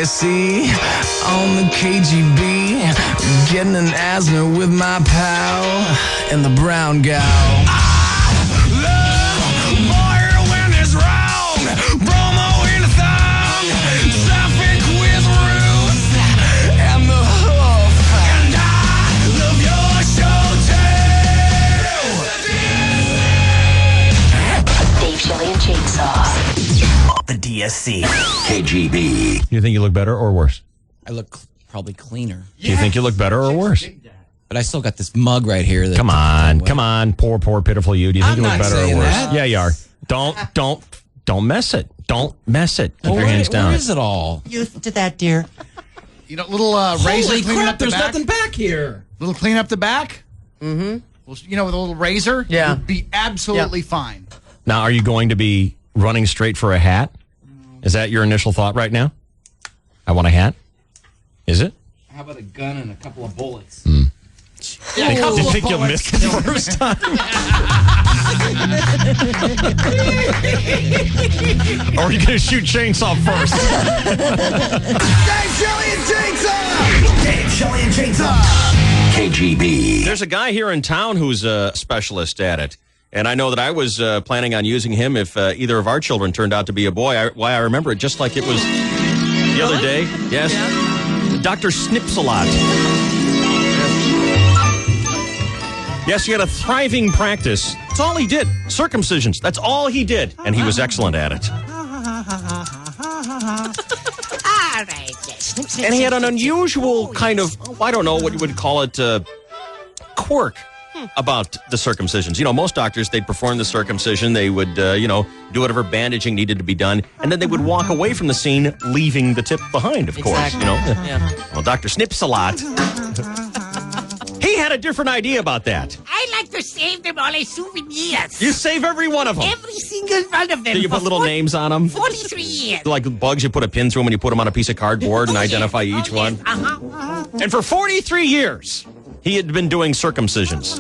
DSC on the KGB, getting an asthma with my pal and the brown gal. The DSC. KGB. You think you look better or worse? I look probably cleaner. Do you think you look better or worse? But I still got this mug right here. Come on. Poor, pitiful you. Do you think you look better or worse? That. Yeah, you are. Don't mess it. Don't mess it. Keep your hands down. Where is it all? Used to that, dear. You know, little razor Holy cleaning crap, up the there's back. nothing back here. Little clean up the back. Mm-hmm. Well, you know, with a little razor. Yeah. You'd be absolutely fine. Now, are you going to be running straight for a hat? Is that your initial thought right now? I want a hat. Is it? How about a gun and a couple of bullets? Do you think you'll miss it the first time? Or are you going to shoot chainsaw first? Dave, Shelley, and Chainsaw! Dave, Shelley, and Chainsaw. KGB. There's a guy here in town who's a specialist at it. And I know that I was planning on using him if either of our children turned out to be a boy. I remember it just like it was the other day. Yes. Yeah. Dr. Snipsalot. Yes, he had a thriving practice. That's all he did. Circumcisions. That's all he did. And he was excellent at it. All right, yes. And he had an unusual kind of, I don't know what you would call it, quirk about the circumcisions. You know, most doctors, they'd perform the circumcision. They would, do whatever bandaging needed to be done. And then they would walk away from the scene, leaving the tip behind, of course. You know. Yeah. Well, Dr. Snipsalot, he had a different idea about that. I like to save them all as souvenirs. You save every one of them. Every single one of them. Do you put little names on them? 43 years. Like bugs, you put a pin through them and you put them on a piece of cardboard and identify each one. And for 43 years, he had been doing circumcisions.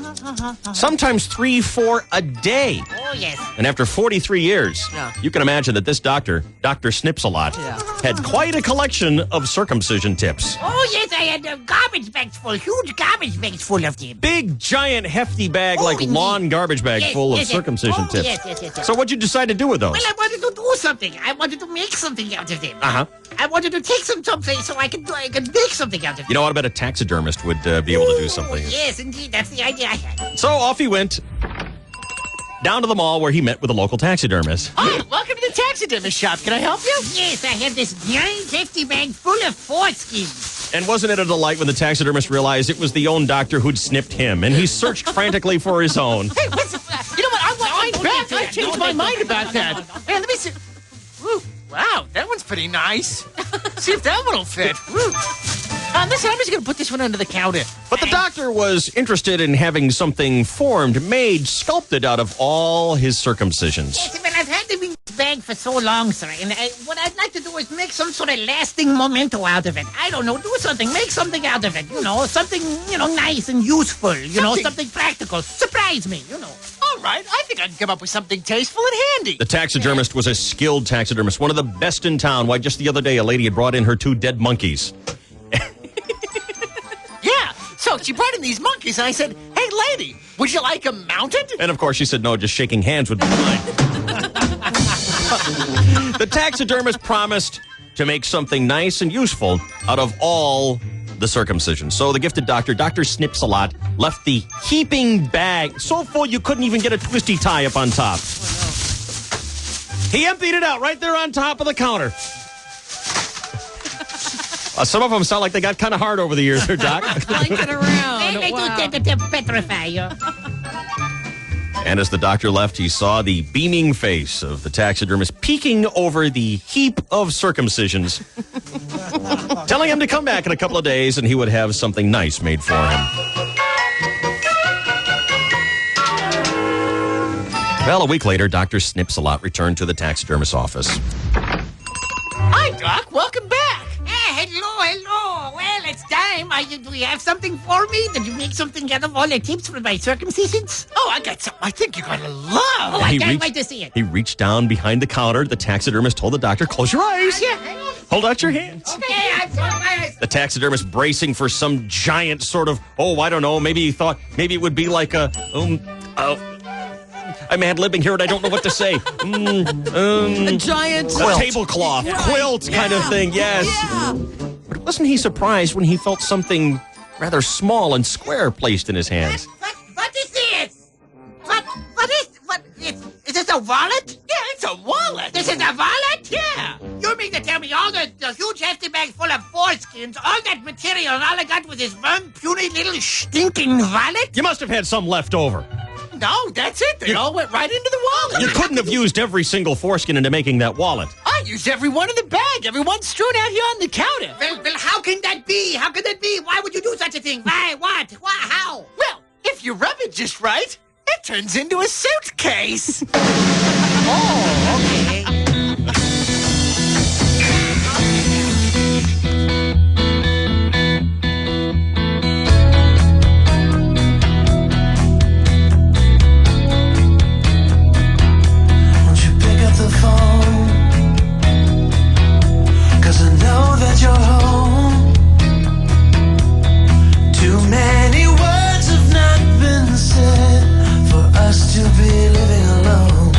Sometimes 3, 4 a day. Oh, yes. And after 43 years, Yeah. you can imagine that this doctor, Dr. Snipsalot, had quite a collection of circumcision tips. Oh, yes, I had garbage bags full, huge garbage bags full of them. Big, giant, hefty bag, Oh, like indeed. lawn garbage bag Yes, full of yes, yes. circumcision Oh, tips. yes. So what'd you decide to do with those? Well, I wanted to do something. I wanted to make something out of them. Uh-huh. I wanted to take some someplace so I could make something out of them. You know what? I bet a taxidermist would be able to do something. Yes, indeed. That's the idea I had. So off he went down to the mall where he met with a local taxidermist. Hi, welcome to the taxidermist shop. Can I help you? Yes, I have this giant hefty bag full of foreskins. And wasn't it a delight when the taxidermist realized it was the own doctor who'd snipped him, and he searched frantically for his own. Hey, what's you know what? I want mine back. I changed my mind about that. Hey, let me see. Ooh, wow, that one's pretty nice. See if that one will fit. Listen, I'm just going to put this one under the counter. But the doctor was interested in having something formed, made, sculpted out of all his circumcisions. Yes, well, I've had them in this bag for so long, sir. And what I'd like to do is make some sort of lasting memento out of it. I don't know, do something, make something out of it. You know, something, nice and useful. Something practical. Surprise me, All right, I think I can come up with something tasteful and handy. The taxidermist was a skilled taxidermist, one of the best in town. Why, just the other day, a lady had brought in her 2 dead monkeys. Yeah, so she brought in these monkeys, and I said, hey, lady, would you like them mounted? And, of course, she said, no, just shaking hands would be fine. The taxidermist promised to make something nice and useful out of all the circumcision. So the gifted doctor, Dr. Snipsalot, left the heaping bag so full you couldn't even get a twisty tie up on top. He emptied it out right there on top of the counter. Some of them sound like they got kind of hard over the years there, Doc. Blanket around. They do petrify you. And as the doctor left, he saw the beaming face of the taxidermist peeking over the heap of circumcisions, telling him to come back in a couple of days and he would have something nice made for him. Well, a week later, Dr. Snipsalot returned to the taxidermist's office. Hi, Doc. Welcome back. Hey, hello. Well, it's time. Do you have something for me? Did you make something out of all the tips for my circumcisions? Oh, I got something I think you're going to love. Oh, I He can't reached- wait to see it. He reached down behind the counter. The taxidermist told the doctor, close your eyes. Yeah, hang on. Hold out your hands. Okay, I've got my eyes. The taxidermist bracing for some giant sort of, I don't know, maybe he thought maybe it would be like I'm ad-libbing here and I don't know what to say. A giant A tablecloth, quilt kind of thing, yes. Yeah. But wasn't he surprised when he felt something rather small and square placed in his hands? What is this? Is this a wallet? Yeah, it's a wallet. This is a wallet? Yeah. You mean to tell me all the huge hefty bag full of foreskins, all that material, and all I got was this one puny little stinking wallet? You must have had some left over. No, that's it. They all went right into the wallet. You couldn't have used every single foreskin into making that wallet. I used every one in the bag. Every one strewn out here on the counter. Well, how can that be? How can that be? Why would you do such a thing? Why? What? Why? How? Well, if you rub it just right, it turns into a suitcase. Oh, okay. Won't you pick up the phone? 'Cause I know that you're home. Too many words have not been said for us to be living alone.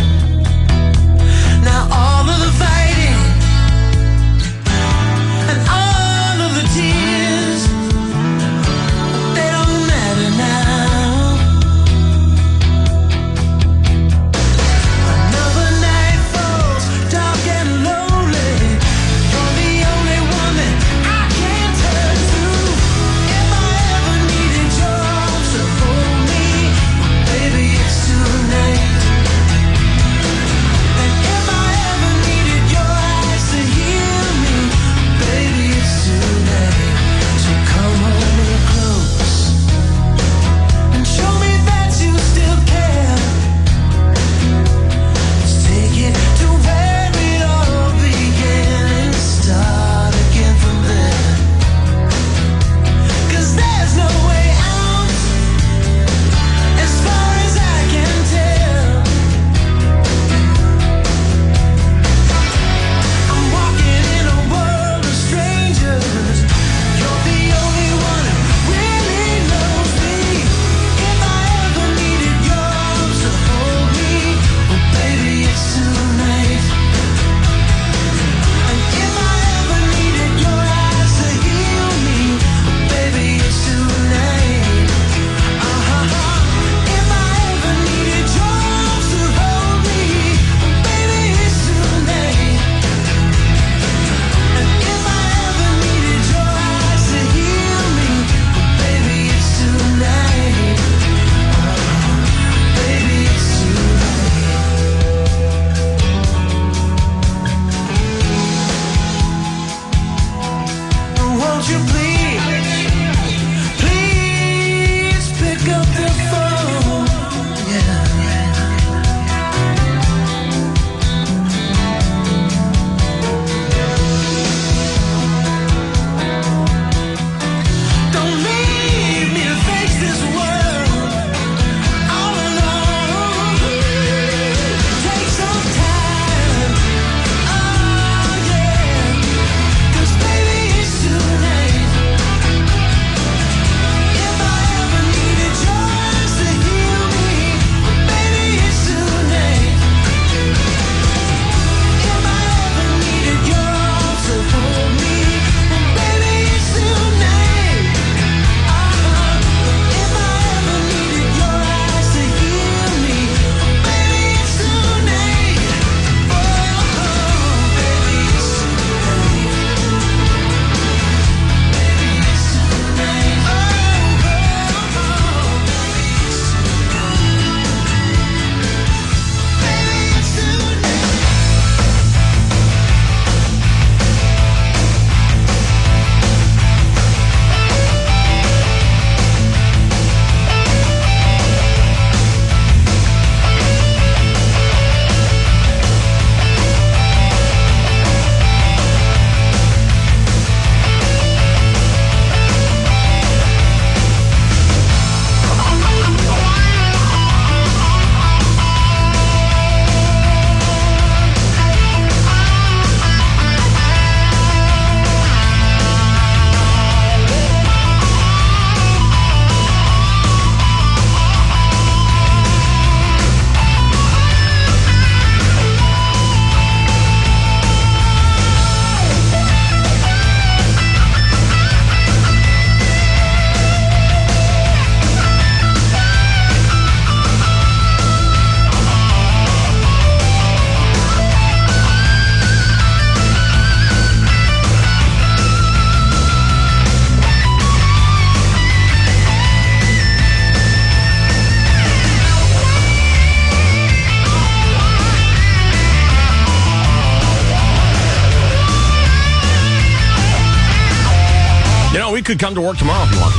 you could come to work tomorrow if you want.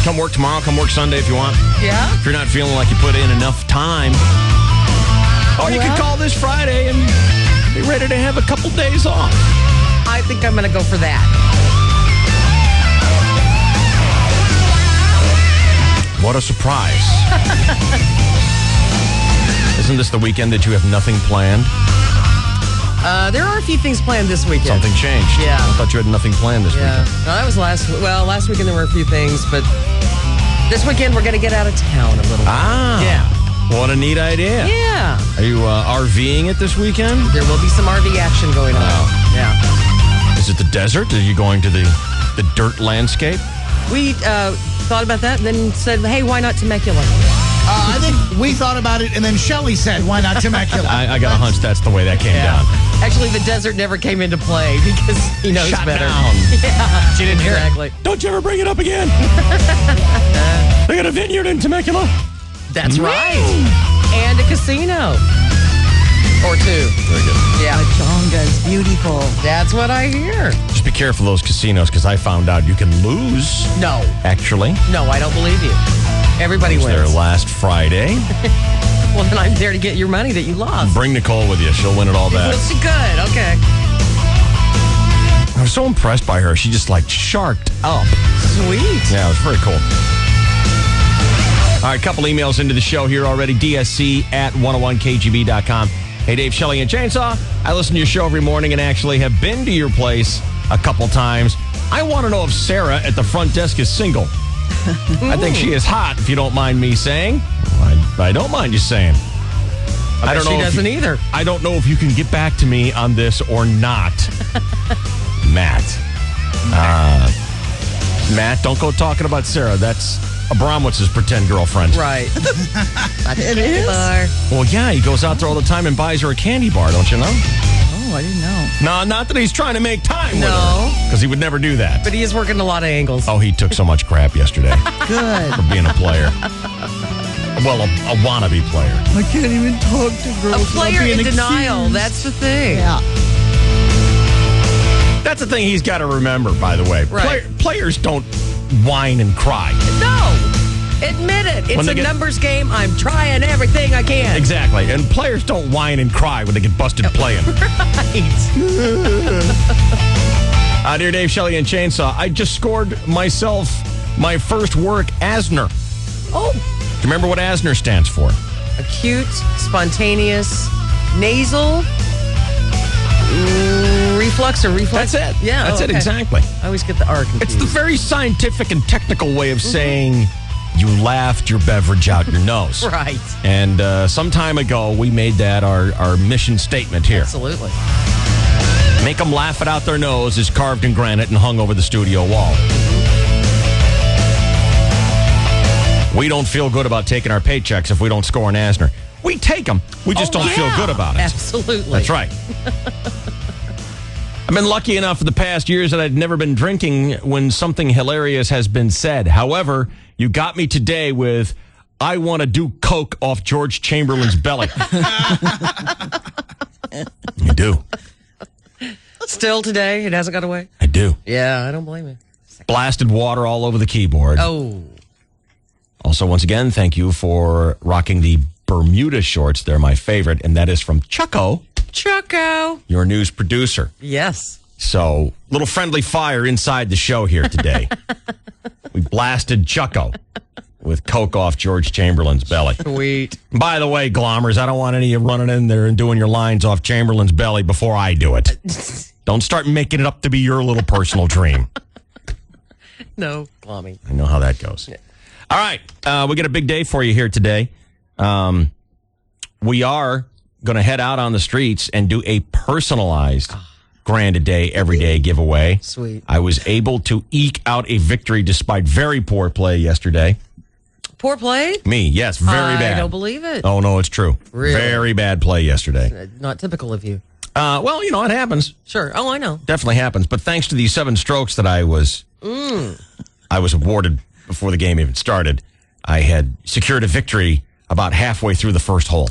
Come work tomorrow, come work Sunday if you want. Yeah? If you're not feeling like you put in enough time. Or you could call this Friday and be ready to have a couple days off. I think I'm going to go for that. What a surprise. Isn't this the weekend that you have nothing planned? There are a few things planned this weekend. Something changed. Yeah. I thought you had nothing planned this Yeah. weekend. No, that was last weekend there were a few things, but this weekend we're going to get out of town a little bit. Ah. Yeah. What a neat idea. Yeah. Are you RVing it this weekend? There will be some RV action going on. Oh. Yeah. Is it the desert? Are you going to the dirt landscape? We thought about that and then said, hey, why not Temecula? I think we thought about it, and then Shelley said, why not Temecula? I got a hunch that's the way that came down. Actually, the desert never came into play because he knows Shut better. down. Yeah. She didn't hear it. Exactly. Don't you ever bring it up again. They got a vineyard in Temecula. That's right. And a casino. Or two. Very good. Yeah. Chonga's beautiful. That's what I hear. Just be careful of those casinos because I found out you can lose, No. actually. No, I don't believe you. Everybody I was there wins. last Friday. Well, then I'm there to get your money that you lost. Bring Nicole with you. She'll win it all back. Well, good. Okay. I was so impressed by her. She just like sharked up. Sweet. Yeah, it was very cool. All right, a couple emails into the show here already. DSC@101kgb.com. Hey, Dave, Shelley, and Chainsaw. I listen to your show every morning and actually have been to your place a couple times. I want to know if Sarah at the front desk is single. I think she is hot, if you don't mind me saying. I don't mind you saying. I don't know. She if doesn't you- either. I don't know if you can get back to me on this or not. Matt. Matt, don't go talking about Sarah. That's Abramowitz's pretend girlfriend. Right. It is? Well, yeah, he goes out there all the time and buys her a candy bar, don't you know? Oh, I didn't know. No, not that he's trying to make time with No. her. Because he would never do that. But he is working a lot of angles. Oh, he took so much crap yesterday Good. for being a player. Well, a wannabe player. I can't even talk to A girls. player in denial. That's the thing. Yeah. That's the thing he's got to remember, by the way. Right. Players don't whine and cry. No. Admit it. It's When they a get- numbers game. I'm trying everything I can. Exactly. And players don't whine and cry when they get busted playing. Dear Dave, Shelley, and Chainsaw, I just scored myself my first work ASNR. Oh. Do you remember what ASNR stands for? Acute, spontaneous, nasal, reflux or reflex. That's it. Yeah. That's oh, it, okay. exactly. I always get the R confused. It's the very scientific and technical way of saying you laughed your beverage out your nose. Right. And some time ago, we made that our mission statement here. Absolutely. Make them laugh it out their nose is carved in granite and hung over the studio wall. We don't feel good about taking our paychecks if we don't score an ASNR. We take them. We just don't feel good about it. Absolutely. That's right. I've been lucky enough for the past years that I'd never been drinking when something hilarious has been said. However, you got me today with, I want to do coke off George Chamberlain's belly. You do. Still today, it hasn't got away. I do. Yeah, I don't blame you. Blasted water all over the keyboard. Oh. Also, once again, thank you for rocking the Bermuda shorts. They're my favorite, and that is from Chucko, Choco. your news producer. Yes. So, little friendly fire inside the show here today. We blasted Chucko with coke off George Chamberlain's belly. Sweet. By the way, Glommers, I don't want any of you running in there and doing your lines off Chamberlain's belly before I do it. Don't start making it up to be your little personal dream. No, Glommy. I know how that goes. All right. We got a big day for you here today. We are going to head out on the streets and do a personalized grand a day, every day giveaway. Sweet. I was able to eke out a victory despite very poor play yesterday. Poor play? Me, yes, very bad. I don't believe it. Oh, no, it's true. Really? Very bad play yesterday. Not typical of you. Well, you know, it happens. Sure. Oh, I know. Definitely happens. But thanks to the 7 strokes that I was awarded before the game even started, I had secured a victory about halfway through the first hole.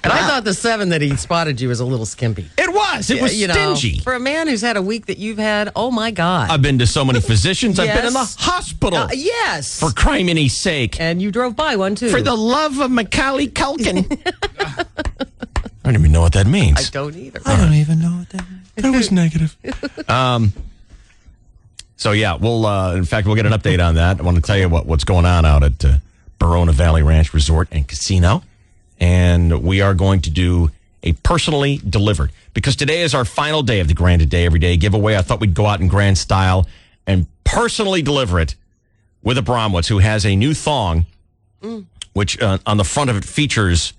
And I thought the 7 that he spotted you was a little skimpy. It was. was. It was stingy. For a man who's had a week that you've had, oh my God. I've been to so many physicians. I've been in the Yes. hospital. Yes. For criminy sake. And you drove by one, too. For the love of Macaulay Culkin. I don't even know what that means. I don't either. I don't even know what that means. That was negative. So, yeah, in fact, we'll get an update on that. I want to tell you what's going on out at Barona Valley Ranch Resort and Casino. And we are going to do a personally delivered, because today is our final day of the Grand A Day Every Day giveaway. I thought we'd go out in grand style and personally deliver it with Abramowitz, who has a new thong, which on the front of it features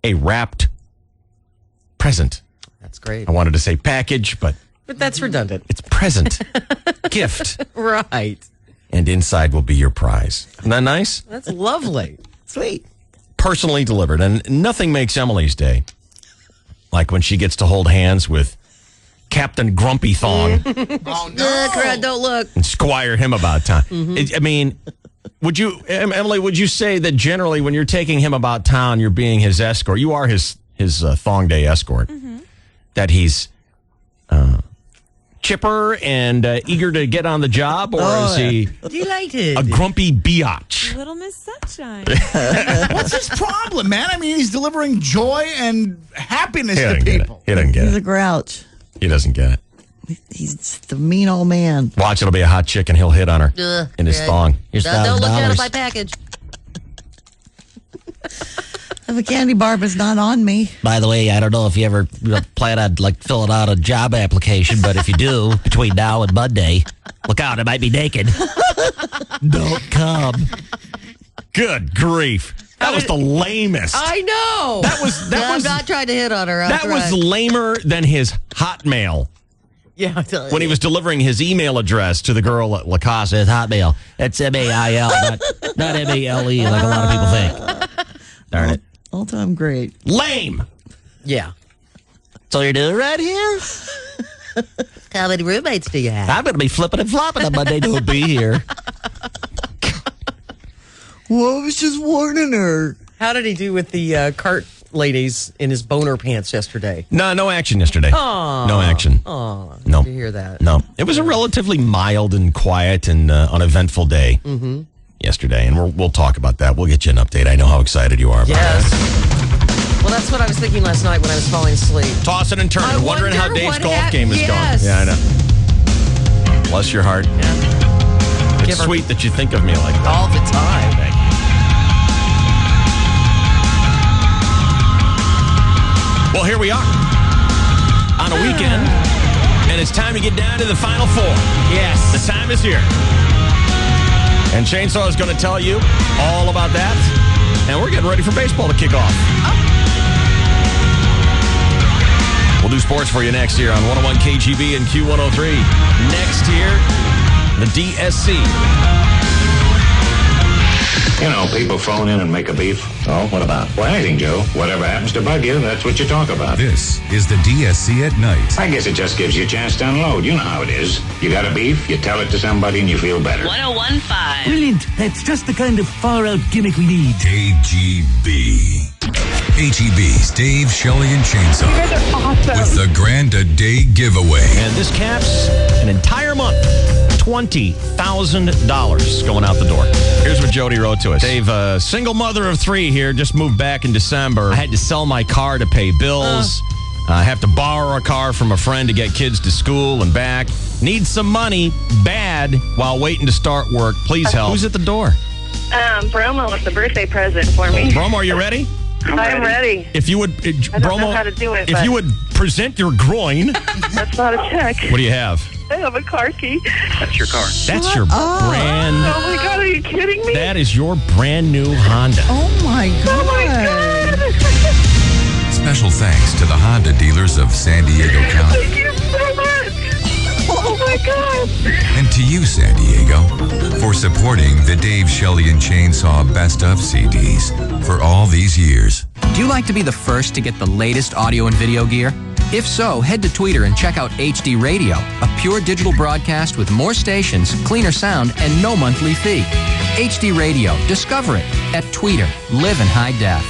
a wrapped present. That's great. I wanted to say package, but that's redundant. it's present. Gift. Right. And inside will be your prize. Isn't that nice? That's lovely. Sweet. Personally delivered. And nothing makes Emily's day like when she gets to hold hands with Captain Grumpy Thong Oh, no. Don't look. and squire him about town. I mean, Emily, would you say that generally when you're taking him about town, you're being his escort? You are his Thong Day escort. That he's chipper and eager to get on the job, or is he Delighted. a grumpy biatch? Little Miss Sunshine. What's his problem, man? I mean, he's delivering joy and happiness He to doesn't get it. people. He doesn't get He's a it. grouch. He doesn't get it. He's just a mean old man. Watch, it'll be a hot chick and he'll hit on her in his thong. Here's Don't look down at $1,000. my package. The candy bar is not on me. By the way, I don't know if you ever plan on filling out a job application, but if you do, between now and Monday, look out, I might be naked. Don't come. Good grief. That was the lamest. I know. I'm not trying to hit on her. That was lamer than his Hotmail Yeah. when he was delivering his email address to the girl at Lacoste. It's Hotmail. It's MAIL, not MALE like a lot of people think. Darn it. All time great. Lame. Yeah. So you're doing right here? How many roommates do you have? I'm going to be flipping and flopping on Monday to be here. Well, I was just warning her. How did he do with the cart ladies in his boner pants yesterday? No action yesterday. Aw. No action. Oh, No. did you hear that? No. It was a relatively mild and quiet and uneventful day yesterday, and we'll talk about that. We'll get you an update. I know how excited you are about Yes. that. Well, that's what I was thinking last night when I was falling asleep. Tossing and turning, I wondering how wonder Dave's what golf game is yes. going. Yeah, I know. Bless your heart. It's Give her- sweet that you think of me like that. All the time. Thank you. Well, here we are on a weekend, and it's time to get down to the Final Four. Yes. The time is here. And Chainsaw is going to tell you all about that, and we're getting ready for baseball to kick off. We'll do sports for you next year on 101 KGB and Q103. Next year, the DSC. You know, people phone in and make a beef. Oh, what about? Well, anything, Joe. Whatever happens to bug you, that's what you talk about. This is the DSC at night. I guess it just gives you a chance to unload. You know how it is. You got a beef, you tell it to somebody, and you feel better. 1015. Brilliant. That's just the kind of far-out gimmick we need. KGB. HEB's Dave, Shelley, and Chainsaw. You guys are awesome. With the Grand A Day giveaway. And this caps an entire month. $20,000 going out the door. Here's what Jody wrote to us. Dave, single mother of 3 here, just moved back in December. I had to sell my car to pay bills. I have to borrow a car from a friend to get kids to school and back. Need some money bad while waiting to start work. Please help. Who's at the door? Bromo with the birthday present for me. Bromo, are you ready? I'm ready. If you would, I don't know how to do it, if but- you would present your groin. That's not a check. What do you have? I have a car key. That's your car. That's your brand. Oh my God, are you kidding me? That is your brand new Honda. Oh my Oh my God. God. Special thanks to the Honda dealers of San Diego County. Thank you so much. Oh my God. And to you, San Diego, for supporting the Dave, Shelley, and Chainsaw Best of CDs for all these years. Do you like to be the first to get the latest audio and video gear? If so, head to Tweeter and check out HD Radio, a pure digital broadcast with more stations, cleaner sound, and no monthly fee. HD Radio. Discover it at Tweeter. Live in high def.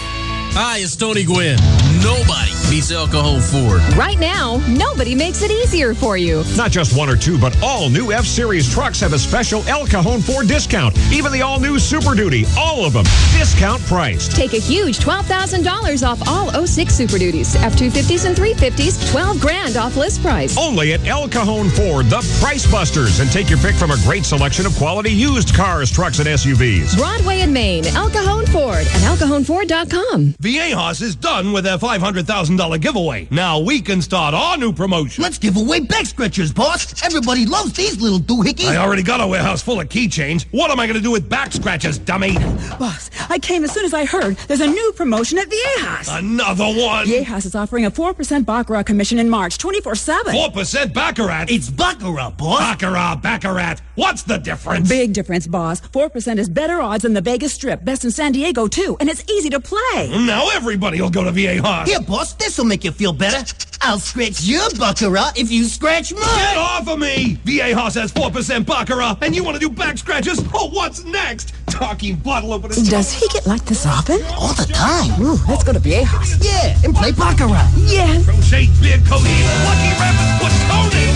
Hi, it's Tony Gwynn. Nobody beats El Cajon Ford. Right now, nobody makes it easier for you. Not just one or two, but all new F-Series trucks have a special El Cajon Ford discount. Even the all-new Super Duty, all of them, discount priced. Take a huge $12,000 off all 06 Super Duties, F-250s and 350s, $12,000 off list price. Only at El Cajon Ford, the Price Busters. And take your pick from a great selection of quality used cars, trucks, and SUVs. Broadway and Main, El Cajon Ford and ElCajonFord.com. Viejas is done with their $500,000 giveaway. Now we can start our new promotion. Let's give away back scratchers, boss. Everybody loves these little doohickeys. I already got a warehouse full of keychains. What am I going to do with back scratchers, dummy? Boss, I came as soon as I heard there's a new promotion at Viejas. Another one? Viejas is offering a 4% Baccarat commission in March, 24/7. 4% Baccarat? It's Baccarat, boss. Baccarat. What's the difference? Big difference, boss. 4% is better odds than the Vegas Strip. Best in San Diego, too. And it's easy to play. Now everybody will go to Viejas. Here, boss, this'll make you feel better. I'll scratch your Baccarat if you scratch mine. Get off of me! Viejas has 4% Baccarat, and you want to do back scratches? Oh, what's next? Talking bottle openers. Does he get like this often? All the time. Ooh, let's go to Viejas. Yeah, and play Baccarat. Yes. Crochet, beard, Cody, Lucky Rabbit, Platonic.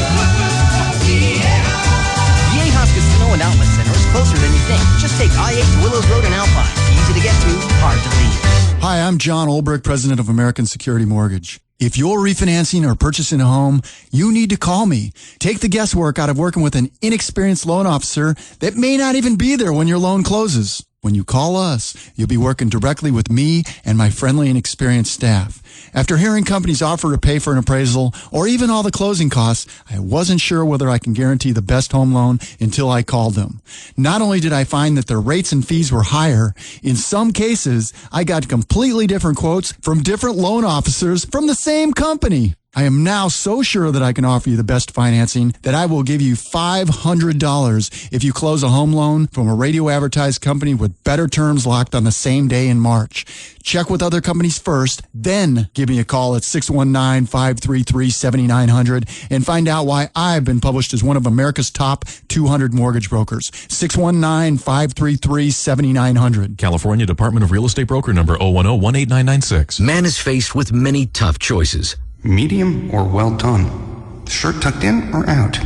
Viejas Casino and Outlet Center is closer than you think. Just take I-8 to Willows Road in Alpine. Easy to get to, hard to leave. Hi, I'm John Olbrich, president of American Security Mortgage. If you're refinancing or purchasing a home, you need to call me. Take the guesswork out of working with an inexperienced loan officer that may not even be there when your loan closes. When you call us, you'll be working directly with me and my friendly and experienced staff. After hearing companies offer to pay for an appraisal or even all the closing costs, I wasn't sure whether I can guarantee the best home loan until I called them. Not only did I find that their rates and fees were higher, in some cases, I got completely different quotes from different loan officers from the same company. I am now so sure that I can offer you the best financing that I will give you $500 if you close a home loan from a radio advertised company with better terms locked on the same day in March. Check with other companies first, then give me a call at 619-533-7900 and find out why I've been published as one of America's top 200 mortgage brokers. 619-533-7900. California Department of Real Estate Broker number 010-18996. Man is faced with many tough choices. Medium or well done? Shirt tucked in or out?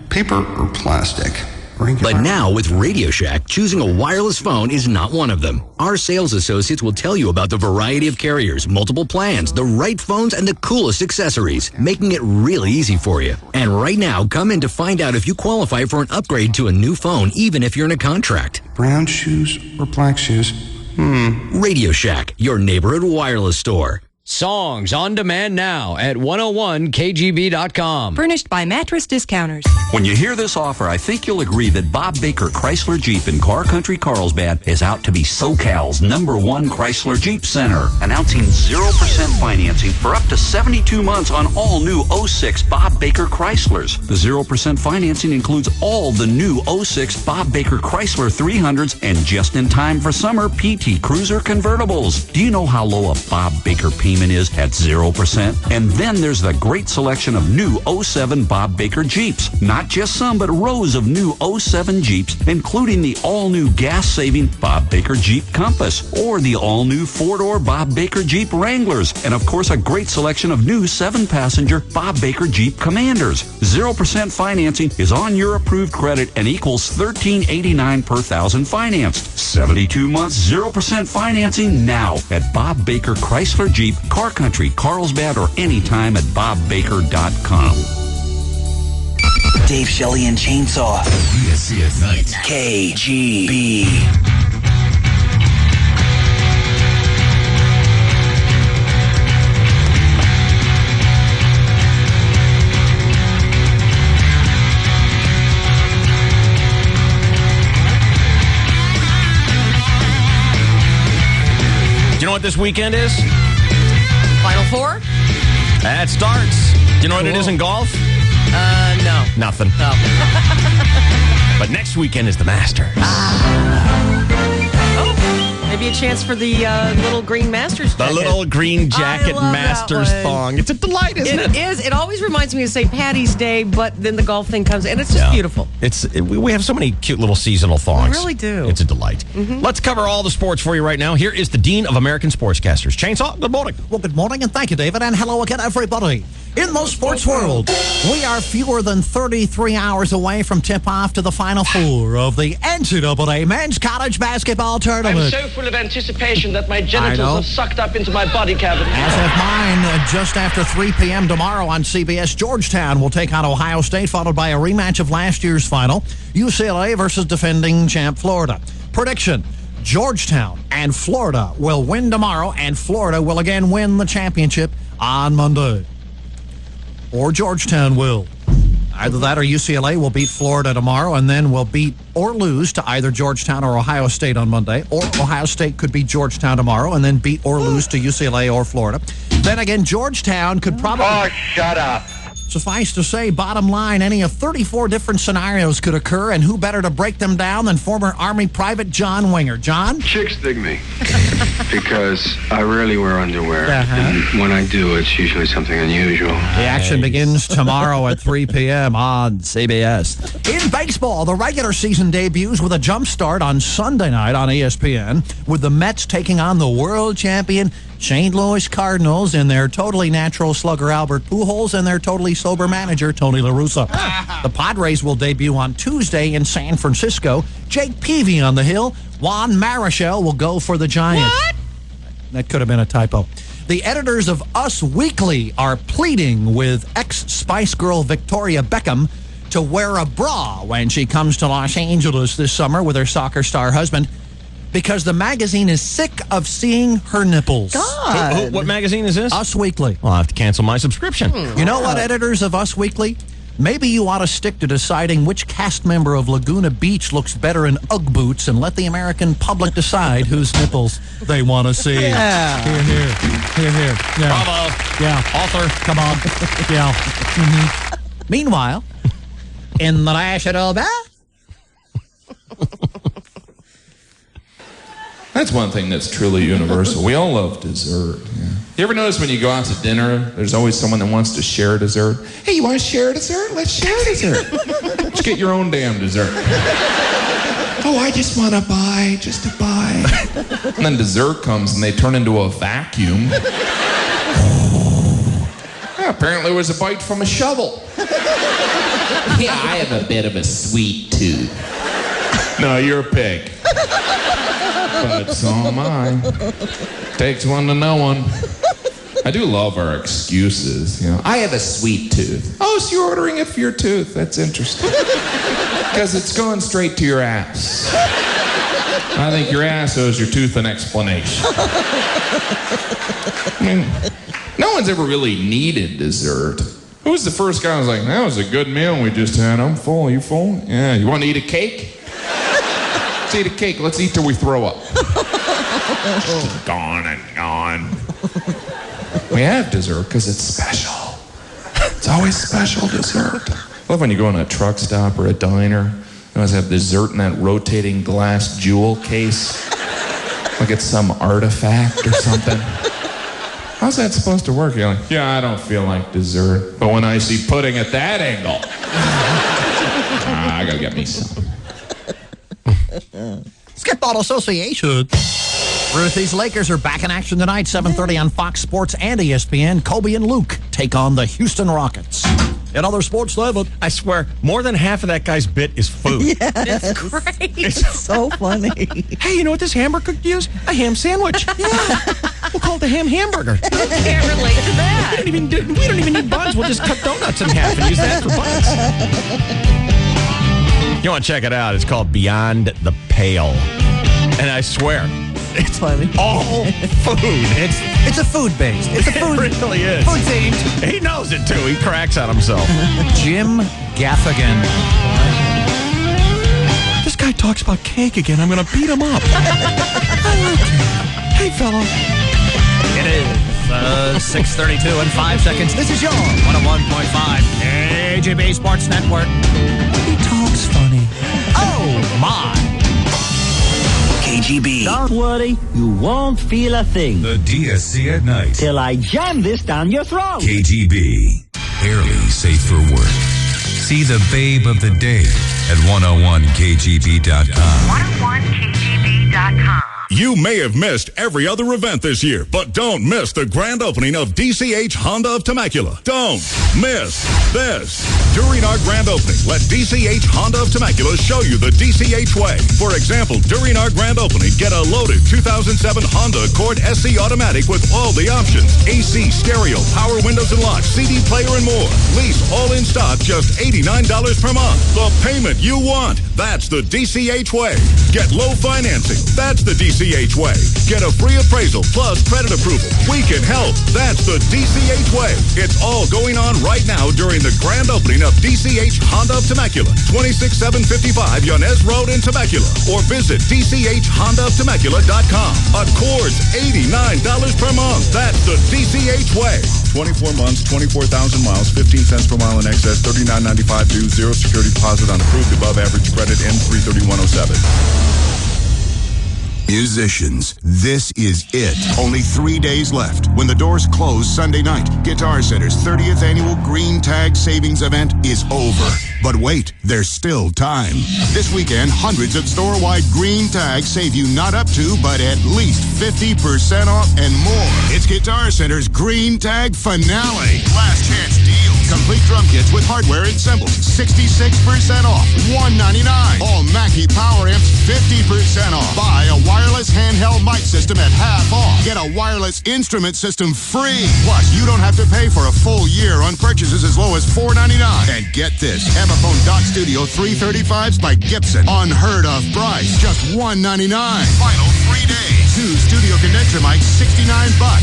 Paper or plastic? Regular. But now with Radio Shack, choosing a wireless phone is not one of them. Our sales associates will tell you about the variety of carriers, multiple plans, the right phones, and the coolest accessories, making it really easy for you. And right now, come in to find out if you qualify for an upgrade to a new phone, even if you're in a contract. Brown shoes or black shoes? Radio Shack, your neighborhood wireless store. Songs on demand now at 101kgb.com. Furnished by Mattress Discounters. When you hear this offer, I think you'll agree that Bob Baker Chrysler Jeep in Car Country Carlsbad is out to be SoCal's #1 Chrysler Jeep Center, announcing 0% financing for up to 72 months on all new 06 Bob Baker Chryslers. The 0% financing includes all the new 06 Bob Baker Chrysler 300s and just in time for summer PT Cruiser convertibles. Do you know how low a Bob Baker payment is at 0%? And then there's the great selection of new 07 Bob Baker Jeeps. Not just some, but rows of new 07 Jeeps, including the all-new gas-saving Bob Baker Jeep Compass or the all-new four-door Bob Baker Jeep Wranglers. And, of course, a great selection of new 7-passenger Bob Baker Jeep Commanders. 0% financing is on your approved credit and equals $13.89 per thousand financed. 72 months, 0% financing now at Bob Baker Chrysler Jeep, Car Country, Carlsbad, or anytime at bobbaker.com. Dave Shelley and Chainsaw. PSC at night. KGB. Do you know what this weekend is? Final Four? That starts. Do you know what it is in golf? No. Nothing. No. But next weekend is the Masters. Oh, they Maybe a chance for the little green Masters jacket. The little green jacket I love Masters that one. thong. It's a delight, isn't it? It is. It always reminds me of St. Patty's Day, but then the golf thing comes, and it's just beautiful. We have so many cute little seasonal thongs. We really do. It's a delight. Let's cover all the sports for you right now. Here is the Dean of American Sportscasters. Chainsaw, good morning. Well, good morning, and thank you, David, and hello again, everybody. In the sports world, we are fewer than 33 hours away from tip-off to the Final Four of the NCAA Men's College Basketball Tournament. I'm so full of anticipation that my genitals have sucked up into my body cavity. As of mine, just after 3 p.m. tomorrow on CBS, Georgetown will take on Ohio State, followed by a rematch of last year's final, UCLA versus defending champ Florida. Prediction: Georgetown and Florida will win tomorrow, and Florida will again win the championship on Monday. Or Georgetown will. Either that or UCLA will beat Florida tomorrow and then will beat or lose to either Georgetown or Ohio State on Monday. Or Ohio State could beat Georgetown tomorrow and then beat or lose to UCLA or Florida. Then again, Georgetown could probably... Oh, shut up. Suffice to say, bottom line, any of 34 different scenarios could occur, and who better to break them down than former Army Private John Winger. John? Chicks dig me because I rarely wear underwear, and when I do, it's usually something unusual. The action begins tomorrow at 3 p.m. on CBS. In baseball, the regular season debuts with a jump start on Sunday night on ESPN, with the Mets taking on the world champion St. Louis Cardinals and their totally natural slugger Albert Pujols and their totally sober manager Tony La Russa. The Padres will debut on Tuesday in San Francisco. Jake Peavy on the hill. Juan Marichal will go for the Giants. What? That could have been a typo. The editors of Us Weekly are pleading with ex-Spice Girl Victoria Beckham to wear a bra when she comes to Los Angeles this summer with her soccer star husband, because the magazine is sick of seeing her nipples. God. What magazine is this? Us Weekly. I'll have to cancel my subscription. You know what, editors of Us Weekly? Maybe you ought to stick to deciding which cast member of Laguna Beach looks better in Ugg boots and let the American public decide whose nipples they want to see. Yeah. Here, here. Here, here. Yeah. Bravo. Yeah. Author. Come on. Yeah. Meanwhile, in the National That's one thing that's truly universal. We all love dessert. Yeah. You ever notice when you go out to dinner, there's always someone that wants to share dessert? Hey, you want to share dessert? Let's share dessert. Just get your own damn dessert. Oh, I just want to buy, just to buy. And then dessert comes and they turn into a vacuum. Yeah, apparently it was a bite from a shovel. Yeah, I have a bit of a sweet tooth. No, you're a pig. But so am I. Takes one to know one. I do love our excuses, you know. I have a sweet tooth. Oh, so you're ordering it for your tooth. That's interesting. Because it's going straight to your ass. I think your ass owes your tooth an explanation. I mean, no one's ever really needed dessert. Who was the first guy who was like, that was a good meal we just had. I'm full. You full? Yeah. You want to eat a cake? Let's eat a cake. Let's eat till we throw up. Gone and gone. We have dessert because it's special. It's always special dessert. I love when you go in a truck stop or a diner. You always have dessert in that rotating glass jewel case. Like it's some artifact or something. How's that supposed to work? You're like, yeah, I don't feel like dessert. But when I see pudding at that angle, I gotta get me some. Skip-Ball Association. Ruthie's Lakers are back in action tonight, 7:30 on Fox Sports and ESPN. Kobe and Luke take on the Houston Rockets. In other sports, David. I swear, more than half of that guy's bit is food. Yes. It's great. It's so funny. Hey, you know what this hamburger could use? A ham sandwich. Yeah. We'll call it a ham hamburger. I can't relate to that. We don't even need buns. We'll just cut donuts in half and use that for buns. You want to check it out? It's called Beyond the Pale. And I swear, it's funny. All food. It's a food based. It's a food. It really is. Food themed. He knows it too. He cracks on himself. Jim Gaffigan. This guy talks about cake again. I'm going to beat him up. Hey, fella. It is 6:32 and 5 seconds. This is your 101.5 KGB Sports Network. He talks funny. Oh, my. KGB KGB. Don't worry, you won't feel a thing. The DSC at night. Till I jam this down your throat. KGB. Barely safe for work. See the babe of the day at 101kgb.com. 101kgb.com. You may have missed every other event this year, but don't miss the grand opening of DCH Honda of Temecula. Don't miss this. During our grand opening, let DCH Honda of Temecula show you the DCH way. For example, during our grand opening, get a loaded 2007 Honda Accord SC Automatic with all the options. AC, stereo, power windows and locks, CD player and more. Lease all in stock, just $89 per month. The payment you want. That's the DCH way. Get low financing. That's the DCH way. Get a free appraisal plus credit approval. We can help. That's the DCH way. It's all going on right now during the grand opening of DCH Honda of Temecula, 26755 Yanez Road in Temecula, or visit DCHHondaofTemecula.com. Accords $89 per month. That's the DCH way. 24 months, 24,000 miles, 15 cents per mile in excess, $39.95 due, zero security deposit on approved above average credit, N33107. Musicians, this is it. Only 3 days left. When the doors close Sunday night, Guitar Center's 30th annual Green Tag Savings Event is over. But wait, there's still time. This weekend, hundreds of store-wide Green Tags save you not up to, but at least 50% off and more. It's Guitar Center's Green Tag Finale. Last chance deal. Complete drum kits with hardware and cymbals, 66% off, $199. All Mackie Power Amps, 50% off. Buy a wireless handheld mic system at half off. Get a wireless instrument system free. Plus, you don't have to pay for a full year on purchases as low as $499. And get this, Epiphone Dock Studio 335s by Gibson. Unheard of price, just $199. Final 3 days. 2 studio condenser mics, $69.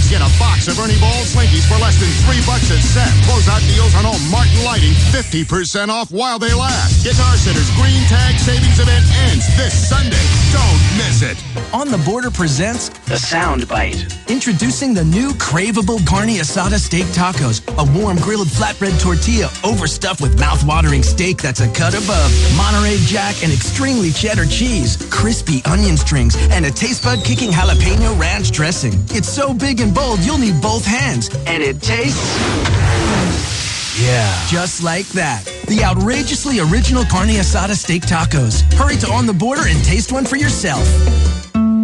Get a box of Ernie Ball Slinkies for less than $3 a set. Closeout deals on all Martin lighting, 50% off while they last. Guitar Center's Green Tag Savings Event ends this Sunday. Don't miss it. On the Border presents The Sound Bite. Introducing the new craveable carne asada steak tacos. A warm grilled flatbread tortilla overstuffed with mouth-watering steak that's a cut above. Monterey Jack and extremely cheddar cheese. Crispy onion strings and a taste bud-kicking jalapeno ranch dressing. It's so big and bold, you'll need both hands. And it tastes... yeah. Just like that. The outrageously original carne asada steak tacos. Hurry to On the Border and taste one for yourself.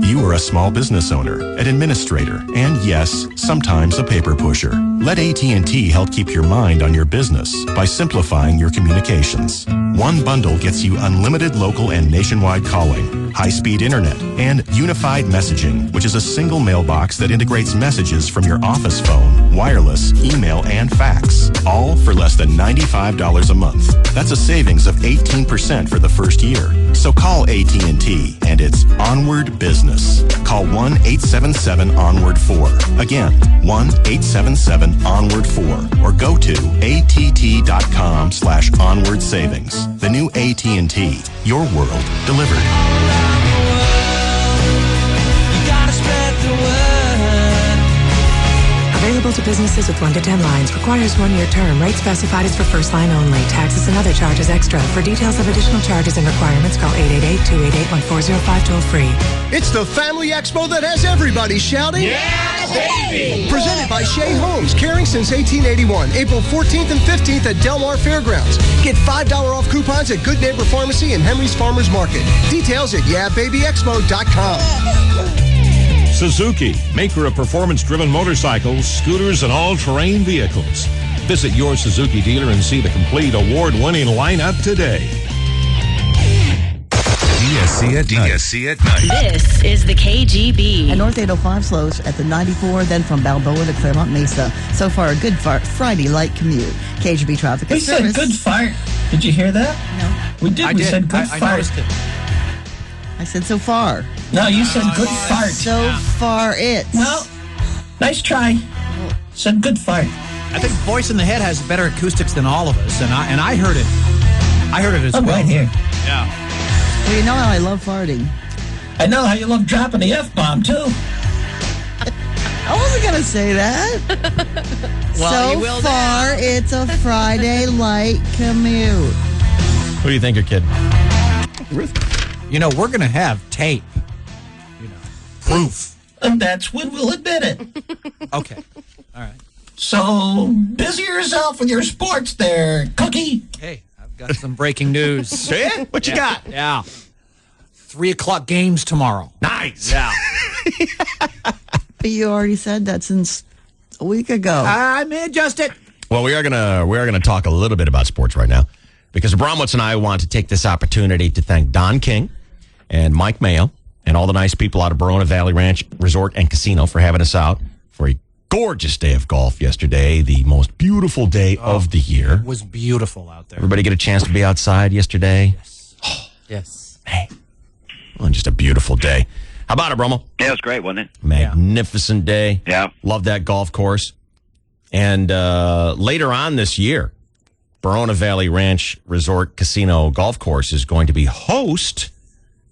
You are a small business owner, an administrator, and yes, sometimes a paper pusher. Let AT&T help keep your mind on your business by simplifying your communications. One bundle gets you unlimited local and nationwide calling, high-speed internet, and unified messaging, which is a single mailbox that integrates messages from your office phone, wireless, email, and fax, all for less than $95 a month. That's a savings of 18% for the first year. So call AT&T, and it's Onward Business. Call 1-877-ONWARD-4. Again, 1-877-ONWARD-4. Or go to att.com/onward savings. The new AT&T. Your world delivered. Available to businesses with 1 to 10 lines. Requires 1-year term. Rate specified is for first line only. Taxes and other charges extra. For details of additional charges and requirements, call 888-288-1405 toll free. It's the Family Expo that has everybody shouting, yeah, baby! Presented by Shea Homes, caring since 1881. April 14th and 15th at Del Mar Fairgrounds. Get $5 off coupons at Good Neighbor Pharmacy and Henry's Farmers Market. Details at yeahbabyexpo.com. Suzuki, maker of performance-driven motorcycles, scooters, and all-terrain vehicles. Visit your Suzuki dealer and see the complete award-winning lineup today. DSC at night. This is the KGB. At North 805 slows at the 94, then from Balboa to Claremont Mesa. So far, a good Friday light commute. KGB traffic We said good fart. Did you hear that? No. We did. We said good fart. I noticed it. I said so far. No, you said good fart. So far it's. Well, nice try. Said good fart. I think Voice in the Head has better acoustics than all of us, and I heard it. I heard it as well. Right here. Yeah. Well, you know how I love farting. I know how you love dropping the F-bomb, too. I wasn't going to say that. Well, so far, it's a Friday light commute. Who do you think, your kid? You know, we're going to have tape. proof. And that's when we'll admit it. Okay. All right. So, busy yourself with your sports there, Cookie. Hey, I've got some breaking news. What you got? Yeah. 3 o'clock games tomorrow. Nice. Yeah. You already said that since a week ago. I may adjust it. Well, we are gonna talk a little bit about sports right now because Abramowitz and I want to take this opportunity to thank Don King and Mike Mayo and all the nice people out of Verona Valley Ranch Resort and Casino for having us out for a gorgeous day of golf yesterday, the most beautiful day of the year. It was beautiful out there. Everybody get a chance to be outside yesterday? Yes. Hey, well, just a beautiful day. How about it, Brummel? Yeah, it was great, wasn't it? Magnificent day. Yeah. Love that golf course. And later on this year, Verona Valley Ranch Resort Casino Golf Course is going to be host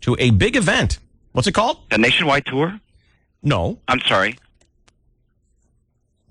to a big event. What's it called? The Nationwide Tour? No. I'm sorry.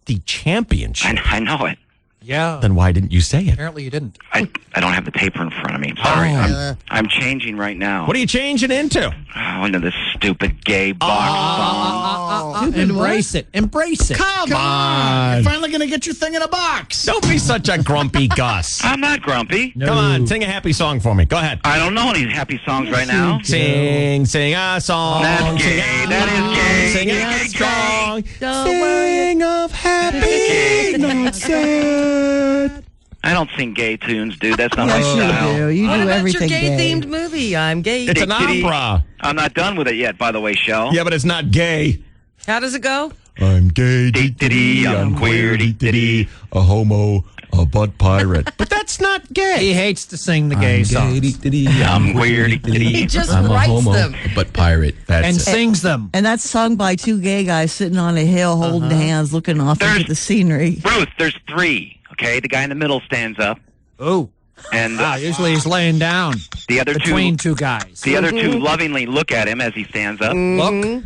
The championship. I know it. Yeah. Then why didn't you say it? Apparently you didn't. I don't have the paper in front of me. Sorry. Oh. I'm changing right now. What are you changing into? Oh, into this stupid gay box song. Embrace it. Embrace it. Come on. You're finally going to get your thing in a box. Don't be such a grumpy Gus. I'm not grumpy. Come on, sing a happy song for me. Go ahead. I don't know any happy songs right now. Sing a song. That's gay. That is gay. Sing it strong. Don't worry. Sing of happy, not sad. I don't sing gay tunes, dude. That's not my Yes, style. you do. You What do about everything your gay-themed movie? I'm gay. It's an opera. I'm not done with it yet, by the way, Shell. Yeah, but it's not gay. How does it go? I'm gay, dee-dee-dee, I'm queer, dee-dee-dee, a homo, a butt pirate. But that's not gay. He hates to sing the gay songs. I'm queer, dee-dee-dee. He just I'm a writes homo, them. a butt pirate. That's And it. sings them. And that's sung by 2 gay guys sitting on a hill holding hands, looking off into the scenery. Ruth, there's 3, okay? The guy in the middle stands up. Oh. And usually he's laying down the other between 2 guys. The other 2 lovingly look at him as he stands up. Look. And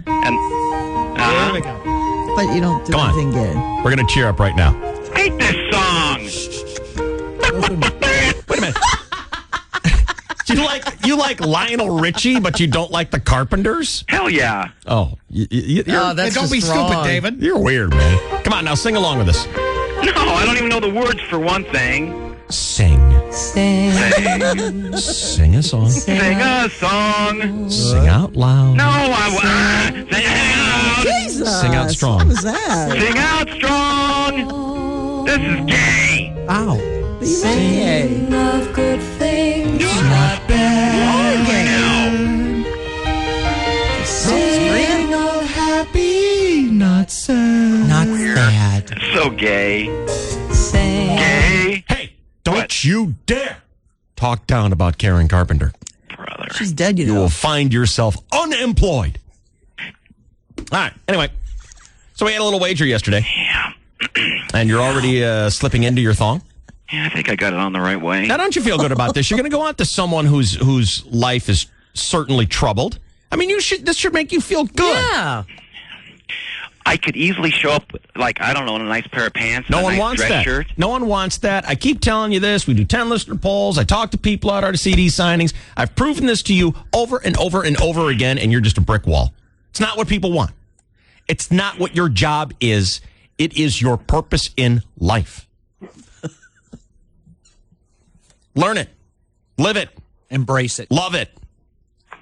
There we go. But you don't do Come on. anything gay. We're going to cheer up right now. hate this song. Wait a minute. You like Lionel Richie, but you don't like the Carpenters? Hell yeah. Oh, that's don't be just stupid, wrong. David. You're weird, man. Come on, now sing along with us. No, I don't even know the words for one thing. Sing. Sing. Sing a song. Sing a song. Sing out loud. No, I sing out. Jesus. Sing out strong. What was that? Sing out strong. This is gay. Ow. Sing of good things. Not bad. Sing of happy, not sad. Not sad. It's so gay. Sing. Gay. Hey, don't you dare talk down about Karen Carpenter. Brother. She's dead, you You know. will find yourself unemployed. All right. Anyway, so we had a little wager yesterday. Yeah. And you're already slipping into your thong. Yeah, I think I got it on the right way. Now, don't you feel good about this? You're going to go out to someone whose life is certainly troubled. I mean, this should make you feel good. Yeah. I could easily show up, like, I don't know, in a nice pair of pants. No and a one nice wants dress that. Shirt. No one wants that. I keep telling you this. We do 10 listener polls. I talk to people out at our CD signings. I've proven this to you over and over and over again, and you're just a brick wall. It's not what people want. It's not what your job is. It is your purpose in life. Learn it. Live it. Embrace it. Love it.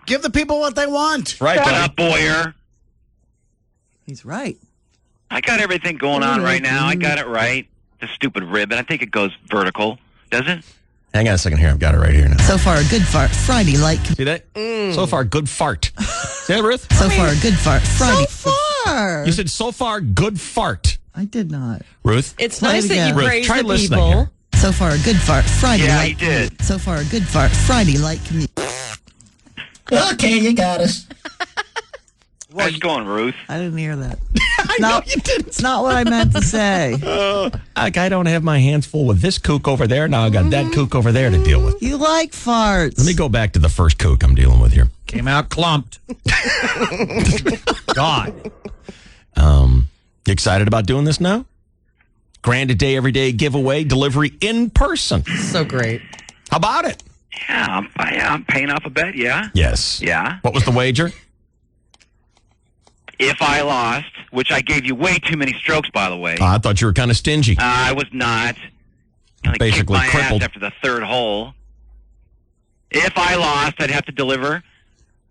Give the people what they want. Right, Shut buddy. up, Boyer. He's right. I got everything going on right now. I got it right. The stupid ribbon. I think it goes vertical. Does it? Hang on a second here. I've got it right here now. So far, a good fart. Friday light. See that? So far, good fart. See that, Ruth? So far, a good fart. Friday. So far. You said so far, good fart. I did not. Ruth? It's Play nice it that you again. Ruth, praise try the listening people. here. So far, a good fart. Friday Yeah, light. you did. So far, a good fart. Friday light commute. Okay, you got us. Nice going, Ruth. I didn't hear that. I know you didn't. It's not what I meant to say. Like, I don't have my hands full with this kook over there. Now I got that kook over there to deal with. You like farts. Let me go back to the first kook I'm dealing with here. Came out clumped. God. You excited about doing this now? Grand a day, every day giveaway, delivery in person. So great. How about it? Yeah, I'm paying off a bet, yeah? Yes. Yeah. What was the wager? if I lost, which I gave you way too many strokes, by the way. I thought you were kind of stingy. I was not. I Basically kicked my crippled. ass after the third hole. If I lost, I'd have to deliver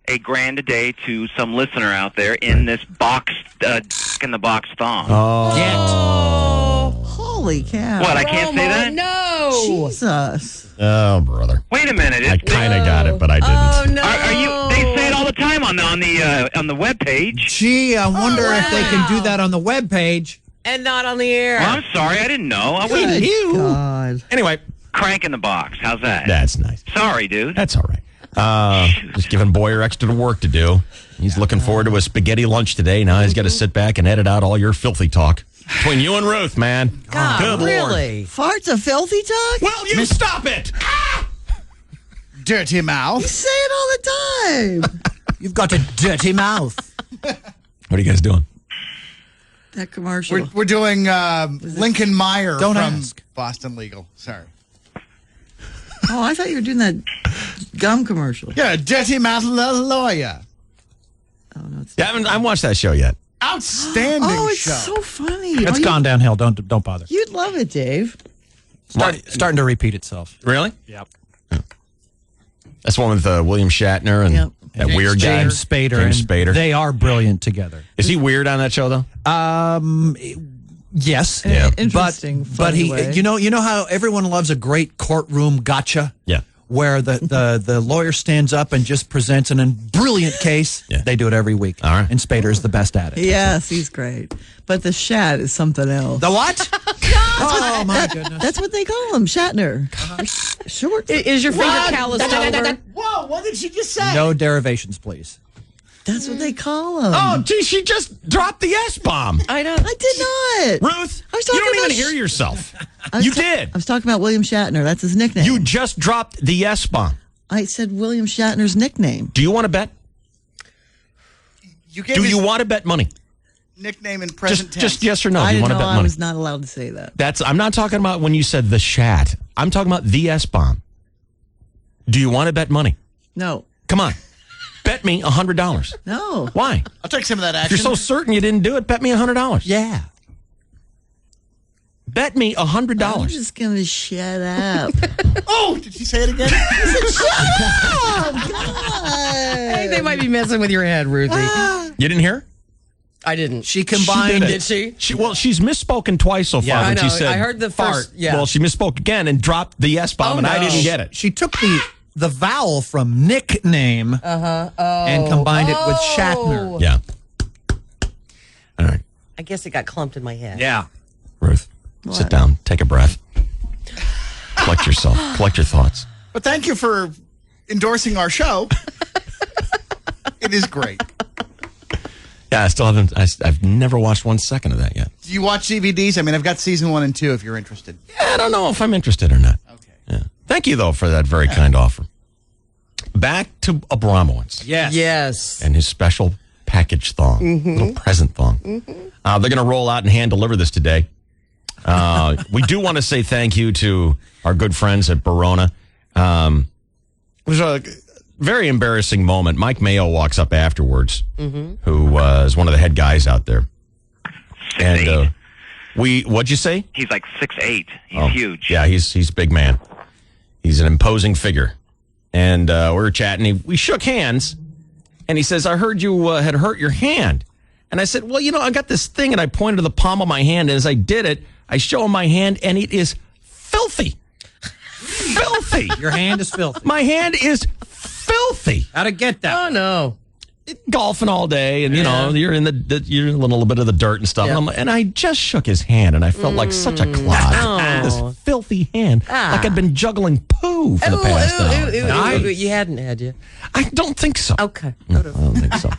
$1,000 a day to some listener out there in this box, in the box thong. Holy cow. What, I can't say that? No. Jesus. Oh, brother. Wait a minute. I kind of got it, but I didn't. Oh, no. Are you? They say it all the time on the web page. Gee, I wonder if they can do that on the web page. And not on the air. Well, I'm sorry, I didn't know. I Good wasn't God. Anyway, crank in the box. How's that? that's nice. Sorry, dude. That's all right. Just giving Boyer extra work to do. He's looking forward to a spaghetti lunch today. Now he's got to sit back and edit out all your filthy talk. Between you and Ruth, man. God, Good Lord. really? Farts a filthy talk? Well, you stop it. Dirty You mouth. say it all the time. You've got a dirty mouth. What are you guys doing? That commercial. We're doing Lincoln Meyer Don't from ask. Boston Legal. Sorry. Oh, I thought you were doing that gum commercial. Yeah, dirty mouth lawyer. Oh, no, it's Yeah, I haven't watched that show yet. Outstanding Oh, it's show. so funny. It's Oh, gone downhill. Don't bother. You'd love it, Dave. Starting to repeat itself. Really? Yep. That's one with William Shatner and Yep. that weird guy. James Spader. James and Spader. They are brilliant together. Is he weird on that show, though? Yes. Yeah. Interesting, But funny he, way. you know how everyone loves a great courtroom gotcha? Yeah. Where the lawyer stands up and just presents a brilliant case. Yeah. They do it every week. All right. And Spader's the best at it. Yes, he's great. But the Shat is something else. The what? Oh, my goodness. That's what they call him, Shatner. Short. Is your finger calloused over? Whoa, what did she just say? No derivations, please. That's what they call him. Oh, gee, she just dropped the S-bomb. I know. I did not. Ruth, I was you talking don't even about hear yourself. You did. I was talking about William Shatner. That's his nickname. You just dropped the S-bomb. I said William Shatner's nickname. Do you want to bet? You gave Do his you want to bet money? nickname in present tense. Just yes or no. I Do you didn't want to know bet I money? was not allowed to say that. I'm not talking about when you said the Shat. I'm talking about the S-bomb. Do you want to bet money? No. Come on. Bet me $100. No. Why? I'll take some of that If action. you're so certain you didn't do it, bet me $100. Yeah. Bet me $100. I'm just going to shut up. Oh, did she say it again? Hey, they might be messing with your head, Ruthie. You didn't hear? I didn't. She combined. Did she? She's misspoken twice so far. Yeah, when I she know. said I heard the first- fart. yeah. Well, she misspoke again and dropped the S-bomb, and I no. didn't get it. She took the vowel from nickname and combined it with Shatner. Yeah. All right. I guess it got clumped in my head. Yeah. Ruth, sit down. Take a breath. Collect yourself. Collect your thoughts. But thank you for endorsing our show. It is great. Yeah, I still haven't. I've never watched 1 second of that yet. Do you watch DVDs? I mean, I've got season 1 and 2 if you're interested. Yeah, I don't know if I'm interested or not. Okay. Yeah. Thank you, though, for that very kind offer. Back to Abramowitz. Yes. Yes. And his special package thong, little present thong. They're going to roll out and hand deliver this today. We do want to say thank you to our good friends at Barona. It was a very embarrassing moment. Mike Mayo walks up afterwards, who is one of the head guys out there. 6'8". And what'd you say? He's like 6'8". He's huge. Yeah, he's a big man. He's an imposing figure. And we were chatting. We shook hands, and he says, I heard you had hurt your hand. And I said, well, I got this thing, and I pointed to the palm of my hand, and as I did it, I show him my hand, and it is filthy. Filthy. Your hand is filthy. My hand is filthy. How'd it get that? Oh, no. Golfing all day, and you're in you're in a little bit of the dirt and stuff. Yeah. And I just shook his hand, and I felt like such a clod. This filthy hand, like I'd been juggling poo for the past hour. You hadn't, had you? I don't think so. Okay. No, I don't think so.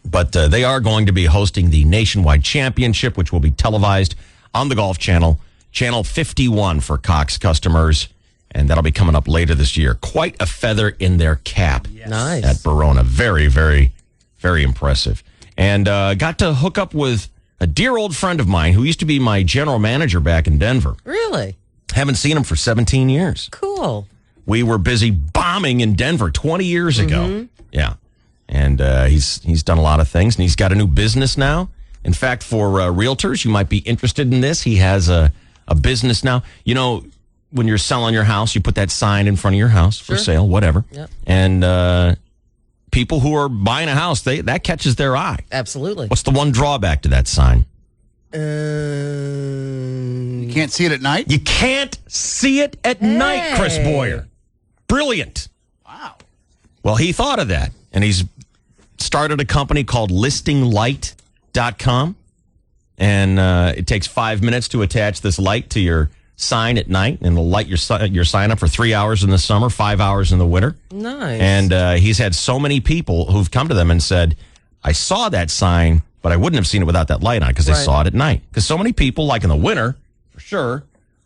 But they are going to be hosting the Nationwide Championship, which will be televised on the Golf Channel, Channel 51 for Cox customers. And that'll be coming up later this year. Quite a feather in their cap. Yes. Nice. At Barona. Very, very, very impressive. And got to hook up with a dear old friend of mine who used to be my general manager back in Denver. Really? Haven't seen him for 17 years. Cool. We were busy bombing in Denver 20 years ago. Yeah. And he's done a lot of things, and he's got a new business now. In fact, for realtors, you might be interested in this. He has a business now. You know, when you're selling your house, you put that sign in front of your house for sale, whatever. Yep. And people who are buying a house, that catches their eye. Absolutely. What's the one drawback to that sign? You can't see it at night? You can't see it at night, Chris Boyer. Brilliant. Wow. Well, he thought of that, and he's started a company called listinglight.com, and it takes 5 minutes to attach this light to your sign at night, and it'll light your sign up for 3 hours in the summer, 5 hours in the winter. Nice. And he's had so many people who've come to them and said, I saw that sign, but I wouldn't have seen it without that light on because they saw it at night. Because so many people, like in the winter, for sure,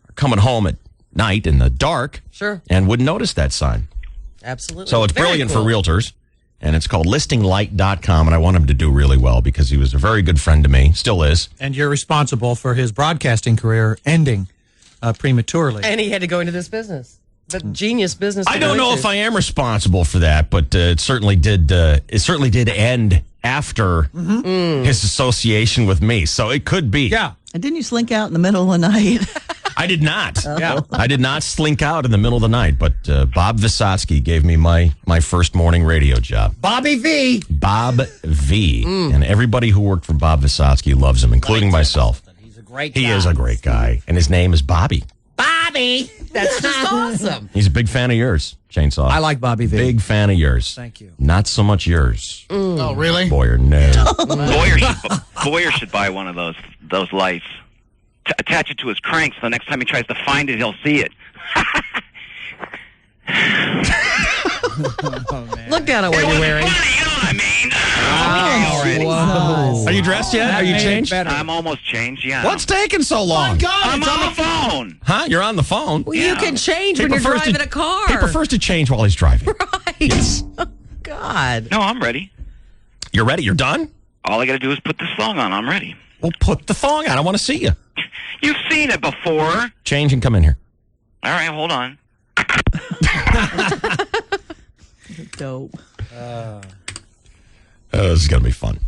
are coming home at night in the dark and wouldn't notice that sign. Absolutely. So it's Very brilliant cool. for realtors, and it's called listinglight.com, and I want him to do really well because he was a very good friend to me, still is. And you're responsible for his broadcasting career ending prematurely. And he had to go into this business. The genius business. I don't know if I am responsible for that, but it certainly did end after his association with me, so it could be. Yeah. And didn't you slink out in the middle of the night? I did not. Yeah. I did not slink out in the middle of the night, but Bob Visotsky gave me my first morning radio job. Bobby V. Bob V. And everybody who worked for Bob Visotsky loves him, including myself. He's a great guy. He is a great guy, and his name is Bobby. Bobby. That's just awesome. He's a big fan of yours, Chainsaw. I like Bobby V. Big fan of yours. Thank you. Not so much yours. Oh, really? Boyer, no. Boyer should buy one of those lights. Attach it to his crank, so the next time he tries to find it, he'll see it. Look at it, what you're wearing. Whoa. Are you dressed yet? Are you changed? I'm almost changed, yeah. What's taking so long? I'm on the phone. Huh? You're on the phone? Well, you can change when you're driving a car. He prefers to change while he's driving. Right. Yes. God. No, I'm ready. You're ready? You're done? All I got to do is put the song on. I'm ready. Well, put the thong on. I want to see you. You've seen it before. Change and come in here. All right, hold on. Dope. This is going to be fun.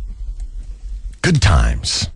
Good times.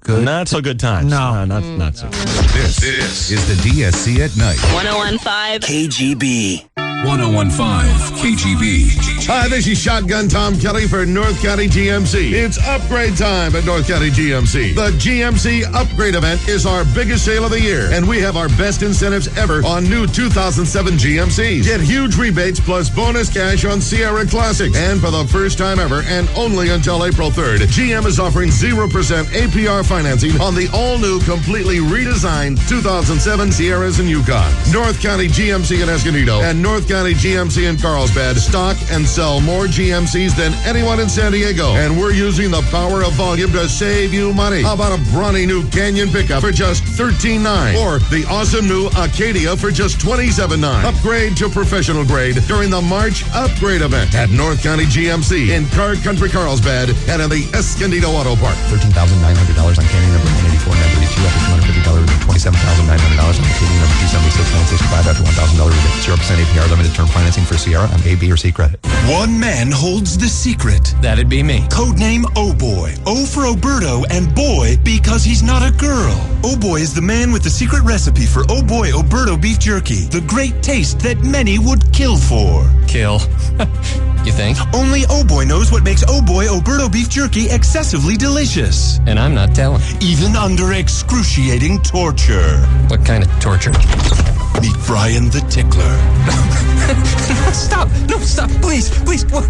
Good. Not so good times. No. Not so good. This is the DSC at Night. 1015 KGB. 1015 KGB. Hi, this is Shotgun Tom Kelly for North County GMC. It's upgrade time at North County GMC. The GMC Upgrade event is our biggest sale of the year, and we have our best incentives ever on new 2007 GMCs. Get huge rebates plus bonus cash on Sierra Classics. And for the first time ever, and only until April 3rd, GM is offering 0% APR financing on the all-new, completely redesigned 2007 Sierras and Yukons. North County GMC in Escondido and North County GMC in Carlsbad stock and sell more GMCs than anyone in San Diego. And we're using the power of volume to save you money. How about a brawny new Canyon pickup for just $13,900? Or the awesome new Acadia for just $27,900? Upgrade to professional grade during the March Upgrade event at North County GMC in Car Country Carlsbad and in the Escondido Auto Park. $13,900 on Canyon number 184 and 932 after $250 rebate. $27,900 on Acadia number 276 965 after $1,000 rebate. 0% APR limited term financing for Sierra on A, B, or C credit. One man holds the secret. That'd be me. Codename Oh Boy. O for Oberto and boy because he's not a girl. Oh Boy is the man with the secret recipe for Oh Boy Oberto beef jerky. The great taste that many would kill for. Kill. You think? Only Oh Boy knows what makes Oh Boy Oberto beef jerky excessively delicious. And I'm not telling. Even under excruciating torture. What kind of torture? Meet Brian the Tickler. Stop. No, stop. Please. What?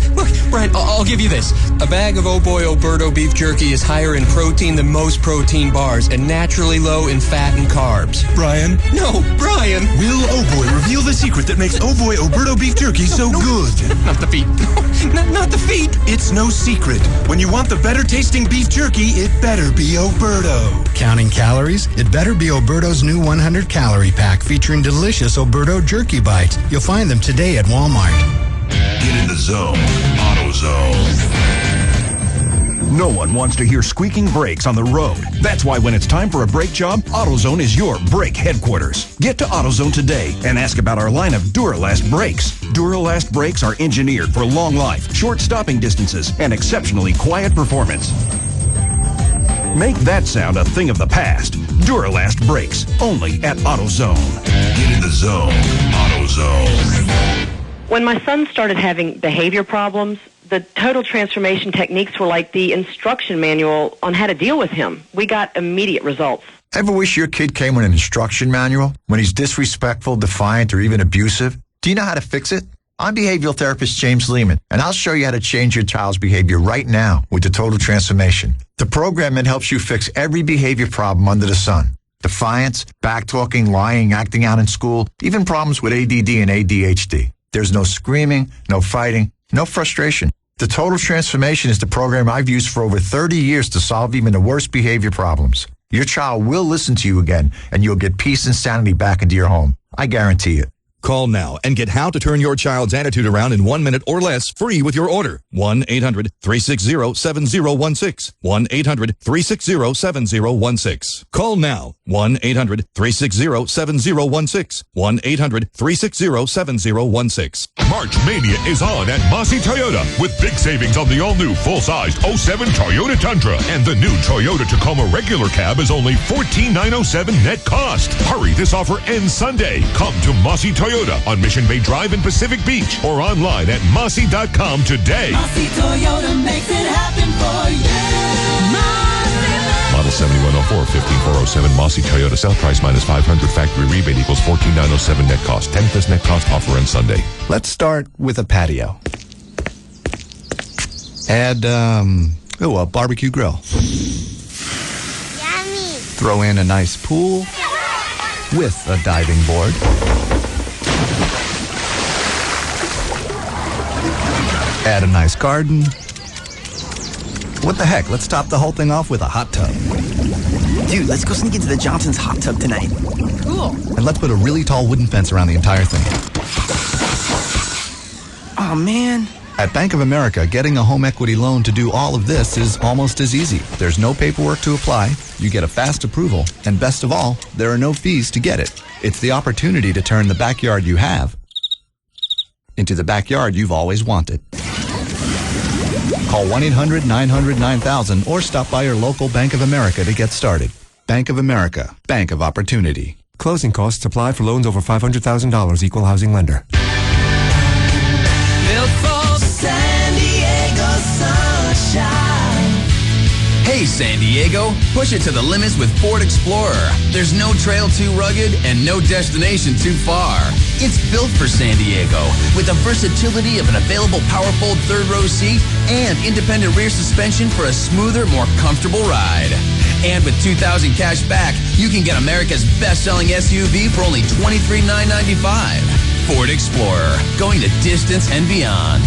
Brian, I'll give you this. A bag of Oh Boy Oberto beef jerky is higher in protein than most protein bars and naturally low in fat and carbs. Brian? No, Brian. Will Oh Boy reveal the secret that makes Oh Boy Oberto beef jerky so good? Not the feet. No, not the feet. It's no secret. When you want the better tasting beef jerky, it better be Oberto. Counting calories? It better be Oberto's new 100-calorie pack featuring delicious Oberto jerky bites. You'll find them today at Walmart. Get in the zone. AutoZone. No one wants to hear squeaking brakes on the road. That's why when it's time for a brake job, AutoZone is your brake headquarters. Get to AutoZone today and ask about our line of Duralast brakes. Duralast brakes are engineered for long life, short stopping distances, and exceptionally quiet performance. Make that sound a thing of the past. Duralast brakes, only at AutoZone. Get in the zone. AutoZone. When my son started having behavior problems, the total transformation techniques were like the instruction manual on how to deal with him. We got immediate results. Ever wish your kid came with an instruction manual when he's disrespectful, defiant, or even abusive? Do you know how to fix it? I'm behavioral therapist James Lehman, and I'll show you how to change your child's behavior right now with the Total Transformation. The program that helps you fix every behavior problem under the sun. Defiance, backtalking, lying, acting out in school, even problems with ADD and ADHD. There's no screaming, no fighting, no frustration. The Total Transformation is the program I've used for over 30 years to solve even the worst behavior problems. Your child will listen to you again, and you'll get peace and sanity back into your home. I guarantee it. Call now and get how to turn your child's attitude around in 1 minute or less free with your order. 1-800-360-7016. 1-800-360-7016. Call now. 1-800-360-7016. 1-800-360-7016. March Mania is on at Mossy Toyota with big savings on the all-new full-sized 07 Toyota Tundra. And the new Toyota Tacoma regular cab is only $14,907 net cost. Hurry, this offer ends Sunday. Come to Mossy Toyota on Mission Bay Drive in Pacific Beach or online at mossy.com today. Mossy Toyota makes it happen for you. Model 7104, 15407, Mossy Toyota. Sale price minus 500. Factory rebate equals $14,907 net cost. 10th net cost offer ends Sunday. Let's start with a patio. Add, a barbecue grill. Yummy. Throw in a nice pool with a diving board. Add a nice garden. What the heck? Let's top the whole thing off with a hot tub. Dude, let's go sneak into the Johnson's hot tub tonight. Cool. And let's put a really tall wooden fence around the entire thing. Oh, man. At Bank of America, getting a home equity loan to do all of this is almost as easy. There's no paperwork to apply, you get a fast approval, and best of all, there are no fees to get it. It's the opportunity to turn the backyard you have into the backyard you've always wanted. Call 1-800-900-9000 or stop by your local Bank of America to get started. Bank of America, Bank of Opportunity. Closing costs apply for loans over $500,000, equal housing lender. Built for San Diego sunshine. Hey, San Diego, push it to the limits with Ford Explorer. There's no trail too rugged and no destination too far. It's built for San Diego with the versatility of an available power-fold third-row seat and independent rear suspension for a smoother, more comfortable ride. And with $2,000 cash back, you can get America's best-selling SUV for only $23,995. Ford Explorer, going the distance and beyond.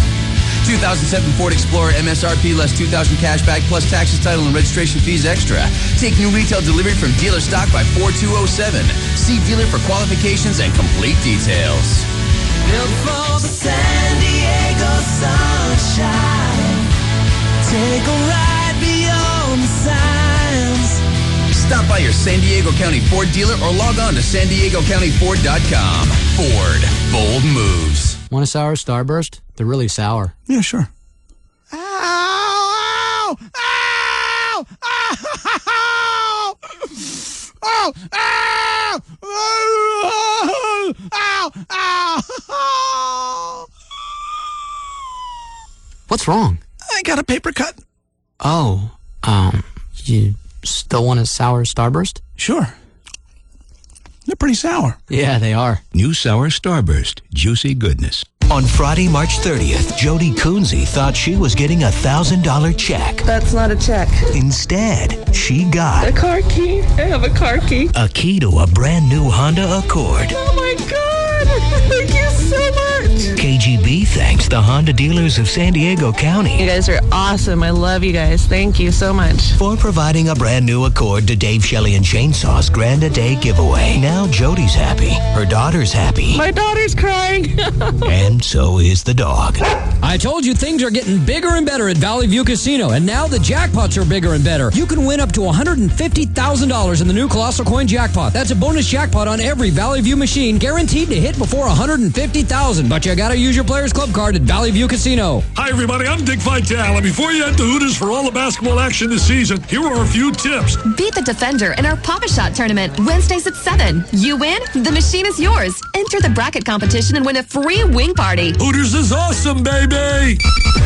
2007 Ford Explorer MSRP less $2,000 cash back plus taxes, title, and registration fees extra. Take new retail delivery from dealer stock by 4207. See dealer for qualifications and complete details. Built for San Diego sunshine. Take a ride beyond the signs. Stop by your San Diego County Ford dealer or log on to SanDiegoCountyFord.com. Ford, bold moves. Want a sour Starburst? They're really sour. Yeah, sure. Ow! Ow! Ow! Ow! Ow! Ow! Ow! Ow! What's wrong? I got a paper cut. Oh, you still want a sour Starburst? Sure. They're pretty sour. Yeah, they are. New Sour Starburst. Juicy goodness. On Friday, March 30th, Jody Coonsey thought she was getting a $1,000 check. That's not a check. Instead, she got A car key. I have a car key. a key to a brand new Honda Accord. Oh my God. Thank you so much. KGB thanks the Honda dealers of San Diego County. You guys are awesome. I love you guys. Thank you so much. For providing a brand new Accord to Dave Shelley and Chainsaw's Grand A Day giveaway. Now Jody's happy. Her daughter's happy. My daughter's crying. And so is the dog. I told you things are getting bigger and better at Valley View Casino, and now the jackpots are bigger and better. You can win up to $150,000 in the new Colossal Coin Jackpot. That's a bonus jackpot on every Valley View machine, guaranteed to hit before $150,000. But you gotta use your Players Club card at Valley View Casino. Hi, everybody. I'm Dick Vitale. And before you head to Hooters for all the basketball action this season, here are a few tips. Beat the Defender in our Papa Shot tournament Wednesdays at 7. You win, the machine is yours. Enter the bracket competition and win a free wing party. Hooters is awesome, baby.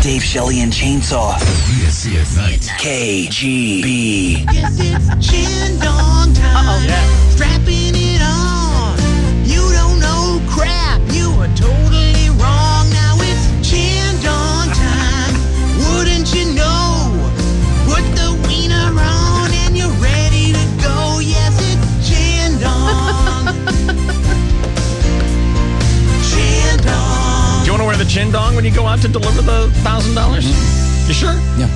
Dave Shelley and Chainsaw. PSC at night. KGB. Yes, it's chin dong time. Yeah. Strapping it on. You don't know crap. You are totally wrong. Now it's chin dong time. Wouldn't you know? Put the wiener on and you're ready to go. Yes, it's chin dong. Chin dong. Do you want to wear the chin dong when you go out to deliver the $1,000? You sure? Yeah.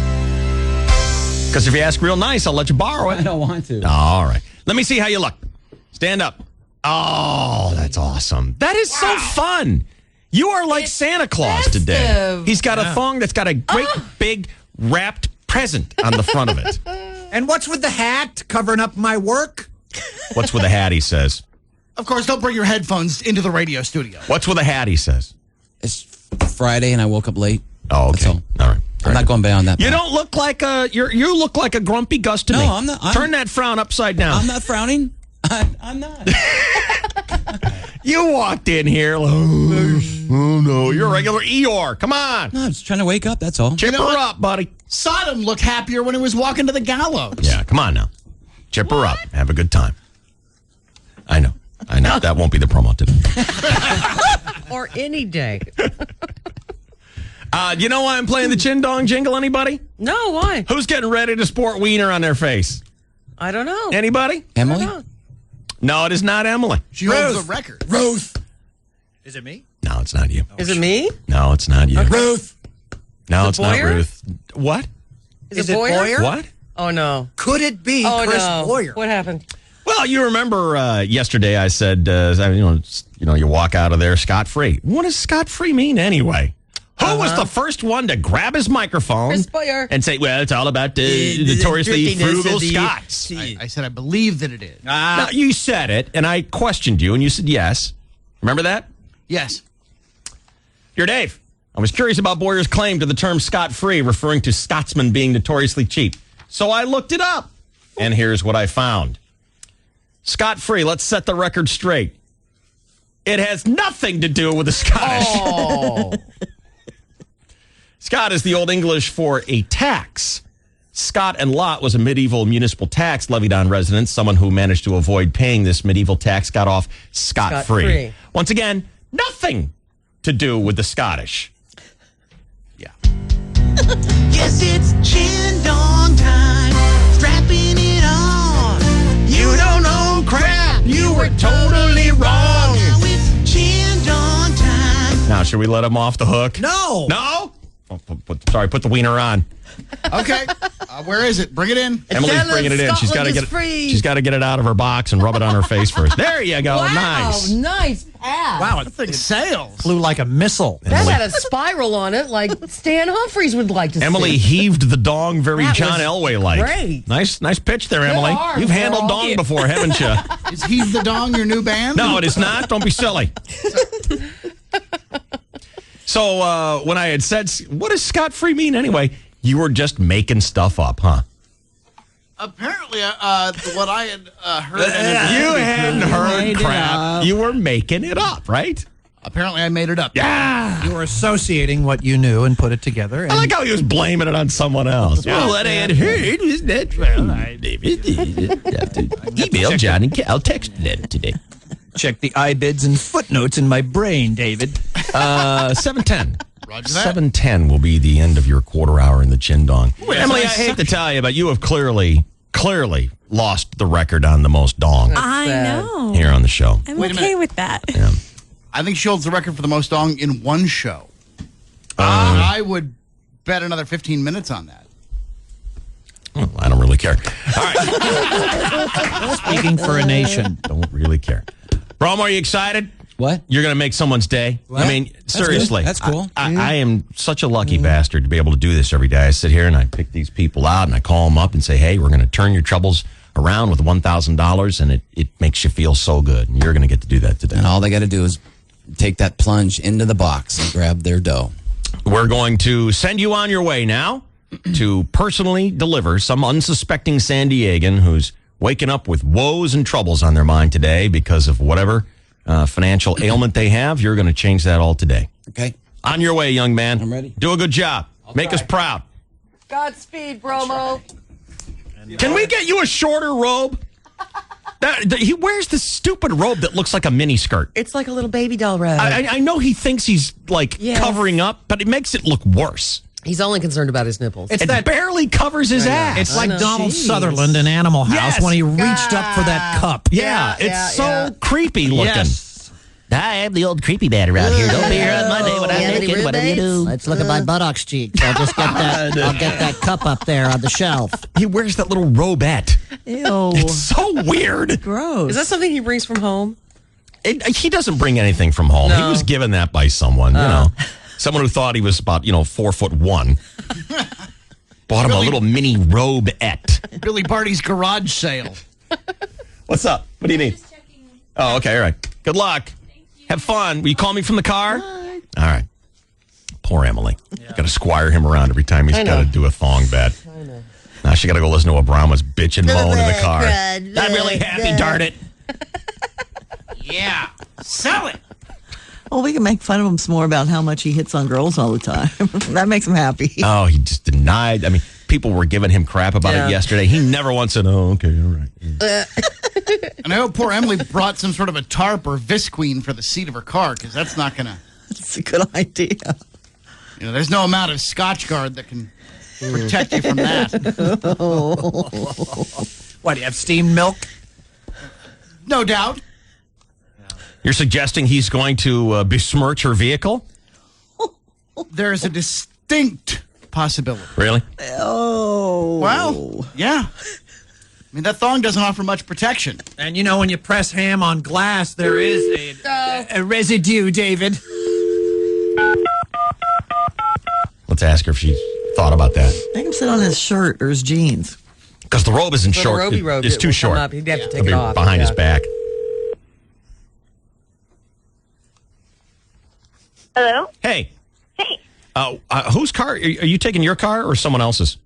Because if you ask real nice, I'll let you borrow it. I don't want to. All right. Let me see how you look. Stand up. Oh, that's awesome. That is so fun. You are like Santa Claus today. He's got a thong that's got a great big wrapped present on the front of it. And what's with the hat covering up my work? What's with the hat, he says? Of course, don't bring your headphones into the radio studio. What's with the hat, he says? It's Friday and I woke up late. Oh, okay. All right. I'm not going beyond that. You don't look like you look like a grumpy Gus to me. No, I'm not. Turn that frown upside down. I'm not frowning. I'm not. You walked in here. Oh, no. You're a regular Eeyore. Come on. No, I'm just trying to wake up. That's all. Chip her up, buddy. Sodom looked happier when he was walking to the gallows. Yeah, come on now. Chip her up. Have a good time. I know. That won't be the promo today. Or any day. You know why I'm playing the Chin Dong jingle, anybody? No, why? Who's getting ready to sport wiener on their face? I don't know. Anybody? Emily? No, it is not Emily. She holds the record. Ruth. Is it me? No, it's not you. Is it me? No, it's not you. Okay. Ruth. No, Is it it's not Boyer? Ruth. What? Is it Boyer? What? Oh, no. Could it be Oh, Chris no. Boyer? What happened? Well, you remember yesterday I said, you walk out of there scot-free. What does scot-free mean anyway? Who was the first one to grab his microphone Chris Boyer. and say, well, it's all about the notoriously frugal Scots? I said I believe that it is. No, you said it, and I questioned you, and you said yes. Remember that? Yes. Dear Dave, I was curious about Boyer's claim to the term scot-free, referring to Scotsmen being notoriously cheap. So I looked it up, and here's what I found. Scot-free, let's set the record straight. It has nothing to do with the Scottish. Oh. Scot is the Old English for a tax. Scot and lot was a medieval municipal tax levied on residents. Someone who managed to avoid paying this medieval tax got off scot-free. Scot-free. Once again, nothing to do with the Scottish. Yeah. Yes, it's chin dong time. Strapping it on. You don't know crap. You were totally wrong. Now it's chin dong time. Now, should we let him off the hook? No. No? Sorry, put the wiener on. Okay. Where is it? Bring it in. Emily's bringing it in. She's got to get it. She's got to get it out of her box and rub it on her face first. There you go. Wow, Nice. nice pass. Wow, That thing sails. flew like a missile. That had a spiral on it like Stan Humphries would like to see. Emily heaved the dong very That John was Elway-like. great. Nice pitch there, Emily. arm, You've handled girl. dong before, haven't you? Is Heave the Dong your new band? No, it is not. Don't be silly. So when I had said, what does scot-free mean anyway? You were just making stuff up, huh? Apparently, what I had heard. You hadn't heard made it crap. up. You were making it up, right? Apparently, I made it up. Yeah. You were associating what you knew and put it together. And I like how he was blaming it on someone else. Yeah. Well, what I had heard was that email John and Cal texted them today. check the IBIDs and footnotes in my brain, David. 7:10. Roger that. 7:10 will be the end of your quarter hour in the Chin Dong. Emily, I hate to tell you, but you have clearly lost the record on the most dong I know. here on the show. I'm okay with that. Yeah. I think she holds the record for the most dong in one show. I would bet another 15 minutes on that. Well, I don't really care. All right. Speaking for a nation. Don't really care. Brom, are you excited? What? You're going to make someone's day? What? I mean, seriously. That's cool. I am such a lucky bastard to be able to do this every day. I sit here and I pick these people out and I call them up and say, hey, we're going to turn your troubles around with $1,000, and it makes you feel so good. And you're going to get to do that today. And all they got to do is take that plunge into the box and grab their dough. We're going to send you on your way now to personally deliver some unsuspecting San Diegan who's waking up with woes and troubles on their mind today because of whatever financial ailment they have. You're going to change that all today. Okay. On your way, young man. I'm ready. Do a good job. Make try. us proud. Godspeed, Bromo. Can we get you a shorter robe? He wears this stupid robe that looks like a mini skirt. It's like a little baby doll robe. I know he thinks he's like covering up, but it makes it look worse. He's only concerned about his nipples. It barely covers his ass. It's like Donald Sutherland in Animal House when he reached up for that cup. Yeah, it's so creepy looking. Yes. I am the old creepy man around here. Don't be here on Monday when I'm naked. Whatever you do. Let's look at my buttocks cheeks. I'll just get that. I'll get that cup up there on the shelf. He wears that little robette. Ew. It's so weird. Gross. Is that something he brings from home? He doesn't bring anything from home. No. He was given that by someone, someone who thought he was about 4'1". Bought him a little mini robette. Billy Barty's garage sale. What's up? What do you need? Oh, okay. All right. Good luck. Have fun. Will you call me from the car? All right. Poor Emily. Got to squire him around every time he's got to do a thong bet. Now she got to go listen to what Brown was bitching, moaning in the car. I'm really happy, darn it. Yeah. Sell it. Well, we can make fun of him some more about how much he hits on girls all the time. That makes him happy. Oh, he just denied. I mean, people were giving him crap about it yesterday. He never once said, oh, okay, all right. And I hope poor Emily brought some sort of a tarp or visqueen for the seat of her car, because that's not going to... That's a good idea. There's no amount of Scotch Guard that can protect you from that. What, do you have steamed milk? No doubt. You're suggesting he's going to besmirch her vehicle? There's a distinct possibility. Really? Oh. Well, yeah. I mean, that thong doesn't offer much protection. And when you press ham on glass, there is a residue, David. Let's ask her if she thought about that. Make him sit on his shirt or his jeans. Because the robe isn't short. The robe It's too short. He'd have to take It'll it be off. behind his back. Hello? Hey. Hey. Whose car? Are you taking your car or someone else's?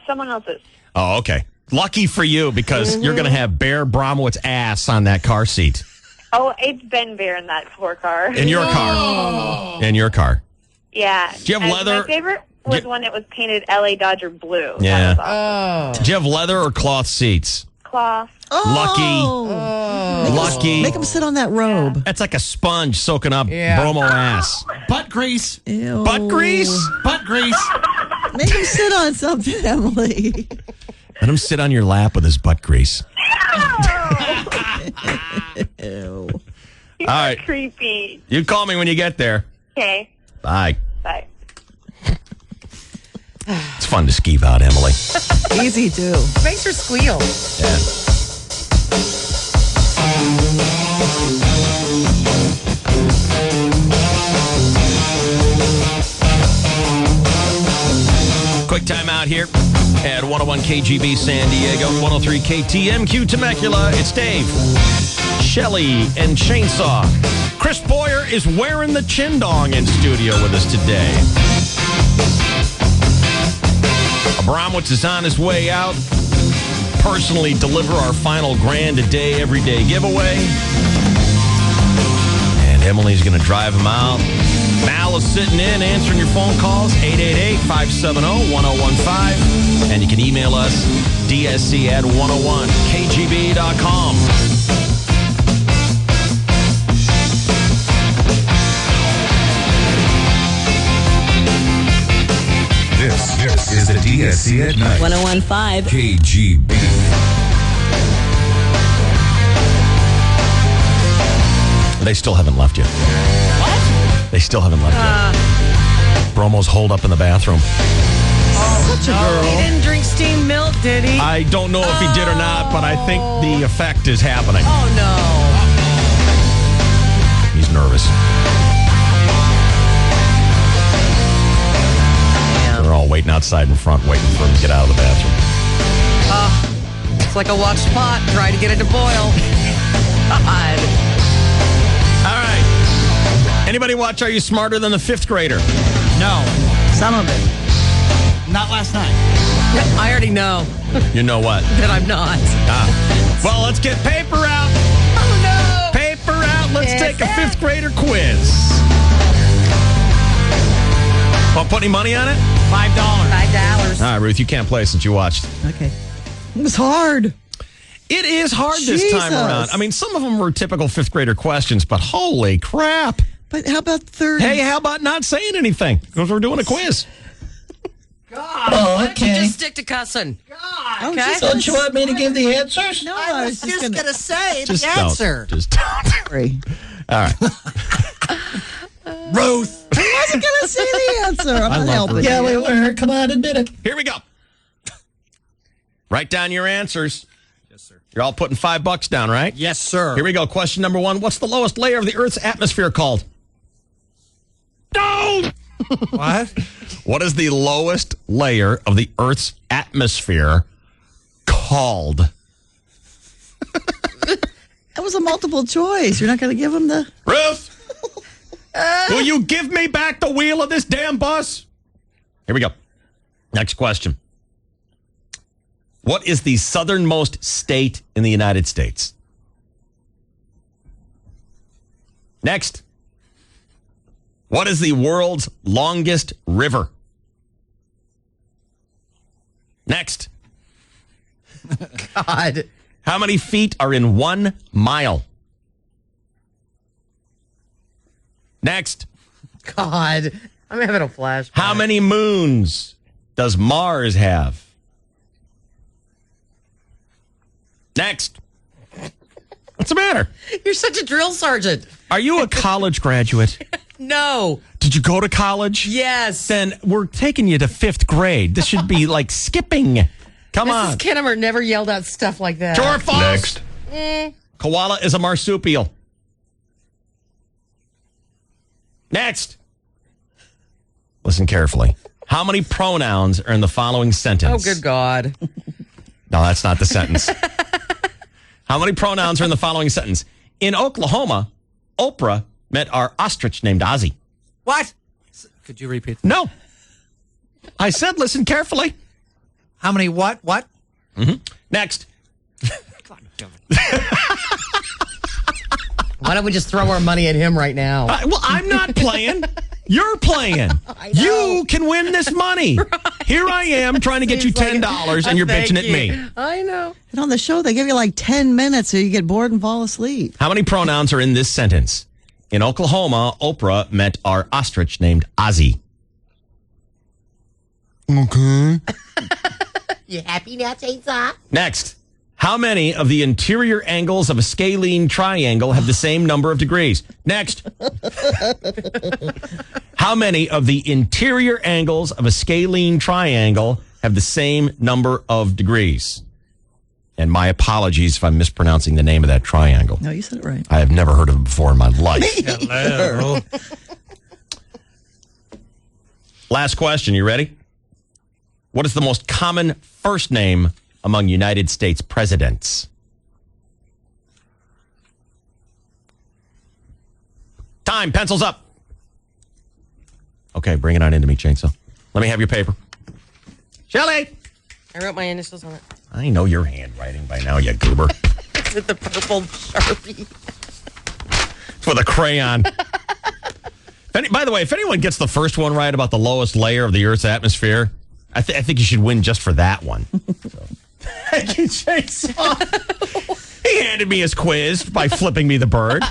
Someone else's. Oh, okay. Lucky for you, because you're going to have Bear Bromwitz's ass on that car seat. Oh, it's been Bear in that poor car. In your car. In your car. Yeah. Do you have leather? My favorite was one that was painted LA Dodger blue. Yeah. That was awesome. Do you have leather or cloth seats? Cloth. Lucky. Make him sit on that robe. That's like a sponge soaking up bromo ass. Butt grease. Ew. Butt grease? Butt grease. Make him sit on something, Emily. Let him sit on your lap with his butt grease. Ew. You're All right. creepy. You call me when you get there. Okay. Bye. Bye. It's fun to skeeve out, Emily. Easy, too. Makes her squeal. Yeah. Quick time out here at 101 KGB San Diego, 103 KTMQ Temecula. It's Dave, Shelley, and Chainsaw. Chris Boyer is wearing the chindong in studio with us today. Abramowitz is on his way out. Personally deliver our final grand a day, every day giveaway. And Emily's going to drive him out. Mal is sitting in, answering your phone calls, 888-570-1015. And you can email us, dsc@101kgb.com. This is the DSC at Night. 101.5 KGB. They still haven't left you. What? They still haven't left you. Bromo's holed up in the bathroom. Such a girl. He didn't drink steamed milk, did he? I don't know if he did or not, but I think the effect is happening. Oh, no. He's nervous. They're all waiting outside in front, waiting for him to get out of the bathroom. It's like a watched pot trying to get it to boil. God. All right. Anybody watch Are You Smarter Than the Fifth Grader? No. Some of it. Not last night. I already know You know what? that I'm not. Well, let's get paper out. Oh, no. Paper out. Let's take a fifth grader quiz. Want to put any money on it? $5. $5. All right, Ruth, you can't play since you watched. Okay. It was hard. It is hard this time around. I mean, some of them were typical fifth grader questions, but holy crap. But how about third? Hey, how about not saying anything? Because we're doing a quiz. God. Oh, Why don't you okay. just stick to cussing? God. Okay. Don't you want me to give the answers? No, I was just gonna say Just the answer. Just don't. Sorry. All right. Ruth. I wasn't going to say the answer. I'm not helping. Yeah, we were. Come on, admit it. Here we go. Write down your answers. Yes, sir. You're all putting $5 down, right? Yes, sir. Here we go. Question number 1. What's the lowest layer of the Earth's atmosphere called? No! What? What is the lowest layer of the Earth's atmosphere called? That was a multiple choice. You're not going to give him the... Ruth! Will you give me back the wheel of this damn bus? Here we go. Next question. What is the southernmost state in the United States? Next. What is the world's longest river? Next. God. How many feet are in 1 mile? Next. God. I'm having a flashback. How many moons does Mars have? Next. What's the matter? You're such a drill sergeant. Are you a college graduate? No. Did you go to college? Yes. Then we're taking you to 5th grade. This should be like skipping. Come on. Mrs. Kinnemer never yelled out stuff like that. True or false? Next. Koala is a marsupial. Next. Listen carefully. How many pronouns are in the following sentence? Oh, good God. No, that's not the sentence. How many pronouns are in the following sentence? In Oklahoma, Oprah met our ostrich named Ozzy. What? Could you repeat that? No. I said listen carefully. How many what? What? Mm-hmm. Next. Why don't we just throw our money at him right now? Well, I'm not playing. You're playing. You can win this money. Right. Here I am trying to get you $10 and you're bitching at me. I know. And on the show, they give you like 10 minutes so you get bored and fall asleep. How many pronouns are in this sentence? In Oklahoma, Oprah met our ostrich named Ozzy. Okay. You happy now, Chainsaw? Next. How many of the interior angles of a scalene triangle have the same number of degrees? Next. How many of the interior angles of a scalene triangle have the same number of degrees? And my apologies if I'm mispronouncing the name of that triangle. No, you said it right. I have never heard of it before in my life. Hello. Last question. You ready? What is the most common first name among United States presidents? Time. Pencils up. Okay, bring it on into me, Chainsaw. Let me have your paper. Shelley! I wrote my initials on it. I know your handwriting by now, you goober. It's with the purple Sharpie. It's with a crayon. By the way, if anyone gets the first one right about the lowest layer of the Earth's atmosphere, I think you should win just for that one. Thank you, Chainsaw. He handed me his quiz by flipping me the bird.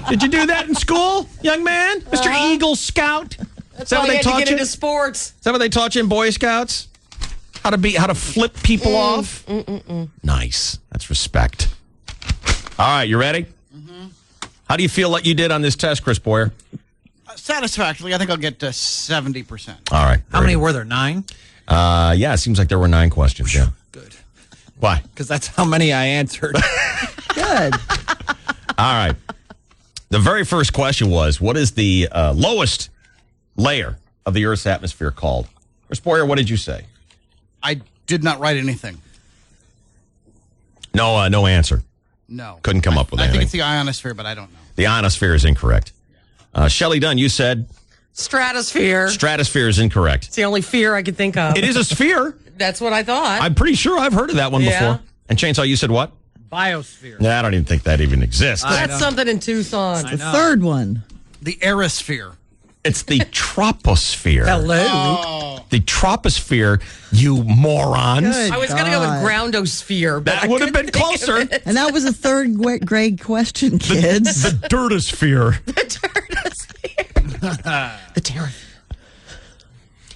Did you do that in school, young man? Mr. Eagle Scout? That's Is that why what you they had to taught get you? into sports. Is that what they taught you in Boy Scouts? How to flip people off? Nice. That's respect. All right, you ready? Mm-hmm. How do you feel like you did on this test, Chris Boyer? Satisfactorily, I think I'll get to 70%. All right. How many were there? 9? Yeah, it seems like there were 9 questions. Yeah. Good. Why? Because that's how many I answered. Good. All right. The very first question was, what is the lowest layer of the Earth's atmosphere called? Chris Boyer, what did you say? I did not write anything. No, no answer. No. Couldn't come up with I anything. think it's the ionosphere, but I don't know. The ionosphere is incorrect. Shelley Dunn, you said Stratosphere. stratosphere is incorrect. It's the only fear I could think of. It is a sphere. That's what I thought. I'm pretty sure I've heard of that one Yeah. before. And Chainsaw, you said what? Biosphere. Nah, I don't even think that even exists. That's something in Tucson. The third one. The aerosphere. It's the troposphere. Hello. The troposphere, you morons. Good I was going to go with groundosphere. But That would have been closer. And that was a third grade question, kids. The dirtosphere. The terror.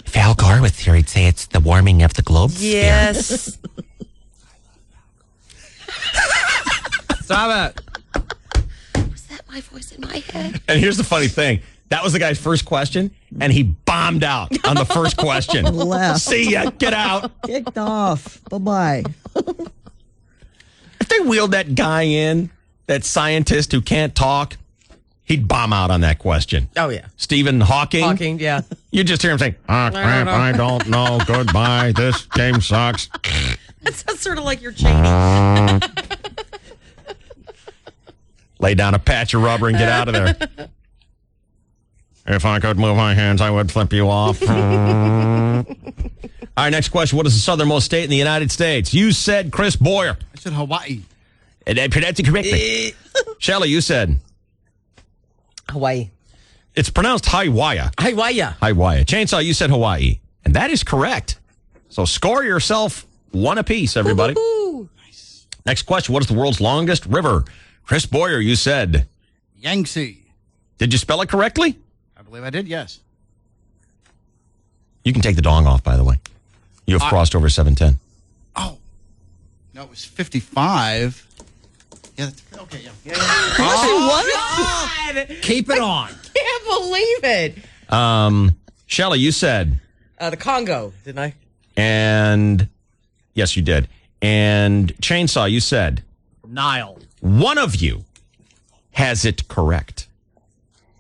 If Al Gore was here, he'd say it's the warming of the globe. Yes. Stop it. Was that my voice in my head? And here's the funny thing. That was the guy's first question, and he bombed out on the first question. Left. See ya. Get out. Kicked off. Bye-bye. If they wheeled that guy in, that scientist who can't talk, he'd bomb out on that question. Oh, yeah. Stephen Hawking. Hawking, yeah. You just hear him saying, crap, I don't know. Goodbye. This game sucks. That sounds sort of like you're Cheney. Lay down a patch of rubber and get out of there. If I could move my hands, I would flip you off. All right, next question. What is the southernmost state in the United States? You said Chris Boyer. I said Hawaii. And I pronounced it correctly. Shelley, you said Hawaii. it's pronounced Hawaii. Hawaii. Hawaii. Chainsaw, you said Hawaii. And that is correct. So score yourself 1 apiece, everybody. Nice. Next question. What is the world's longest river? Chris Boyer, you said Yangtze. Did you spell it correctly? I believe I did, yes. You can take the dong off, by the way. You have crossed over 710. Oh. No, it was 55. Yeah, that's okay, yeah. What? Keep it on. Can't believe it. Shelley, you said. The Congo, didn't I? And yes, you did. And Chainsaw, you said. Nile. One of you has it correct.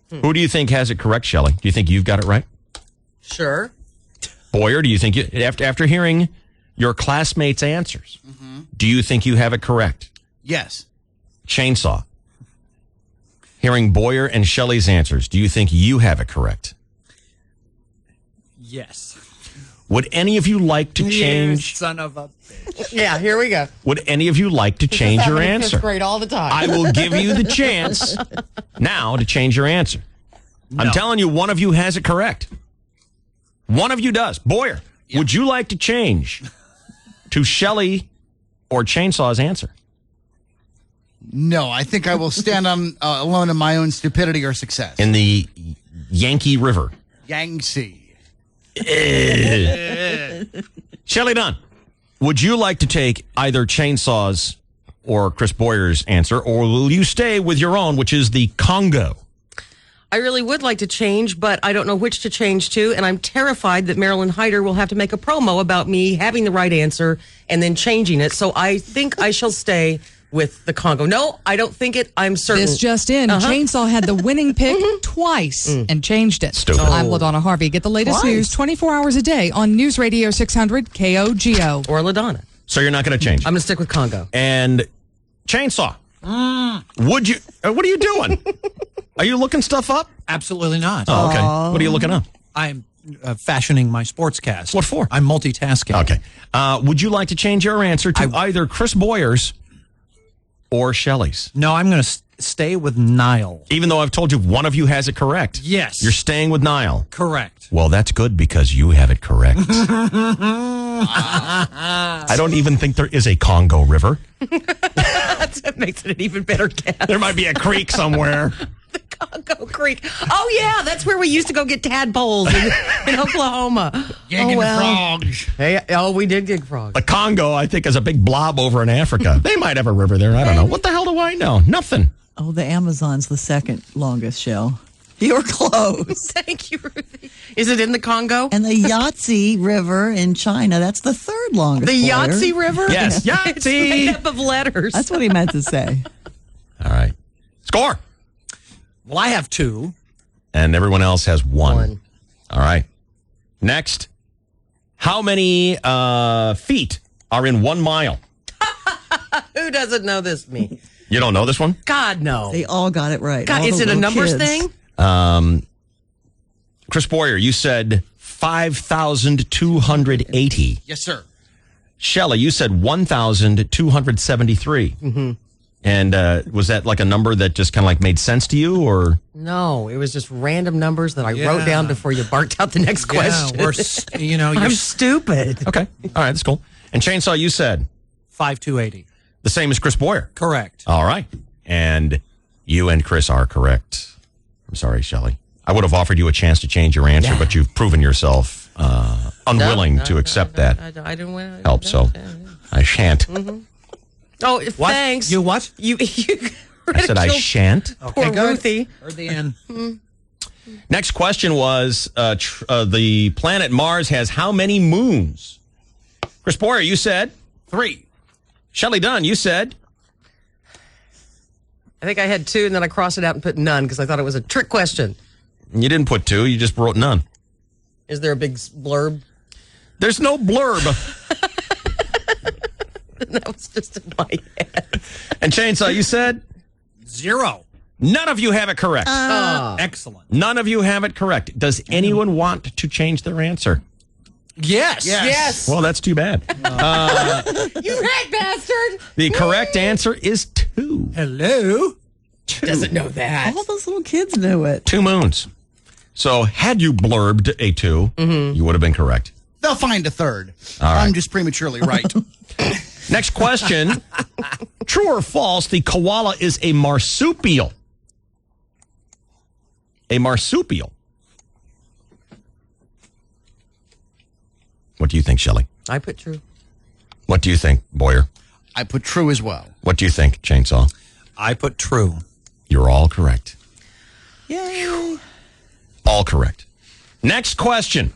Who do you think has it correct, Shelley? Do you think you've got it right? Sure. Boyer, do you think you, after hearing your classmates' answers, do you think you have it correct? Yes. Chainsaw, hearing Boyer and Shelley's answers, do you think you have it correct? Yes. Would any of you like to change? You son of a bitch. Yeah, here we go. Would any of you like to change your answer? Great all the time. I will give you the chance now to change your answer. I'm telling you, one of you has it correct. One of you does. Boyer, would you like to change to Shelley or Chainsaw's answer? No, I think I will stand on alone in my own stupidity or success. In the Yankee River. Yangtze. Shelley Dunn, would you like to take either Chainsaw's or Chris Boyer's answer, or will you stay with your own, which is the Congo? I really would like to change, but I don't know which to change to, and I'm terrified that Marilyn Hyder will have to make a promo about me having the right answer and then changing it. So I think I shall stay with the Congo. No, I don't think it. I'm certain. This just in. Chainsaw had the winning pick twice and changed it. Stupid. I'm LaDonna Harvey. Get the latest news 24 hours a day on News Radio 600 KOGO. Or LaDonna. So you're not going to change. I'm going to stick with Congo. And Chainsaw, would you? What are you doing? Are you looking stuff up? Absolutely not. Oh, okay. What are you looking up? I'm fashioning my sportscast. What for? I'm multitasking. Okay. Would you like to change your answer to either Chris Boyer's or Shelley's? No, I'm going to stay with Nile. Even though I've told you one of you has it correct. Yes. You're staying with Nile. Correct. Well, that's good because you have it correct. I don't even think there is a Congo River. That makes it an even better guess. There might be a creek somewhere. The Congo Creek. Oh, yeah. That's where we used to go get tadpoles in Oklahoma. Gigging frogs. Hey, we did gig frogs. The Congo, I think, is a big blob over in Africa. They might have a river there. I don't know. What the hell do I know? Nothing. Oh, the Amazon's the second longest, Shell. You were close. Thank you, Ruthie. Is it in the Congo? And the Yangtze River in China, that's the third longest. The Boyer. Yahtzee River? Yes, Yahtzee. It's made up of letters. That's what he meant to say. All right. Score. Well, I have 2. And everyone else has 1. All right. Next. How many feet are in 1 mile? Who doesn't know this? Me. You don't know this one? God, no. They all got it right. God, All is the it a little numbers kids. thing? Chris Boyer, you said 5,280. Yes, sir. Shelley, you said 1,273. Mm-hmm. And was that like a number that just kind of like made sense to you, or? No, it was just random numbers that I wrote down before you barked out the next question. You're I'm stupid. Okay. All right, that's cool. And Chainsaw, you said? 5,280. The same as Chris Boyer. Correct. All right. And you and Chris are correct. I'm sorry, Shelley. I would have offered you a chance to change your answer, but you've proven yourself unwilling to accept that I didn't win. help, so I shan't. Mm-hmm. Oh, What? thanks. You what? You I said I shan't. Poor Ruthie. Heard the end. Next question was, the planet Mars has how many moons? Chris Boyer, you said? 3. Shelley Dunn, you said? I think I had 2, and then I crossed it out and put none because I thought it was a trick question. You didn't put 2, you just wrote none. Is there a big blurb? There's no blurb. That was just in my head. And Chainsaw, you said? 0. None of you have it correct. Excellent. None of you have it correct. Does anyone want to change their answer? Yes. Yes. Well, that's too bad. You rat bastard. The correct answer is 2. Hello? Doesn't know that. All those little kids knew it. 2 moons. So had you blurbed a 2, you would have been correct. They'll find a third. All right. I'm just prematurely right. Next question. True or false, the koala is a marsupial? A marsupial. What do you think, Shelley? I put true. What do you think, Boyer? I put true as well. What do you think, Chainsaw? I put true. You're all correct. Yay. All correct. Next question.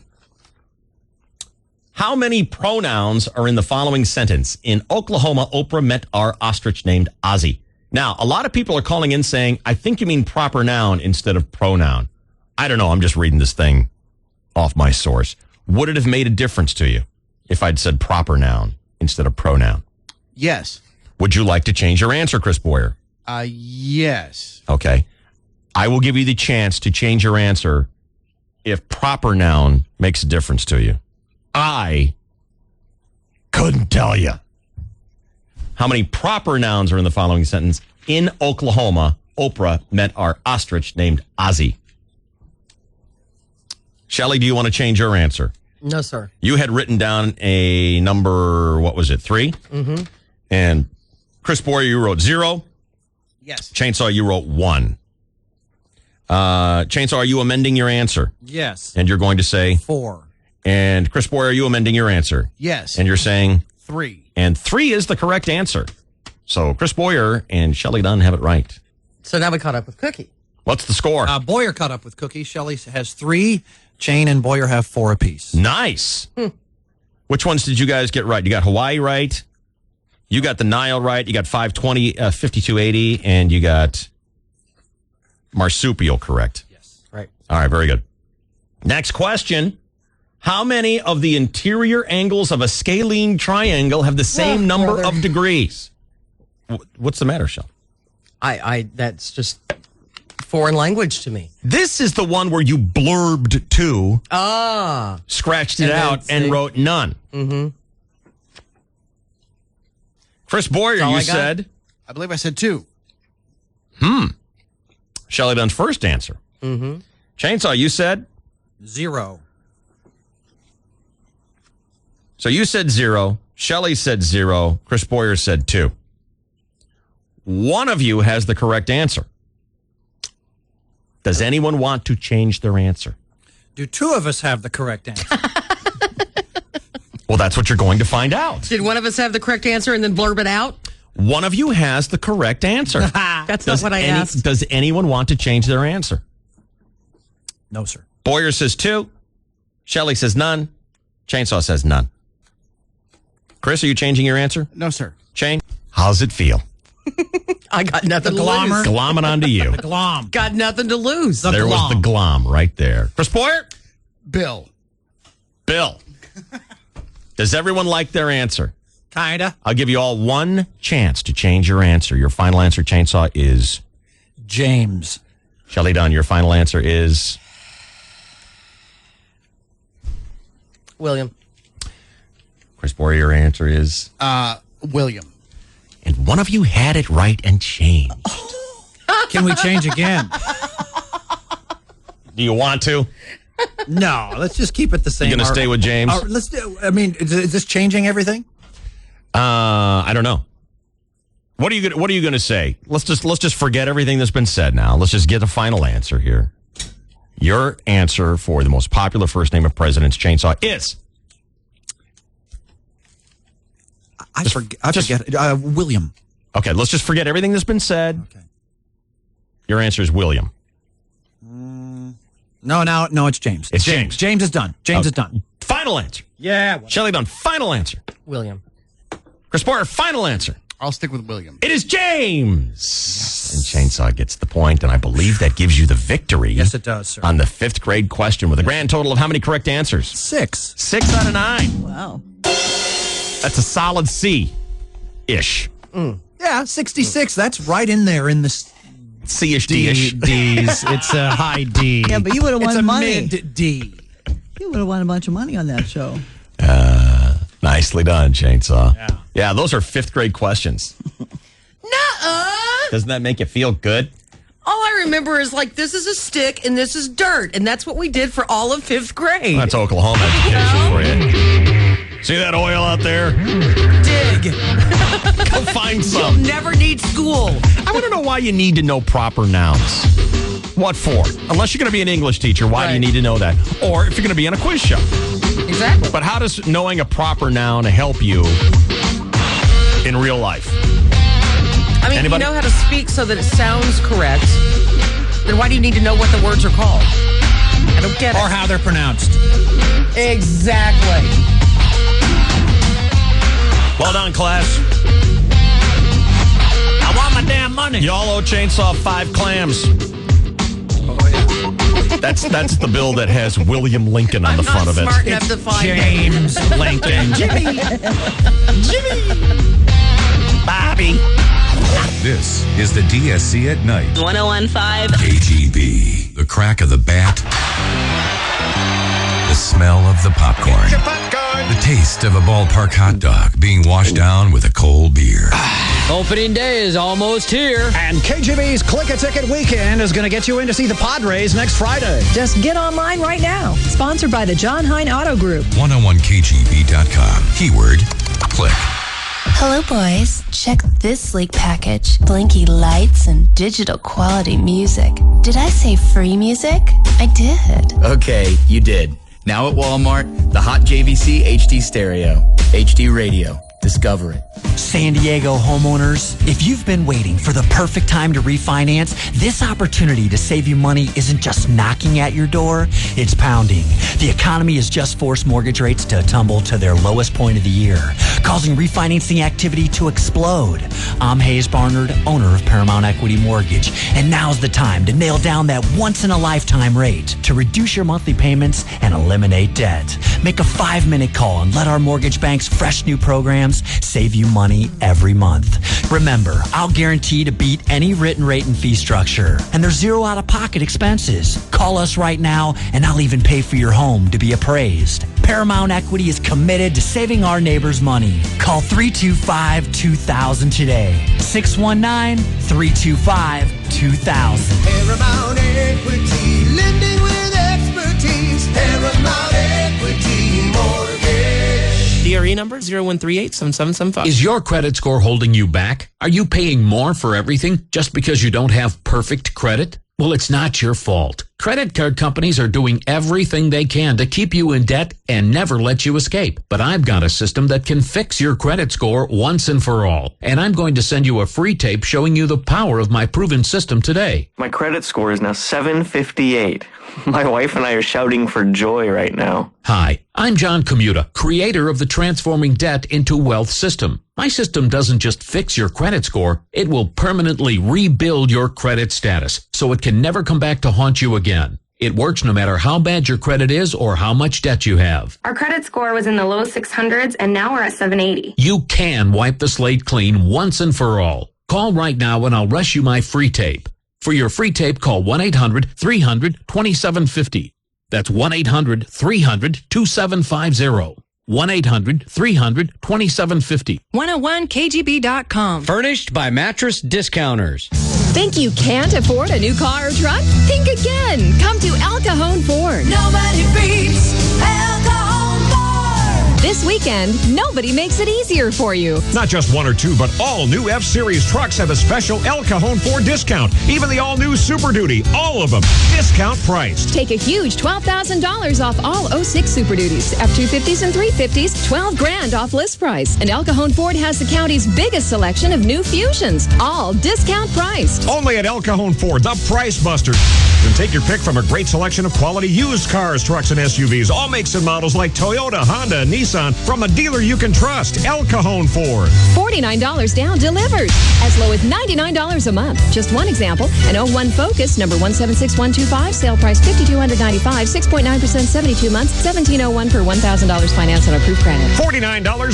How many pronouns are in the following sentence? In Oklahoma, Oprah met our ostrich named Ozzy. Now, a lot of people are calling in saying, I think you mean proper noun instead of pronoun. I don't know. I'm just reading this thing off my source. Would it have made a difference to you if I'd said proper noun instead of pronoun? Yes. Would you like to change your answer, Chris Boyer? Yes. Okay. I will give you the chance to change your answer if proper noun makes a difference to you. I couldn't tell you. How many proper nouns are in the following sentence? In Oklahoma, Oprah met our ostrich named Ozzy. Shelley, do you want to change your answer? No, sir. You had written down a number, what was it, 3? Mm-hmm. And Chris Boyer, you wrote 0. Yes. Chainsaw, you wrote 1. Chainsaw, are you amending your answer? Yes. And you're going to say? 4. And Chris Boyer, are you amending your answer? Yes. And you're saying? 3. And 3 is the correct answer. So Chris Boyer and Shelley Dunn have it right. So now we caught up with Cookie. What's the score? Boyer caught up with Cookie. Shelley has 3. Chain and Boyer have 4 apiece. Nice. Which ones did you guys get right? You got Hawaii right. You got the Nile right. You got 520, 5280, and you got marsupial correct. Yes. Right. All right, very good. Next question. How many of the interior angles of a scalene triangle have the same number of degrees? What's the matter, Shel? That's just foreign language to me. This is the one where you blurbed 2, scratched it out, and wrote none. Mm-hmm. Chris Boyer, you said? I believe I said 2. Shelley Dunn's first answer. Mm-hmm. Chainsaw, you said? 0. So you said 0. Shelley said 0. Chris Boyer said 2. One of you has the correct answer. Does anyone want to change their answer? Do 2 of us have the correct answer? Well, that's what you're going to find out. Did one of us have the correct answer and then blurb it out? One of you has the correct answer. That's not what I asked. Does anyone want to change their answer? No, sir. Boyer says 2. Shelley says none. Chainsaw says none. Chris, are you changing your answer? No, sir. Shane, how's it feel? I got nothing to glommer. lose. Glomming onto you. The glom. Got nothing to lose. There was the glom right there. Chris Boyer? Bill. Does everyone like their answer? Kinda. I'll give you all one chance to change your answer. Your final answer, Chainsaw, is James. Shelley Dunn, your final answer is William. Chris Boyer, your answer is William. And one of you had it right and changed. Can we change again? Do you want to? No, let's just keep it the same. You going to stay with James? Let's do. I mean, is this changing everything? I don't know. What are you going to say? Let's just forget everything that's been said now. Let's just get a final answer here. Your answer for the most popular first name of president's Chainsaw is. I forget. William. Okay, let's just forget everything that's been said. Okay. Your answer is William. No, it's James. It's James. James is done. James is done. Final answer. Yeah. Shelley Dunn, final answer. William. Chris Boyer, final answer. I'll stick with William. It is James. And Chainsaw gets the point, and I believe that gives you the victory. Yes, it does, sir. On the 5th grade question with a grand total of how many correct answers? 6. 6 out of 9. Wow. That's a solid C-ish. Yeah, 66. That's right in there in the C-ish, D-ish. D's. It's a high D. Yeah, but you would have won money. It's a mid D. You would have won a bunch of money on that show. Nicely done, Chainsaw. Yeah, those are 5th grade questions. Nuh-uh. Doesn't that make you feel good? All I remember is like, this is a stick and this is dirt. And that's what we did for all of 5th grade. That's Oklahoma education for you. See that oil out there? Dig. Go find some. You'll never need school. I want to know why you need to know proper nouns. What for? Unless you're going to be an English teacher, why do you need to know that? Or if you're going to be on a quiz show. Exactly. But how does knowing a proper noun help you in real life? I mean, Anybody? you know how to speak so that it sounds correct. Then why do you need to know what the words are called? I don't get it. Or how they're pronounced. Exactly. Well done, class. I want my damn money. Y'all owe Chainsaw 5 clams. That's the bill that has William Lincoln on the front of it. Smart enough to find James Lincoln. Jimmy. Bobby. This is the DSC at night. 1015. KGB. The crack of the bat. The smell of the popcorn. The taste of a ballpark hot dog being washed down with a cold beer. Opening day is almost here. And KGB's Click a Ticket Weekend is going to get you in to see the Padres next Friday. Just get online right now. Sponsored by the John Hine Auto Group. 101kgb.com. Keyword click. Hello, boys. Check this sleek package. Blinky lights and digital quality music. Did I say free music? I did. Okay, you did. Now at Walmart, the Hot JVC HD Stereo. HD Radio. Discover it. San Diego homeowners, if you've been waiting for the perfect time to refinance, this opportunity to save you money isn't just knocking at your door, it's pounding. The economy has just forced mortgage rates to tumble to their lowest point of the year, causing refinancing activity to explode. I'm Hayes Barnard, owner of Paramount Equity Mortgage, and now's the time to nail down that once-in-a-lifetime rate to reduce your monthly payments and eliminate debt. Make a 5-minute call and let our mortgage bank's fresh new programs save you money every month. Remember, I'll guarantee to beat any written rate and fee structure. And there's zero out-of-pocket expenses. Call us right now, and I'll even pay for your home to be appraised. Paramount Equity is committed to saving our neighbors money. Call 325-2000 today. 619-325-2000. Paramount Equity, lending with expertise. Paramount Equity Mortgage. DRE number 0138-7775. Is your credit score holding you back? Are you paying more for everything just because you don't have perfect credit? Well, it's not your fault. Credit card companies are doing everything they can to keep you in debt and never let you escape. But I've got a system that can fix your credit score once and for all. And I'm going to send you a free tape showing you the power of my proven system today. My credit score is now 758. My wife and I are shouting for joy right now. Hi, I'm John Commuta, creator of the Transforming Debt into Wealth system. My system doesn't just fix your credit score, it will permanently rebuild your credit status so it can never come back to haunt you again. It works no matter how bad your credit is or how much debt you have. Our credit score was in the low 600s, and now we're at 780. You can wipe the slate clean once and for all. Call right now and I'll rush you my free tape. For your free tape, call 1-800-300-2750. That's 1-800-300-2750. 1-800-300-2750. 101kgb.com. Furnished by Mattress Discounters. Think you can't afford a new car or truck? Think again. Come to El Cajon Ford. Nobody beats El Cajon Ford. This weekend, nobody makes it easier for you. Not just one or two, but all new F-Series trucks have a special El Cajon Ford discount. Even the all-new Super Duty, all of them, discount priced. Take a huge $12,000 off all 06 Super Duties, F-250s and 350s, $12,000 off list price. And El Cajon Ford has the county's biggest selection of new Fusions, all discount priced. Only at El Cajon Ford, the Price Busters. Then take your pick from a great selection of quality used cars, trucks, and SUVs. All makes and models like Toyota, Honda, Nissan, from a dealer you can trust. El Cajon Ford. $49 down delivers. As low as $99 a month. Just one example, an 01 Focus, number 176125, sale price $5,295, 6.9%, 72 months, $1,701 per $1,000 finance on approved credit. $49 down,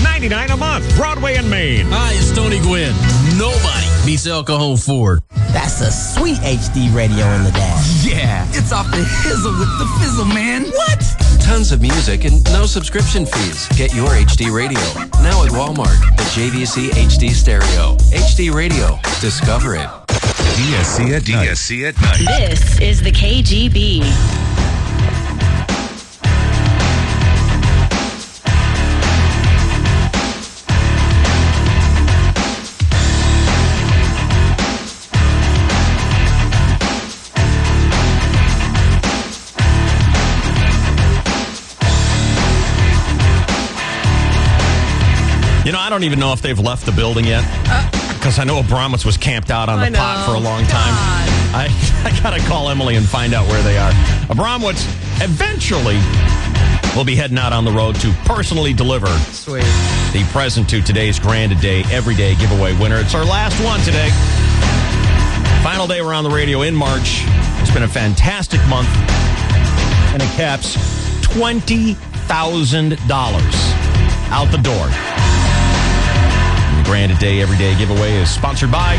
$99 a month. Broadway and Main. Hi, it's Tony Gwynn. Nobody beats El Cajon Ford. That's a sweet HD radio in the dash. Yeah, it's off the hizzle with the fizzle, man. What? Tons of music and no subscription fees. Get your HD radio now at Walmart. The JVC HD Stereo. HD Radio. Discover it. DSC at night. DSC at night. This is the KGB. You know, I don't even know if they've left the building yet. Because I know Abramowitz was camped out on the pot for a long time. I got to call Emily and find out where they are. Abramowitz eventually will be heading out on the road to personally deliver the present to today's Grand a Day Everyday giveaway winner. It's our last one today. Final day we're on the radio in March. It's been a fantastic month. And it caps $20,000 out the door. The Grand a Day Everyday giveaway is sponsored by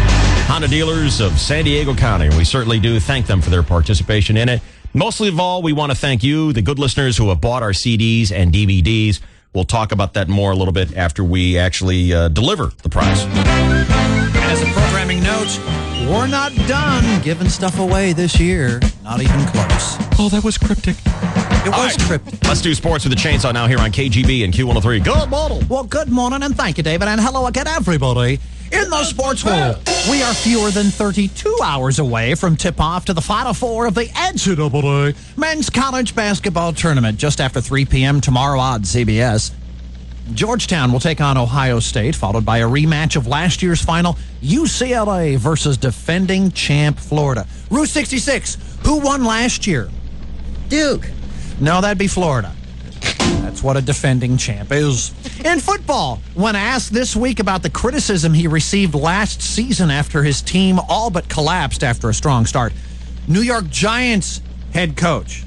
Honda Dealers of San Diego County. We certainly do thank them for their participation in it. Mostly of all, we want to thank you, the good listeners who have bought our CDs and DVDs. We'll talk about that more a little bit after we actually deliver the prize. As a programming note, we're not done giving stuff away this year. Not even close. Oh, that was cryptic. It was cryptic. Let's do sports with the chainsaw now here on KGB and Q103. Good morning. Well, good morning, and thank you, David, and hello again, everybody. In the sports world, we are fewer than 32 hours away from tip-off to the Final Four of the NCAA Men's College Basketball Tournament just after 3 p.m. tomorrow on CBS. Georgetown will take on Ohio State, followed by a rematch of last year's final, UCLA versus defending champ Florida. Route 66, who won last year? Duke. No, that'd be Florida. That's what a defending champ is. In football, when asked this week about the criticism he received last season after his team all but collapsed after a strong start, New York Giants head coach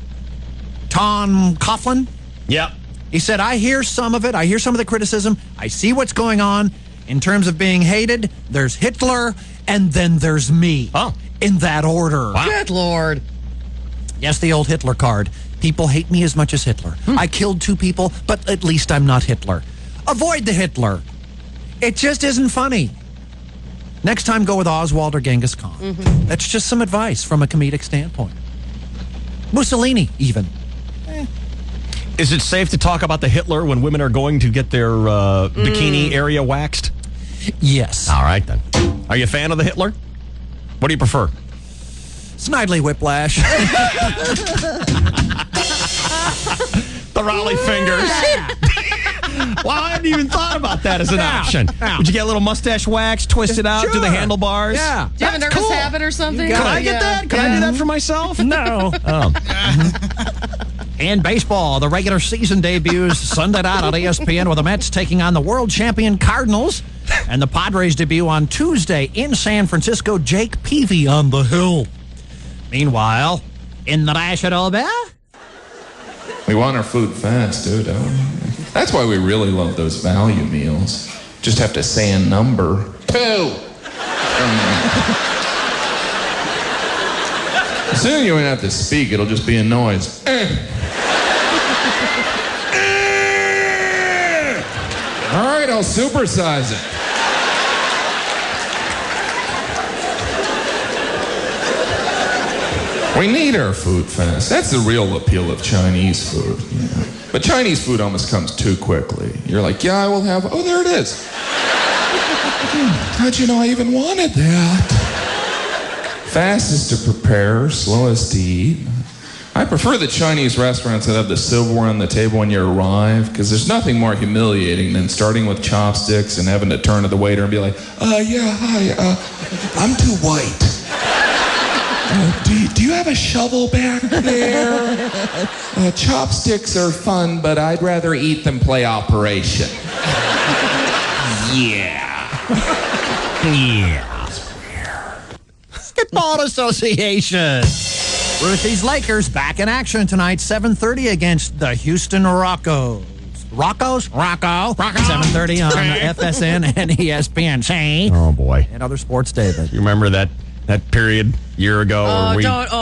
Tom Coughlin. Yep. He said, I hear some of it. I hear some of the criticism. I see what's going on. In terms of being hated, there's Hitler, and then there's me. Oh. In that order. Wow. Good Lord. Yes, the old Hitler card. People hate me as much as Hitler. I killed 2 people, but at least I'm not Hitler. Avoid the Hitler. It just isn't funny. Next time, go with Oswald or Genghis Khan. Mm-hmm. That's just some advice from a comedic standpoint. Mussolini, even. Is it safe to talk about the Hitler when women are going to get their bikini area waxed? Yes. All right, then. Are you a fan of the Hitler? What do you prefer? Snidely Whiplash. The Raleigh fingers. Wow, I hadn't even thought about that as an option. Would you get a little mustache wax, twist it out, do the handlebars? Yeah. Do you have a nervous habit or something? Could I get that? Could I do that for myself? No. In baseball, the regular season debuts Sunday night on ESPN with the Mets taking on the world champion Cardinals. And the Padres debut on Tuesday in San Francisco. Jake Peavy on the hill. Meanwhile, in the National Bell, we want our food fast, dude. That's why we really love those value meals. Just have to say a number. 2. Soon you won't have to speak. It'll just be a noise. All right, I'll supersize it. We need our food fast. That's the real appeal of Chinese food. Yeah. But Chinese food almost comes too quickly. You're like, yeah, I will have... Oh, there it is. How'd you know I even wanted that? Fastest to prepare, slowest to eat. I prefer the Chinese restaurants that have the silverware on the table when you arrive, because there's nothing more humiliating than starting with chopsticks and having to turn to the waiter and be like, yeah, hi, I'm too white. Do you have a shovel back there? Chopsticks are fun, but I'd rather eat than play Operation. Yeah. Basketball Association. Ruthie's Lakers back in action tonight, 7:30 against the Houston Rockos. Rocco. 7:30 on FSN and ESPN. See? Oh, boy. And other sports, David. You remember that period a year ago where we got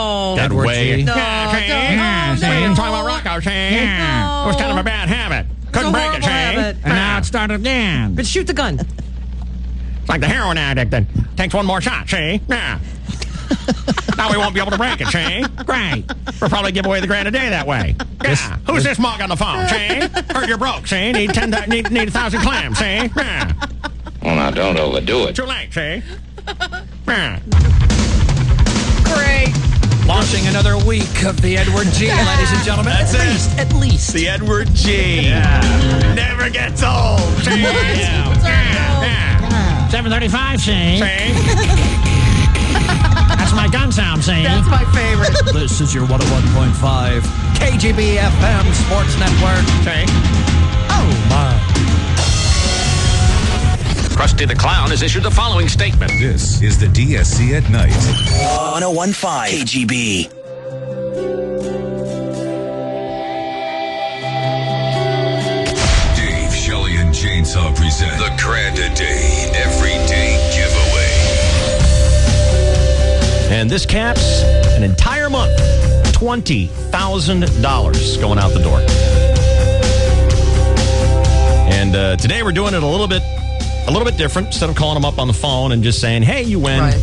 way... No, talking about Rocco, Shane. It was kind of a bad habit. Couldn't break it, Shane. And now it started again. But shoot the gun. It's like the heroin addict that takes one more shot, Shane. Yeah. Now we won't be able to break it, Shane. Great. We'll probably give away the grand a day that way. Yeah. Who's this mug on the phone, Shane? Heard you're broke, Shane. Need 1,000 clams, Shane. Yeah. Well, now, don't overdo it. Too late, Shane. Yeah. Great. Launching another week of the Edward G, ladies and gentlemen. That's at least. The Edward G. Yeah. Never gets old. Shane. Yeah. 7:35, Shane. That's my gun sound, Shane. That's my favorite. This is your 101.5 KGB FM Sports Network. Shane. Oh, my. Krusty the Clown has issued the following statement. This is the DSC at Night. 101.5 KGB. Dave, Shelley, and Chainsaw present the Grand Day Everyday Giveaway. And this caps an entire month. $20,000 going out the door. And today we're doing it a little bit different. Instead of calling them up on the phone and just saying, hey, you win. Right.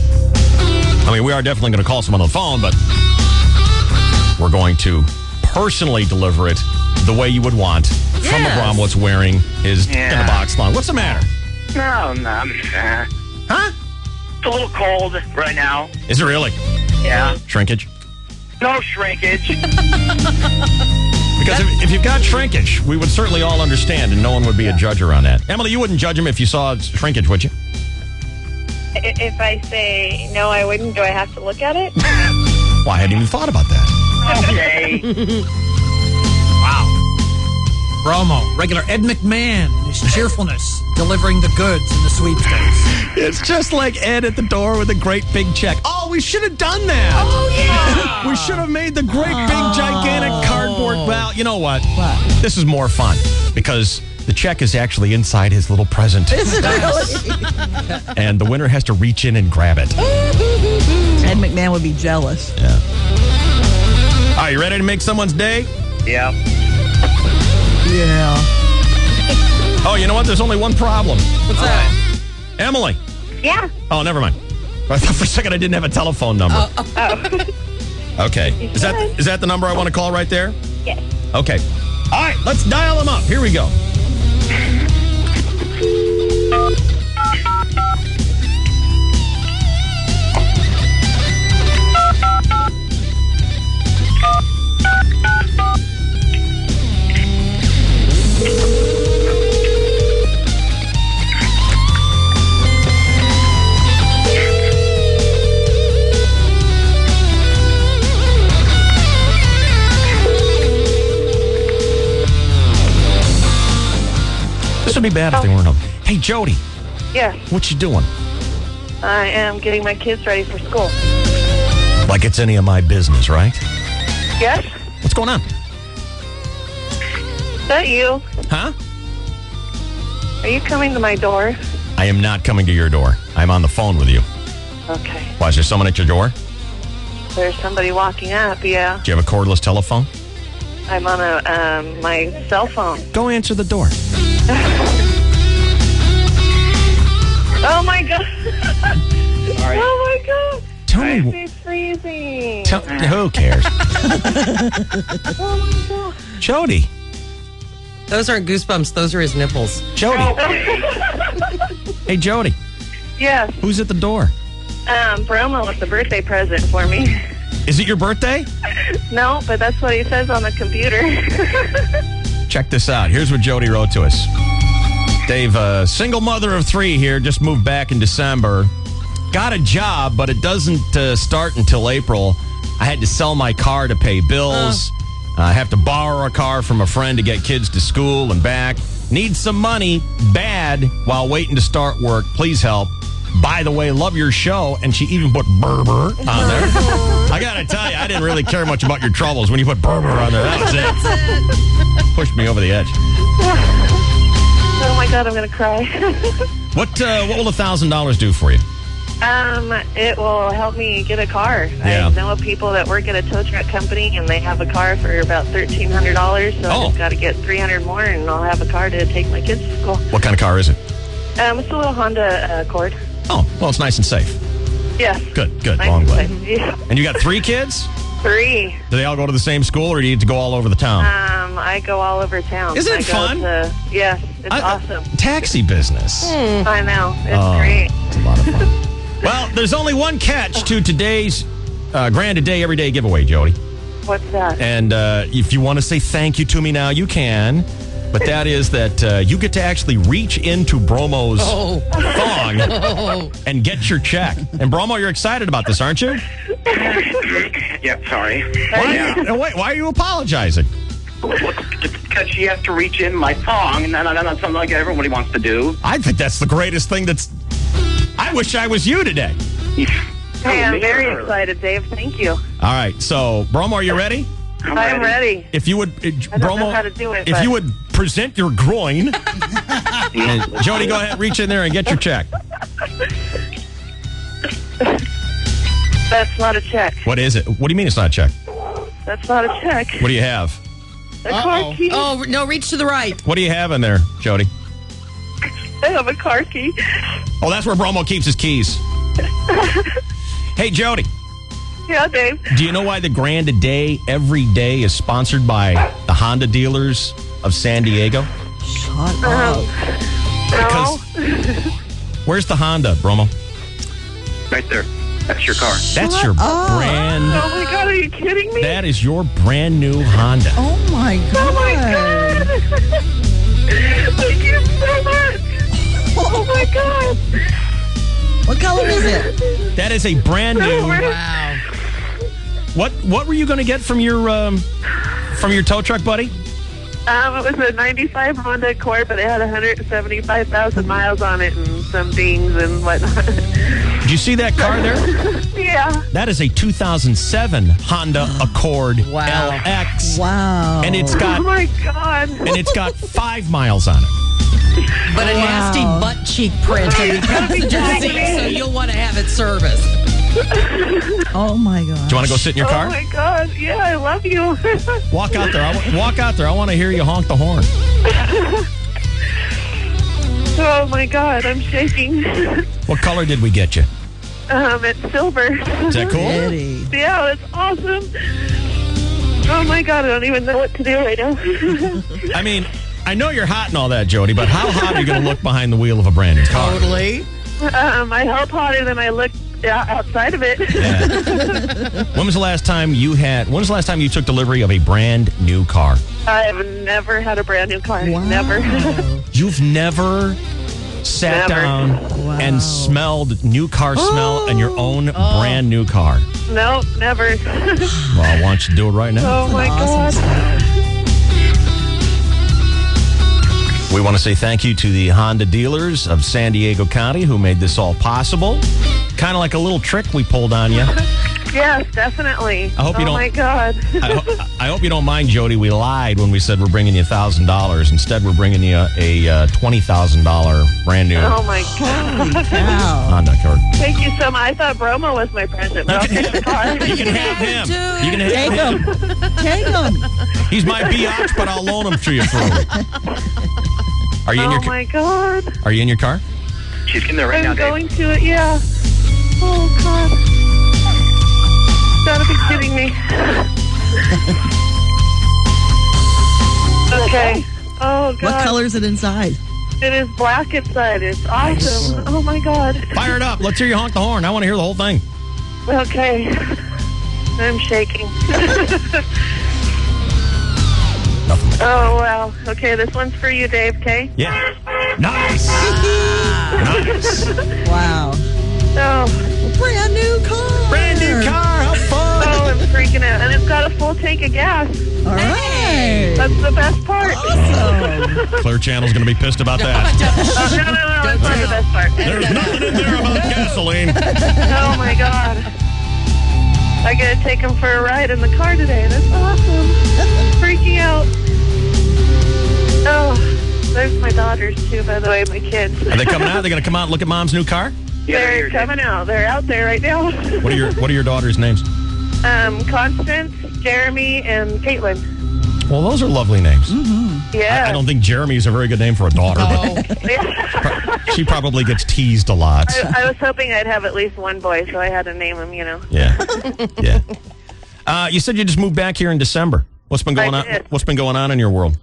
I mean, we are definitely going to call someone on the phone, but we're going to personally deliver it the way you would want from the Bromwitz wearing his in the box line. What's the matter? No. Huh? It's a little cold right now. Is it really? Yeah. Shrinkage? No shrinkage. Because if you've got shrinkage, we would certainly all understand, and no one would be a judger on that. Emily, you wouldn't judge him if you saw shrinkage, would you? If I say no, I wouldn't, do I have to look at it? Well, I hadn't even thought about that. Okay. Wow. Promo. Regular Ed McMahon and his cheerfulness delivering the goods in the sweepstakes. It's just like Ed at the door with a great big check. Oh, we should have done that. Oh, yeah. We should have made the great big gigantic cardboard. Well, you know what? This is more fun because the check is actually inside his little present. Is it really? And the winner has to reach in and grab it. Ed McMahon would be jealous. Yeah. All right, you ready to make someone's day? Yeah. Yeah. Oh, you know what? There's only one problem. What's that? Emily. Yeah. Oh, never mind. I thought for a second I didn't have a telephone number. Okay. Is that the number I want to call right there? Yes. Okay. All right, let's dial them up. Here we go. would be bad if they weren't home. Hey, Jody, Yes, what you doing? I am getting my kids ready for school. Like it's any of my business, right? Yes? What's going on? Is that you? Huh? Are you coming to my door? I am not coming to your door. I'm on the phone with you. Okay. Why, is there someone at your door? There's somebody walking up, yeah. Do you have a cordless telephone? I'm on my cell phone. Go answer the door. Oh, my God. Sorry. Oh, my God. Tell me. It's freezing. Who cares? Oh, my God. Jody. Those aren't goosebumps. Those are his nipples. Jody. Hey, Jody. Yes. Who's at the door? Bromo with the birthday present for me. Is it your birthday? No, but that's what he says on the computer. Check this out. Here's what Jody wrote to us. Dave, single mother of 3 here, just moved back in December. Got a job, but it doesn't start until April. I had to sell my car to pay bills. I have to borrow a car from a friend to get kids to school and back. Need some money bad while waiting to start work. Please help. By the way, love your show. And she even put Berber on there. I got to tell you, I didn't really care much about your troubles when you put Berber on there. That was it. Pushed me over the edge. Oh, my God, I'm going to cry. What will $1,000 do for you? It will help me get a car. Yeah. I know people that work at a tow truck company, and they have a car for about $1,300, so I just got to get $300 more, and I'll have a car to take my kids to school. What kind of car is it? It's a little Honda Accord. Oh, well, it's nice and safe. Yes. Good. Nice Well, I'm glad. and safe. Yeah. And you got 3 kids? 3. Do they all go to the same school, or do you need to go all over the town? I go all over town. Isn't it I go fun? Yes, it's awesome. Taxi business. I know. It's great. It's a lot of fun. Well, there's only one catch to today's Grand a Day Everyday giveaway, Jody. What's that? And if you want to say thank you to me now, you can. But that is that you get to actually reach into Bromo's thong and get your check. And Bromo, you're excited about this, aren't you? Yeah, sorry. Why are you apologizing? Because she has to reach in my thong, and that's something like everybody wants to do. I think that's the greatest thing I wish I was you today. Hey, I'm very excited, Dave. Thank you. All right, so Bromo, are you ready? I'm ready. If you would, I don't know how to do it, if but- you would present your groin, and Jody, go ahead, reach in there and get your check. That's not a check. What is it? What do you mean it's not a check? That's not a check. What do you have? A car key. Oh, no, reach to the right. What do you have in there, Jody? I have a car key. Oh, that's where Bromo keeps his keys. Hey, Jody. Yeah, Dave. Do you know why the Grand a Day every day is sponsored by the Honda dealers of San Diego? Shut up. Because where's the Honda, Bromo? Right there. That's your car. That's your brand. Oh my God, are you kidding me? That is your brand new Honda. Oh my God. Oh my God. Thank you so much. Oh my God. What color is it? That is a brand new. Wow. What were you going to get from your tow truck, buddy? It was a 95 Honda Accord, but it had 175,000 miles on it and some dings and whatnot. Did you see that car there? Yeah. That is a 2007 Honda Accord LX. Wow. And it's got Oh my God. and it's got 5 miles on it. But a nasty butt cheek print on the passenger seat, so you'll want to have it serviced. Oh my God. Do you want to go sit in your car? Oh my God. Yeah, I love you. Walk out there. Walk out there. I want to hear you honk the horn. Oh my God, I'm shaking. What color did we get you? It's silver. Is that cool? Eddie. Yeah, it's awesome. Oh my God, I don't even know what to do right now. I mean, I know you're hot and all that, Jody, but how hot are you going to look behind the wheel of a brand new car? Totally. I hope hotter than I look outside of it. Yeah. When was the last time you took delivery of a brand new car? I've never had a brand new car. Never. You've never sat down and smelled new car smell in your own brand new car? No, never. Well, why don't you do it right now? Oh my God. We want to say thank you to the Honda dealers of San Diego County who made this all possible. Kind of like a little trick we pulled on you. Yes, definitely. I hope you don't. Oh, my God. I hope you don't mind, Jody. We lied when we said we're bringing you $1,000. Instead, we're bringing you a $20,000 brand new Oh, my God. Honda Accord. Thank you so much. I thought Bromo was my present, but I'll take the car. You can have him. You can have Take him. Take him. He's my biatch, but I'll loan him to you for a week. Are you in your? Oh, my God. Are you in your car? She's getting there right now, I'm Dave. going to it, yeah. Oh, God. Gotta be kidding me. Okay. Oh, God. What color is it inside? It is black inside. It's awesome. Nice. Oh, my God. Fire it up. Let's hear you honk the horn. I want to hear the whole thing. Okay. I'm shaking. Oh, wow. Okay, this one's for you, Dave, okay? Yeah. Nice. Nice. Wow. Oh. Brand new car. Brand new car. How fun. Oh, I'm freaking out. And it's got a full tank of gas. All right. That's the best part. Awesome. Clear Channel's going to be pissed about that. No, that's not the best part. There's nothing in there about gasoline. Oh, my God. I got to take him for a ride in the car today. That's awesome. Freaking out. Oh, there's my daughters, too, by the way, my kids. Are they coming out? They're going to come out and look at Mom's new car? They're coming out. They're out there right now. What are your daughters' names? Constance, Jeremy, and Caitlin. Well, those are lovely names. Yeah. I don't think Jeremy's a very good name for a daughter, but she probably gets teased a lot. I was hoping I'd have at least one boy, so I had to name him, you know. Yeah. Yeah. You said you just moved back here in December. What's been going on? did. What's been going on in your world?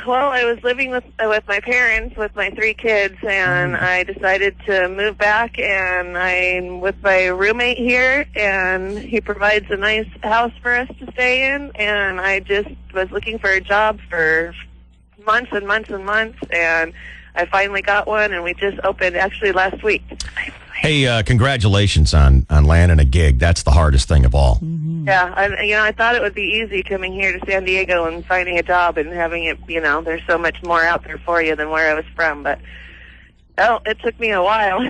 Well, I was living with my parents with my 3 kids, and I decided to move back, and I'm with my roommate here, and he provides a nice house for us to stay in, and I just was looking for a job for months and months and months, and I finally got one, and we just opened actually last week. Hey, congratulations on landing a gig. That's the hardest thing of all. Yeah, I thought it would be easy coming here to San Diego and finding a job and having it, there's so much more out there for you than where I was from. But, it took me a while.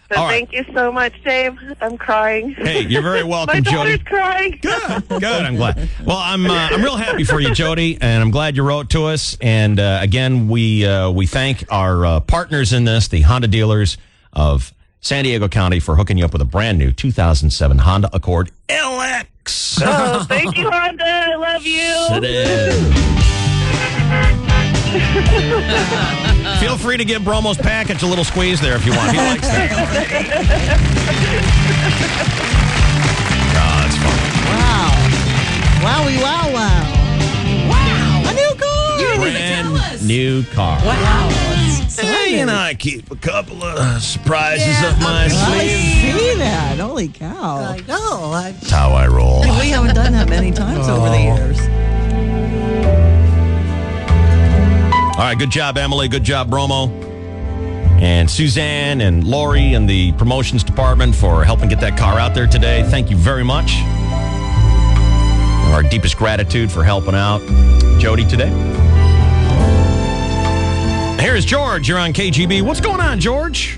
So thank you so much, Dave. I'm crying. Hey, you're very welcome, My Jody. daughter's crying. Good. I'm glad. Well, I'm real happy for you, Jody, and I'm glad you wrote to us. And again, we thank our partners in this, the Honda dealers of San Diego County, for hooking you up with a brand new 2007 Honda Accord LX. Oh, thank you, Honda. I love you. Sit in. Feel free to give Bromo's package a little squeeze there if you want. He likes that. Oh, that's fun. Wow. Wowie, wow, wow. Wow. A new car. Brand new car. Wow. Hey, I keep a couple of surprises up my I sleeve. see that. Holy cow. I know. That's how I roll. We haven't done that many times over the years. All right, good job, Emily. Good job, Bromo. And Suzanne and Lori and the promotions department for helping get that car out there today. Thank you very much. And our deepest gratitude for helping out Jody today. Here's George. You're on KGB. What's going on, George?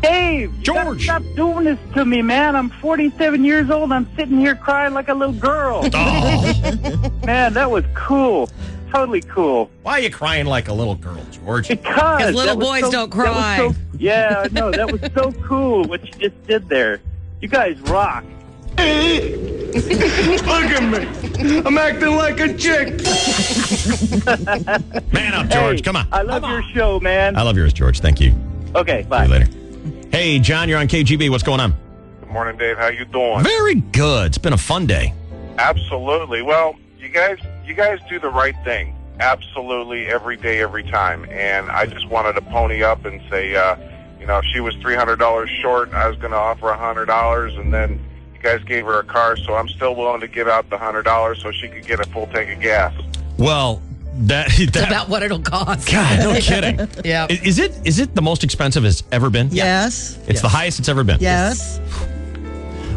Dave, George, stop doing this to me, man. I'm 47 years old. I'm sitting here crying like a little girl. Oh. Man, that was cool. Totally cool. Why are you crying like a little girl, George? Because little that was boys don't cry. Yeah, I know. That was so cool what you just did there. You guys rock. Look at me. I'm acting like a chick. Man up, George. Hey, Come on. I love your show, man. I love yours, George. Thank you. Okay, bye. See you later. Hey, John, you're on KGB. What's going on? Good morning, Dave. How you doing? Very good. It's been a fun day. Absolutely. Well, you guys do the right thing. Absolutely, every day, every time. And I just wanted to pony up and say, if she was $300 short, I was going to offer $100, and then you guys gave her a car, so I'm still willing to give out the $100 so she could get a full tank of gas. Well, that's about what it'll cost. God, no kidding. Yeah. Is it the most expensive it's ever been? Yes. It's the highest it's ever been. Yes.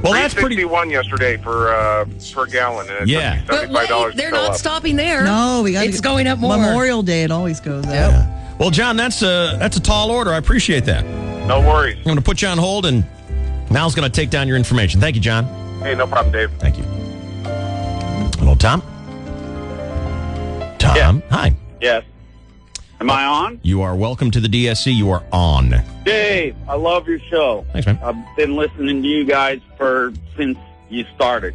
Well, that's pretty. $3.61 yesterday for per gallon, and it's Yeah. But $75. wait, they're to fill not up. stopping there. No, we got It's going up more. Memorial Day, it always goes up. Well, John, that's a tall order. I appreciate that. No worries. I'm going to put you on hold, and Mal's going to take down your information. Thank you, John. Hey, no problem, Dave. Thank you. Hello, Tom. Tom, hi. Yes. Am I on? You are welcome to the DSC. You are on. Dave, I love your show. Thanks, man. I've been listening to you guys since you started.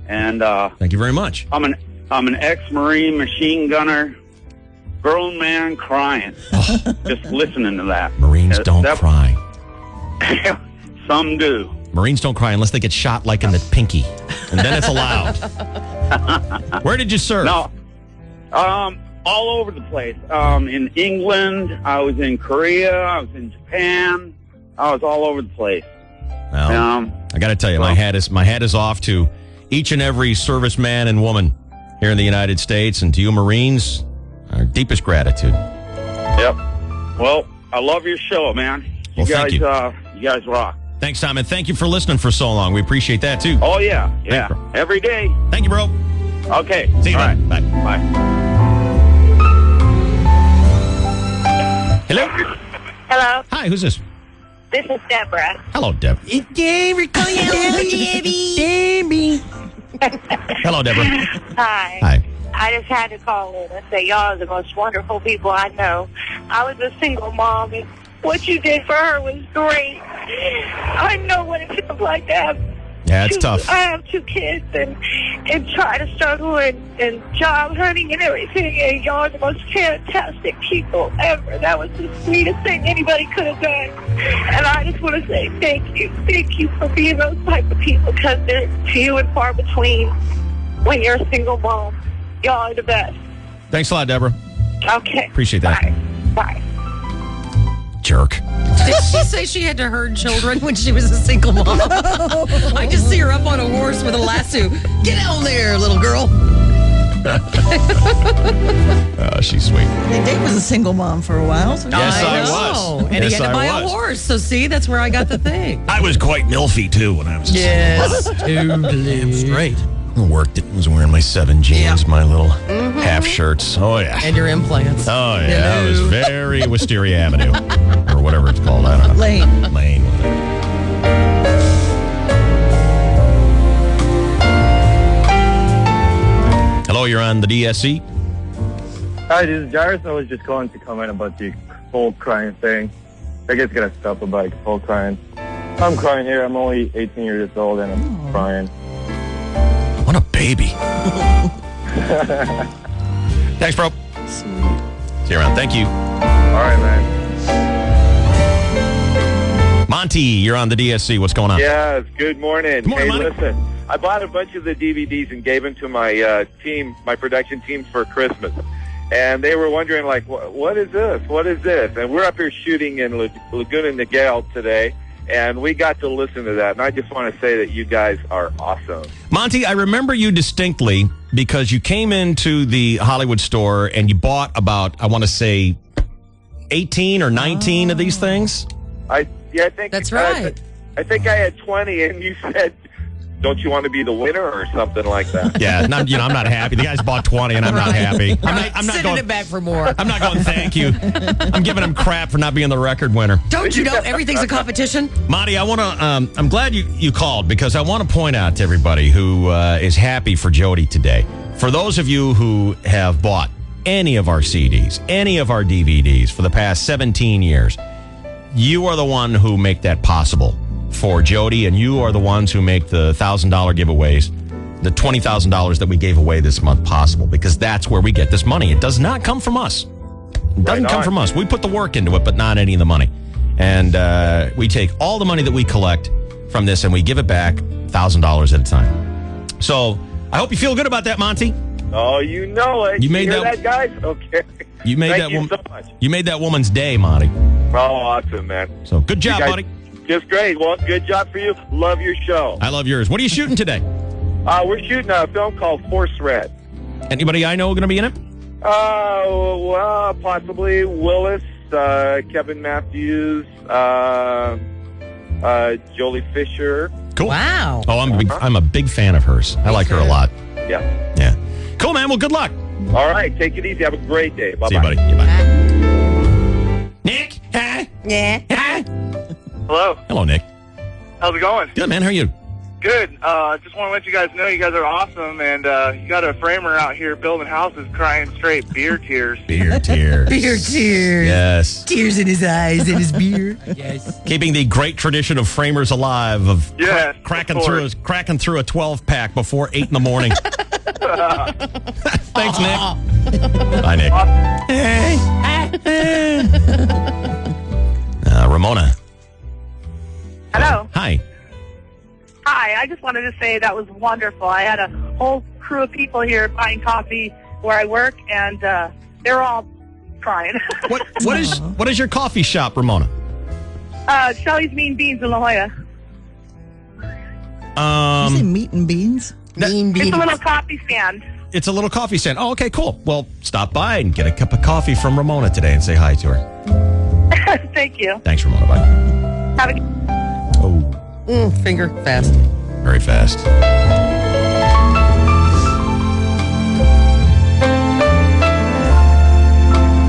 And thank you very much. I'm an ex-Marine machine gunner, grown man crying. Just listening to that. Marines don't cry. Some do. Marines don't cry unless they get shot like in the pinky. And then it's allowed. Where did you serve? No. All over the place. In England, I was in Korea, I was in Japan, I was all over the place. Well, I got to tell you, my hat is off to each and every serviceman and woman here in the United States, and to you Marines, our deepest gratitude. Yep. Well, I love your show, man. Well, thank you. You guys rock. Thanks, Tom, and thank you for listening for so long. We appreciate that too. Oh yeah, Thanks, bro. every day. Thank you, bro. Okay. See you, all man. right. Bye. Bye. Hello. Hello, Hi, who's this? this is Deborah. Hello, Deb. It's Debbie. Call you Debbie. Hello, Deborah. Hi. Hi. I just had to call in and say y'all are the most wonderful people I know. I was a single mom, and what you did for her was great. I know what it feels like to have. Yeah, it's tough. I have 2 kids and try to struggle and job hunting and everything. And y'all are the most fantastic people ever. That was the sweetest thing anybody could have done. And I just want to say thank you. Thank you for being those type of people, because they're few and far between when you're a single mom. Y'all are the best. Thanks a lot, Deborah. Okay. Appreciate that. Bye. Jerk. Did she say she had to herd children when she was a single mom? I just see her up on a horse with a lasso. Get on there, little girl. Oh, she's sweet. Hey, Dave was a single mom for a while. So Yes, I know. was. And he Yes, had to I buy a was. horse. So see, that's where I got the thing. I was quite milfy too when I was a Yes, single mom. totally. Straight. I worked it. Was wearing my 7 jeans, my little half shirts. Oh yeah. And your implants. Oh yeah. It was very Wisteria Avenue or whatever it's called. I don't know. Lane. Lane. Hello, you're on the DSC. Hi, this is Jairus. I was just calling to comment about the cold crying thing. I guess gotta stop about cold crying. I'm crying here. I'm only 18 years old and I'm crying. What a baby. Thanks, bro. See you around. Thank you. All right, man. Monty, you're on the DSC. What's going on? Yes, good morning. Good morning, hey, Monty. listen, I bought a bunch of the DVDs and gave them to my team, my production team for Christmas. And they were wondering, like, what is this? What is this? And we're up here shooting in Laguna Niguel today, and we got to listen to that. And I just want to say that you guys are awesome. Monty, I remember you distinctly because you came into the Hollywood store and you bought about, I want to say, 18 or 19 of these things. I think that's right. I think I had 20, and you said, "Don't you want to be the winner?" or something like that. Yeah, I'm not happy. The guy's bought 20 and I'm not happy. I'm not Sending going it back for more. I'm not going thank you. I'm giving him crap for not being the record winner. Don't you know everything's a competition? Monty, I want to I'm glad you called because I want to point out to everybody who is happy for Jody today. For those of you who have bought any of our CDs, any of our DVDs for the past 17 years, you are the one who make that possible for Jody, and you are the ones who make the $1,000 giveaways, the $20,000 that we gave away this month possible, because that's where we get this money. It does not come from us. It doesn't come from us. We put the work into it, but not any of the money. And we take all the money that we collect from this and we give it back $1,000 at a time. So I hope you feel good about that, Monty. Oh, you know it. You made hear that- guys? Okay. You made Thank that you woman. so much. You made that woman's day, Monty. Oh, awesome, man. So good job, You guys- buddy. Just great. Well, good job for you. Love your show. I love yours. What are you shooting today? We're shooting a film called Force Red. Anybody I know going to be in it? Well, possibly Willis, Kevin Matthews, Jolie Fisher. Cool. Wow. Oh, I'm a big fan of hers. I like her a lot. Yeah. Yeah. Cool, man. Well, good luck. All right. Take it easy. Have a great day. Bye-bye. See you, buddy. Yeah, bye. Nick? Yeah. Hello. Hello, Nick. How's it going? Good, man. How are you? Good. Just want to let you guys know you guys are awesome, and you got a framer out here building houses crying straight beer tears. Beer tears. Beer tears. Yes. Tears in his eyes and his beer. Yes. Keeping the great tradition of framers alive of Yes, cracking of through course. a 12-pack before 8 in the morning. Thanks, Nick. Bye, Nick. Ramona. Hello. Hi. Hi, I just wanted to say that was wonderful. I had a whole crew of people here buying coffee where I work, and they're all crying. What is your coffee shop, Ramona? Shelly's Mean Beans in La Jolla. You say meat and beans? Mean beans. It's a little coffee stand. It's a little coffee stand. Oh, okay, cool. Well, stop by and get a cup of coffee from Ramona today and say hi to her. Thank you. Thanks, Ramona. Bye. Have a Finger fast. Very fast.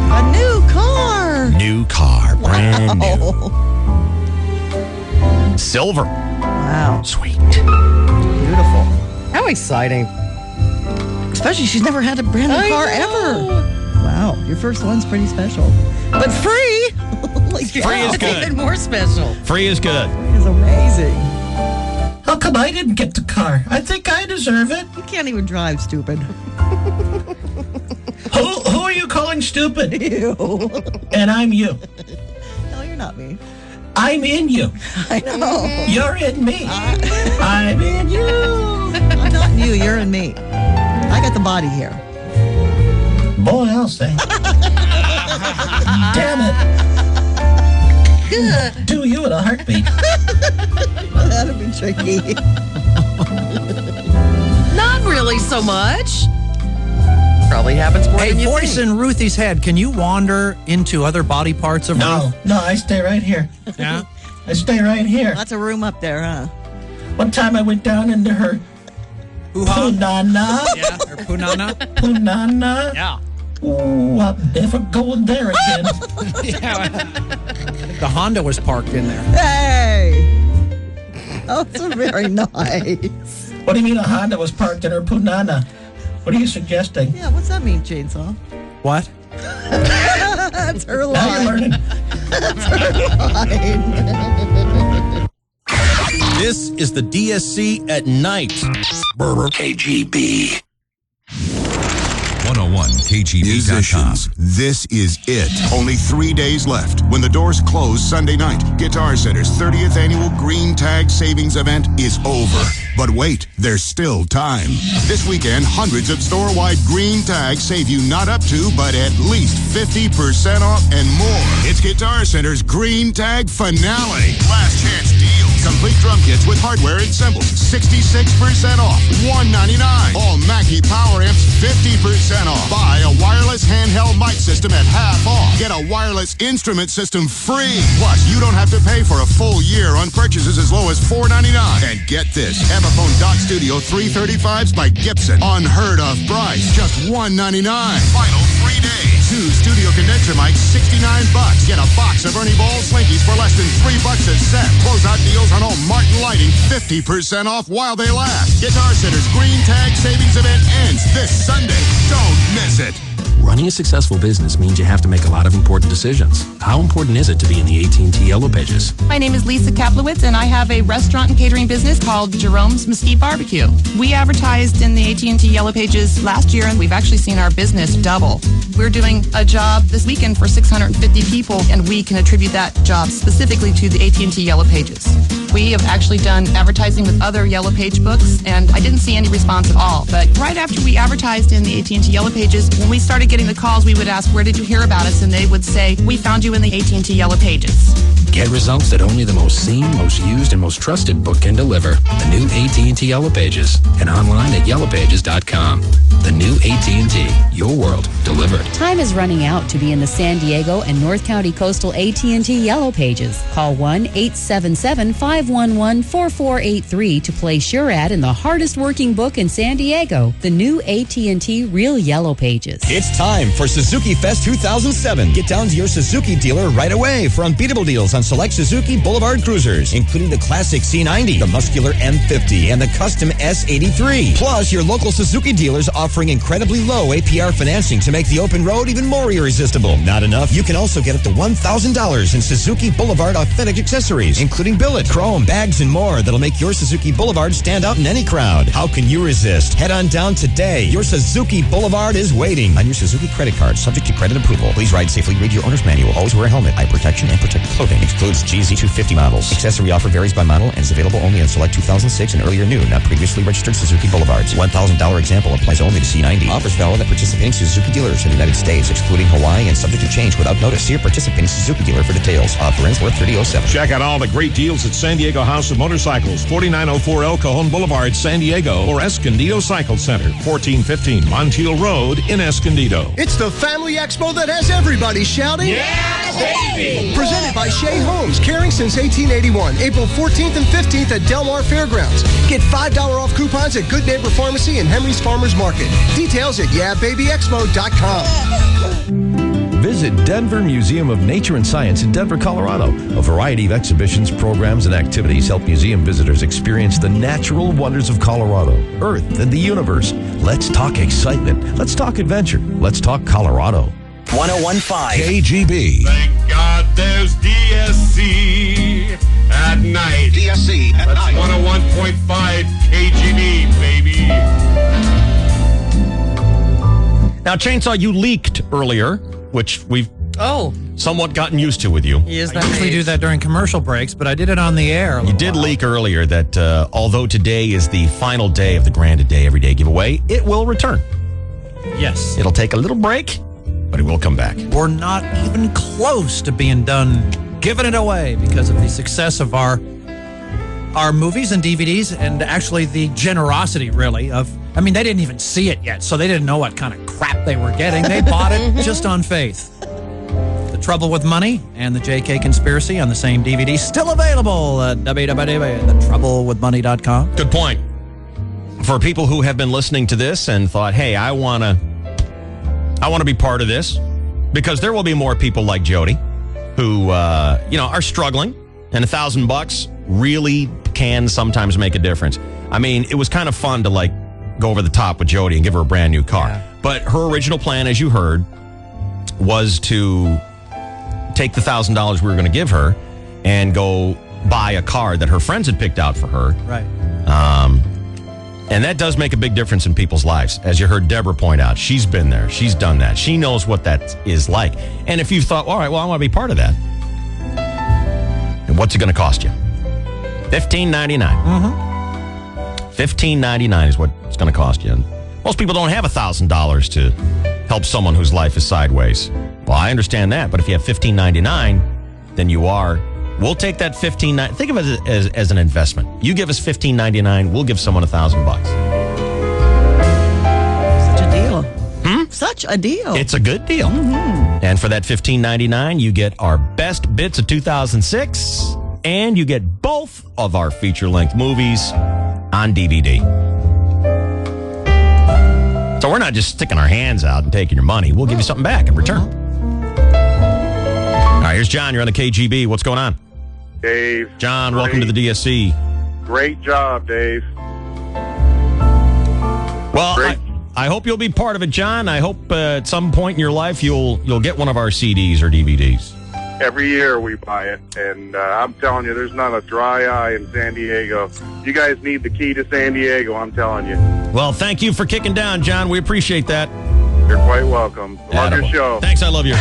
A new car. New car. Brand new. Silver. Wow. Sweet. Beautiful. How exciting. Especially she's never had a brand new car ever. Wow. Your first one's pretty special. But free. Free is good. Even more special. Free is good. It's amazing. How come I didn't get the car? I think I deserve it. You can't even drive, stupid. Who are you calling stupid? You. And I'm you. No, you're not me. I'm in you. I know. You're in me. I'm in you. I'm not in you. You're in me. I got the body here. Boy, I'll say. Damn it. Do you in a heartbeat. That'd be tricky. Not really so much. Probably happens more than Hey, you voice think. in Ruthie's head. Can you wander into other body parts of Ruth? No, I stay right here. Yeah? I stay right here. Lots of room up there, huh? One time I went down into her punana. Yeah, or punana? Punana. Yeah. Ooh, I'm never going there again. The Honda was parked in there. Hey! Oh, it's very nice. What do you mean a Honda was parked in her punana? What are you suggesting? Yeah, what's that mean, Chainsaw? What? That's her line. Now you're learning. That's her line. This is the DSC at night. KGB. 101KGB.com. Musicians, this is it. Only 3 days left. When the doors close Sunday night, Guitar Center's 30th annual Green Tag Savings Event is over. But wait, there's still time. This weekend, hundreds of store-wide Green Tags save you not up to, but at least 50% off and more. It's Guitar Center's Green Tag Finale. Last chance deal. Complete drum kits with hardware and cymbals, 66% off, $199. All Mackie Power Amps, 50% off. Buy a wireless handheld mic system at half off. Get a wireless instrument system free. Plus, you don't have to pay for a full year on purchases as low as $499. And get this, Epiphone Dock Studio 335s by Gibson. Unheard of price, just $199. Final 3 days. 2 studio condenser mics, $69. Get a box of Ernie Ball Slinkies for less than $3 a set. Closeout deals on all Martin lighting, 50% off while they last. Guitar Center's Green Tag Savings Event ends this Sunday. Don't miss it. Running a successful business means you have to make a lot of important decisions. How important is it to be in the AT&T Yellow Pages? My name is Lisa Kaplowitz, and I have a restaurant and catering business called Jerome's Mesquite Barbecue. We advertised in the AT&T Yellow Pages last year, and we've actually seen our business double. We're doing a job this weekend for 650 people, and we can attribute that job specifically to the AT&T Yellow Pages. We have actually done advertising with other Yellow Page books, and I didn't see any response at all. But right after we advertised in the AT&T Yellow Pages, when we started getting the calls, we would ask, where did you hear about us? And they would say, we found you in the AT&T Yellow Pages. Get results that only the most seen, most used, and most trusted book can deliver. The new AT&T Yellow Pages, and online at yellowpages.com. The new AT&T, your world delivered. Time is running out to be in the San Diego and North County Coastal AT&T Yellow Pages. Call 1-877-511-4483 to place your ad in the hardest working book in San Diego, the new AT&T Real Yellow Pages. It's time for Suzuki Fest 2007. Get down to your Suzuki dealer right away for unbeatable deals on select Suzuki Boulevard cruisers, including the classic C90, the muscular M50, and the custom S83. Plus, your local Suzuki dealers offering incredibly low APR financing to make the open road even more irresistible. Not enough? You can also get up to $1,000 in Suzuki Boulevard authentic accessories, including billet, chrome, bags, and more that'll make your Suzuki Boulevard stand out in any crowd. How can you resist? Head on down today. Your Suzuki Boulevard is waiting on your Suzuki credit card, subject to credit approval. Please ride safely, read your owner's manual, always wear a helmet, eye protection, and protect clothing. Excludes GZ250 models. Accessory offer varies by model and is available only on select 2006 and earlier new, not previously registered Suzuki Boulevards. $1,000 example applies only to C90. Offers valid at participating Suzuki dealers in the United States, excluding Hawaii and subject to change without notice. See your participating Suzuki dealer for details. Offer ends worth 3007. Check out all the great deals at San Diego House of Motorcycles, 4904 El Cajon Boulevard, San Diego, or Escondido Cycle Center, 1415 Montiel Road in Escondido. It's the Family Expo that has everybody shouting, "Yeah, baby!" Presented by Shea Homes, caring since 1881. April 14th and 15th at Del Mar Fairgrounds. Get $5 off coupons at Good Neighbor Pharmacy and Henry's Farmers Market. Details at yeahbabyexpo.com. Visit Denver Museum of Nature and Science in Denver, Colorado. A variety of exhibitions, programs, and activities help museum visitors experience the natural wonders of Colorado, Earth, and the universe. Let's talk excitement. Let's talk adventure. Let's talk Colorado. 101.5 KGB. Thank God there's DSC at night. DSC at That's night. 101.5 KGB, baby. Now, Chainsaw, you leaked earlier, which we've somewhat gotten used to with you. I usually do that during commercial breaks, but I did it on the air. You did leak earlier that although today is the final day of the Grand Day Everyday giveaway, it will return. Yes. It'll take a little break, but it will come back. We're not even close to being done giving it away because of the success of our movies and DVDs, and actually the generosity, really, of, I mean, they didn't even see it yet, so they didn't know what kind of crap they were getting. They bought it just on faith. The Trouble with Money and the JK Conspiracy on the same DVD, still available at www.troublewithmoney.com. Good point. For people who have been listening to this and thought, hey, I want to be part of this, because there will be more people like Jody who, are struggling, and $1,000 really can sometimes make a difference. I mean, it was kind of fun to go over the top with Jody and give her a brand new car. Yeah. But her original plan, as you heard, was to take the $1,000 we were going to give her and go buy a car that her friends had picked out for her. Right. And that does make a big difference in people's lives. As you heard Deborah point out, she's been there. She's done that. She knows what that is like. And if you thought, all right, well, I want to be part of that, and what's it going to cost you? $15.99. Mm-hmm. $15.99 is what it's going to cost you. And most people don't have $1,000 to help someone whose life is sideways. Well, I understand that, but if you have $15.99, then you are. We'll take that $15.99. Think of it as an investment. You give us $15.99, we'll give someone $1,000. Such a deal. Such a deal. It's a good deal. Mm-hmm. And for that $15.99, you get our best bits of 2006, and you get both of our feature-length movies on DVD. So we're not just sticking our hands out and taking your money. We'll give you something back in return. All right, here's John. You're on the KGB. What's going on? Dave. John, welcome to the DSC. Great job, Dave. Well, I hope you'll be part of it, John. I hope at some point in your life you'll get one of our CDs or DVDs. Every year we buy it, and I'm telling you, there's not a dry eye in San Diego. You guys need the key to San Diego, I'm telling you. Well, thank you for kicking down, John. We appreciate that. You're quite welcome. Love your show. Thanks, I love you.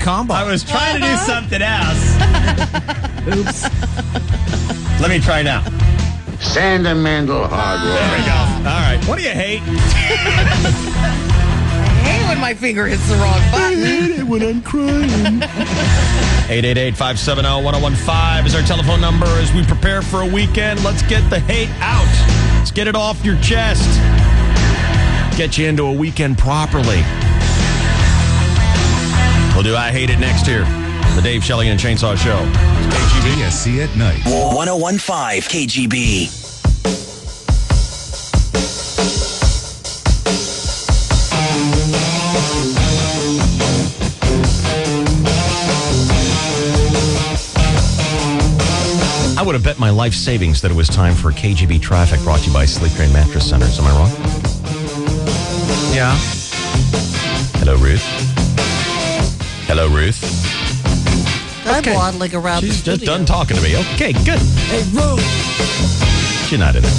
combo. I was trying to do something else. Oops. Let me try now. Sentimental hardware. There we go. All right. What do you hate? I hate when my finger hits the wrong button. I hate it when I'm crying. 888-570-1015 is our telephone number as we prepare for a weekend. Let's get the hate out. Let's get it off your chest. Get you into a weekend properly. We'll do I Hate It next year. The Dave Shelley and Chainsaw Show. KGBSC at night. 1015 KGB. I would have bet my life savings that it was time for KGB Traffic, brought to you by Sleep Train Mattress Centers. Am I wrong? Yeah. Hello, Ruth. Hello, Ruth. I'm waddling around She's the just studio. done talking to me. Okay, good. Hey, Ruth. She's not in it.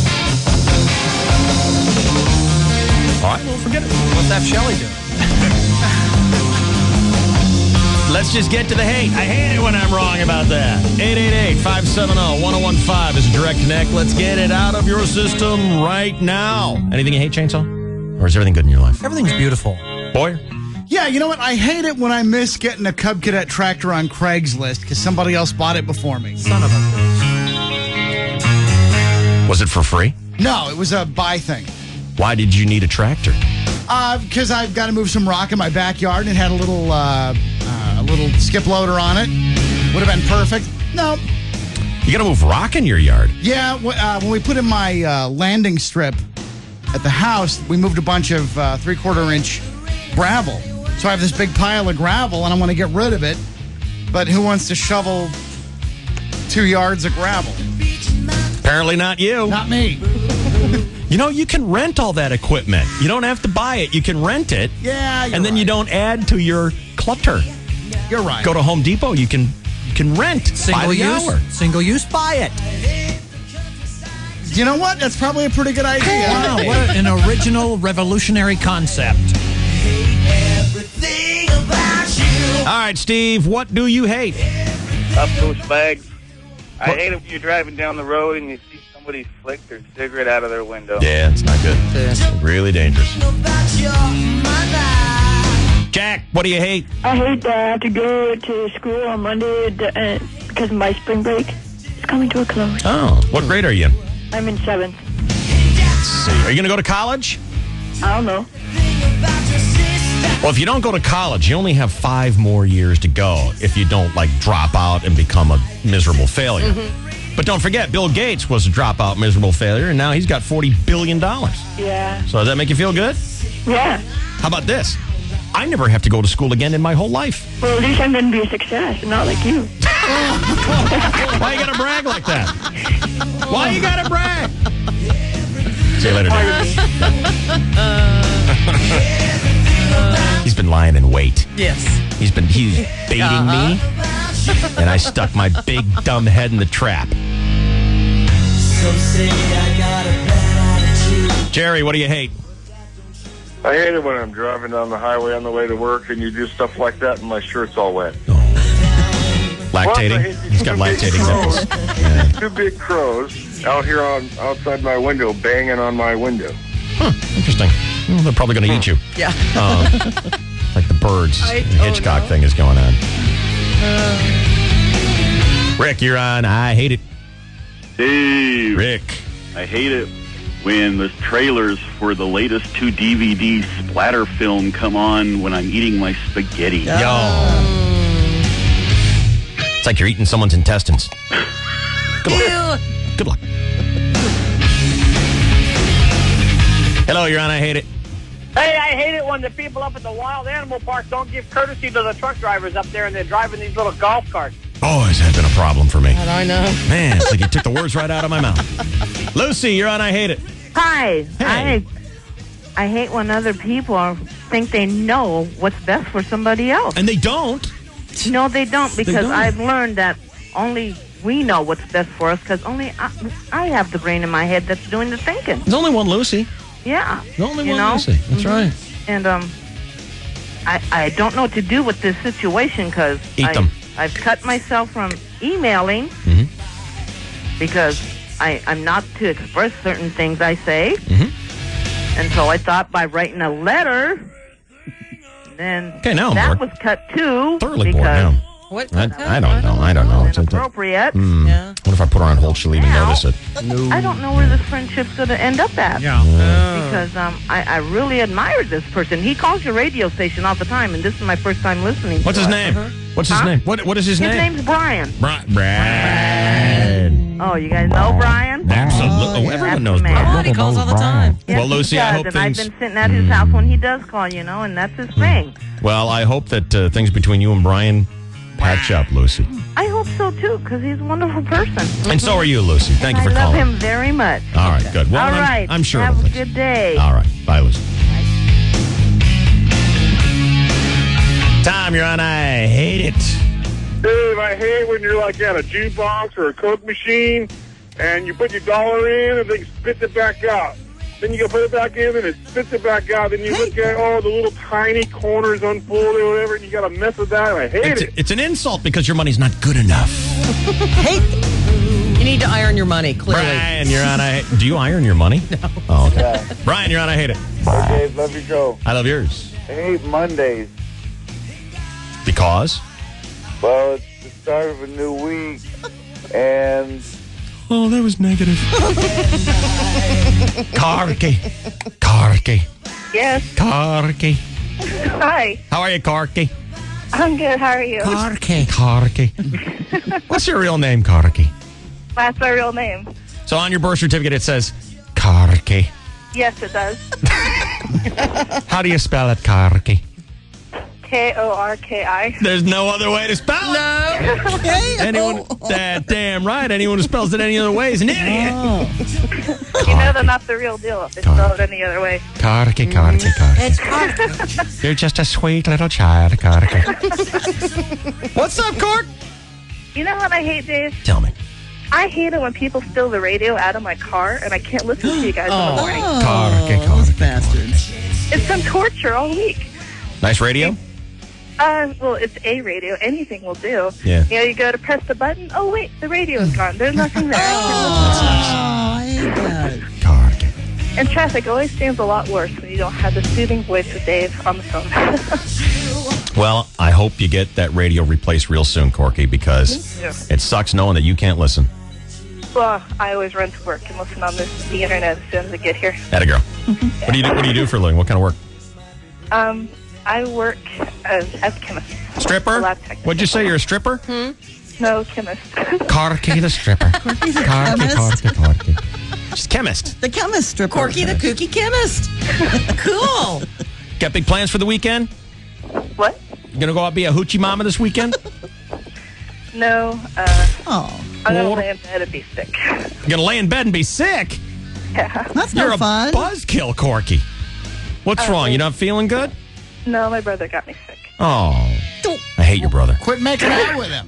All right, well, forget it. What's that Shelley do? Let's just get to the hate. I hate it when I'm wrong about that. 888-570-1015 is a direct connect. Let's get it out of your system right now. Anything you hate, Chainsaw? Or is everything good in your life? Everything's beautiful. Boy? Yeah, you know what? I hate it when I miss getting a Cub Cadet tractor on Craigslist because somebody else bought it before me. Son of a bitch. Was it for free? No, it was a buy thing. Why did you need a tractor? Because I've got to move some rock in my backyard, and it had a little skip loader on it. Would have been perfect. No. You got to move rock in your yard? Yeah, when we put in my landing strip at the house, we moved a bunch of 3/4-inch gravel. So I have this big pile of gravel, and I want to get rid of it. But who wants to shovel 2 yards of gravel? Apparently not you. Not me. You know, you can rent all that equipment. You don't have to buy it. You can rent it. Yeah, and then you don't add to your clutter. You're right. Go to Home Depot. You can rent. Single use. Hour. Single use. Buy it. You know what? That's probably a pretty good idea. Wow, what an original, revolutionary concept. All right, Steve, what do you hate? Up those bags. I hate it when you're driving down the road and you see somebody flick their cigarette out of their window. Yeah, it's not good. It's really dangerous. Jack, what do you hate? I hate that I have to go to school on Monday because my spring break is coming to a close. Oh, what grade are you in? I'm in 7th. Let's see. Are you going to go to college? I don't know. Well, if you don't go to college, you only have 5 more years to go if you don't, drop out and become a miserable failure. Mm-hmm. But don't forget, Bill Gates was a dropout miserable failure, and now he's got $40 billion. Yeah. So does that make you feel good? Yeah. How about this? I never have to go to school again in my whole life. Well, at least I'm going to be a success, not like you. Why you got to brag like that? Why you got to brag? See you later, He's been lying in wait. Yes. He's baiting me, and I stuck my big dumb head in the trap. Jerry, what do you hate? I hate it when I'm driving down the highway on the way to work and you do stuff like that and my shirt's all wet. Lactating? He's got lactating nipples. Yeah. 2 big crows out here outside my window banging on my window. Huh, interesting. Well, they're probably going to eat you. Yeah. Like the birds. The Hitchcock thing is going on. Rick, you're on I Hate It. Dave. Rick. I hate it when the trailers for the latest 2 DVD splatter film come on when I'm eating my spaghetti. Yo. It's like you're eating someone's intestines. Good luck. Good luck. Hello, you're on I Hate It. Hey, I hate it when the people up at the wild animal park don't give courtesy to the truck drivers up there and they're driving these little golf carts. Always has been a problem for me. I know. Man, it's like you took the words right out of my mouth. Lucy, you're on I Hate It. Hi. Hey. I hate when other people think they know what's best for somebody else. And they don't. No, they don't, because They don't. I've learned that only we know what's best for us, because only I have the brain in my head that's doing the thinking. There's only one Lucy. Yeah. There's only You one know? Lucy. That's right. And I don't know what to do with this situation because I've cut myself from emailing because I'm not to express certain things I say. And so I thought by writing a letter, then that was cut too. Thoroughly bored now. What? I don't know. I don't know. It's Inappropriate. Yeah. What if I put her on hold? She'll even notice it. I don't know where this friendship's going to end up at. Yeah. Because I really admired this person. He calls your radio station all the time, and this is my first time listening. What's his name? What's his name? What is his name? His name's Brian. Brian. Oh, you guys know Brian? Absolutely. Oh, everyone knows Brian. He calls all the time. Yes, Well, Lucy, I hope and things... I've been sitting at his house when he does call, and that's his thing. Well, I hope that things between you and Brian patch up, Lucy. I hope so, too, because he's a wonderful person. And so are you, Lucy. Thank you for I calling. love him very much. All right, good. Well, All right. I'm sure Have it'll a fix. good day. All right. Bye, Lucy. Tom, you're on I Hate It. Dave, I hate when you're like at a jukebox or a Coke machine and you put your dollar in and then spits it back out. Then you go put it back in and it spits it back out. Then you look at the little tiny corners unfolded or whatever, and you got to mess with that. And I hate it. It's an insult because your money's not good enough. You need to iron your money, clearly. Brian, you're on I... Do you iron your money? No. Oh, okay. Yeah. Brian, you're on I Hate It. Hey, Dave, love your show. I love yours. I hate Mondays. Because? Well, it's the start of a new week, and... Oh, that was negative. Karki. Yes. Karki. Hi. How are you, Karki? I'm good. How are you? Karki. What's your real name, Karki? That's my real name. So on your birth certificate it says Karki. Yes, it does. How do you spell it, Karki? Korki. There's no other way to spell it. Anyone? Damn right. Anyone who spells it any other way is an idiot. You know they're not the real deal if they spell it any other way. Karki. It's Korki. You're just a sweet little child, Karki. What's up, Cork? You know what I hate, Dave? Tell me. I hate it when people steal the radio out of my car and I can't listen to you guys in the morning. Karki. Those bastards. It's some torture all week. Nice radio? Well, it's a radio. Anything will do. Yeah. You know, you go to press the button. Oh, wait, the radio's gone. There's nothing there. I hate that. And traffic always seems a lot worse when you don't have the soothing voice of Dave on the phone. Well, I hope you get that radio replaced real soon, Corky, because it sucks knowing that you can't listen. Well, I always run to work and listen on the internet as soon as I get here. Atta girl. What do you do for a living? What kind of work? I work as a chemist. Stripper? Lab technician. What'd you say? You're a stripper? No, chemist. Corky the stripper. Corky. She's a chemist. The chemist stripper. Corky the kooky chemist. Cool. Got big plans for the weekend? What? You gonna go out and be a hoochie mama this weekend? No. I'm going to lay in bed and be sick. You're gonna lay in bed and be sick? Yeah. That's You're no fun. a buzzkill, Corky. What's wrong? You not feeling good? No, my brother got me sick. Oh. I hate your brother. Quit making out with him.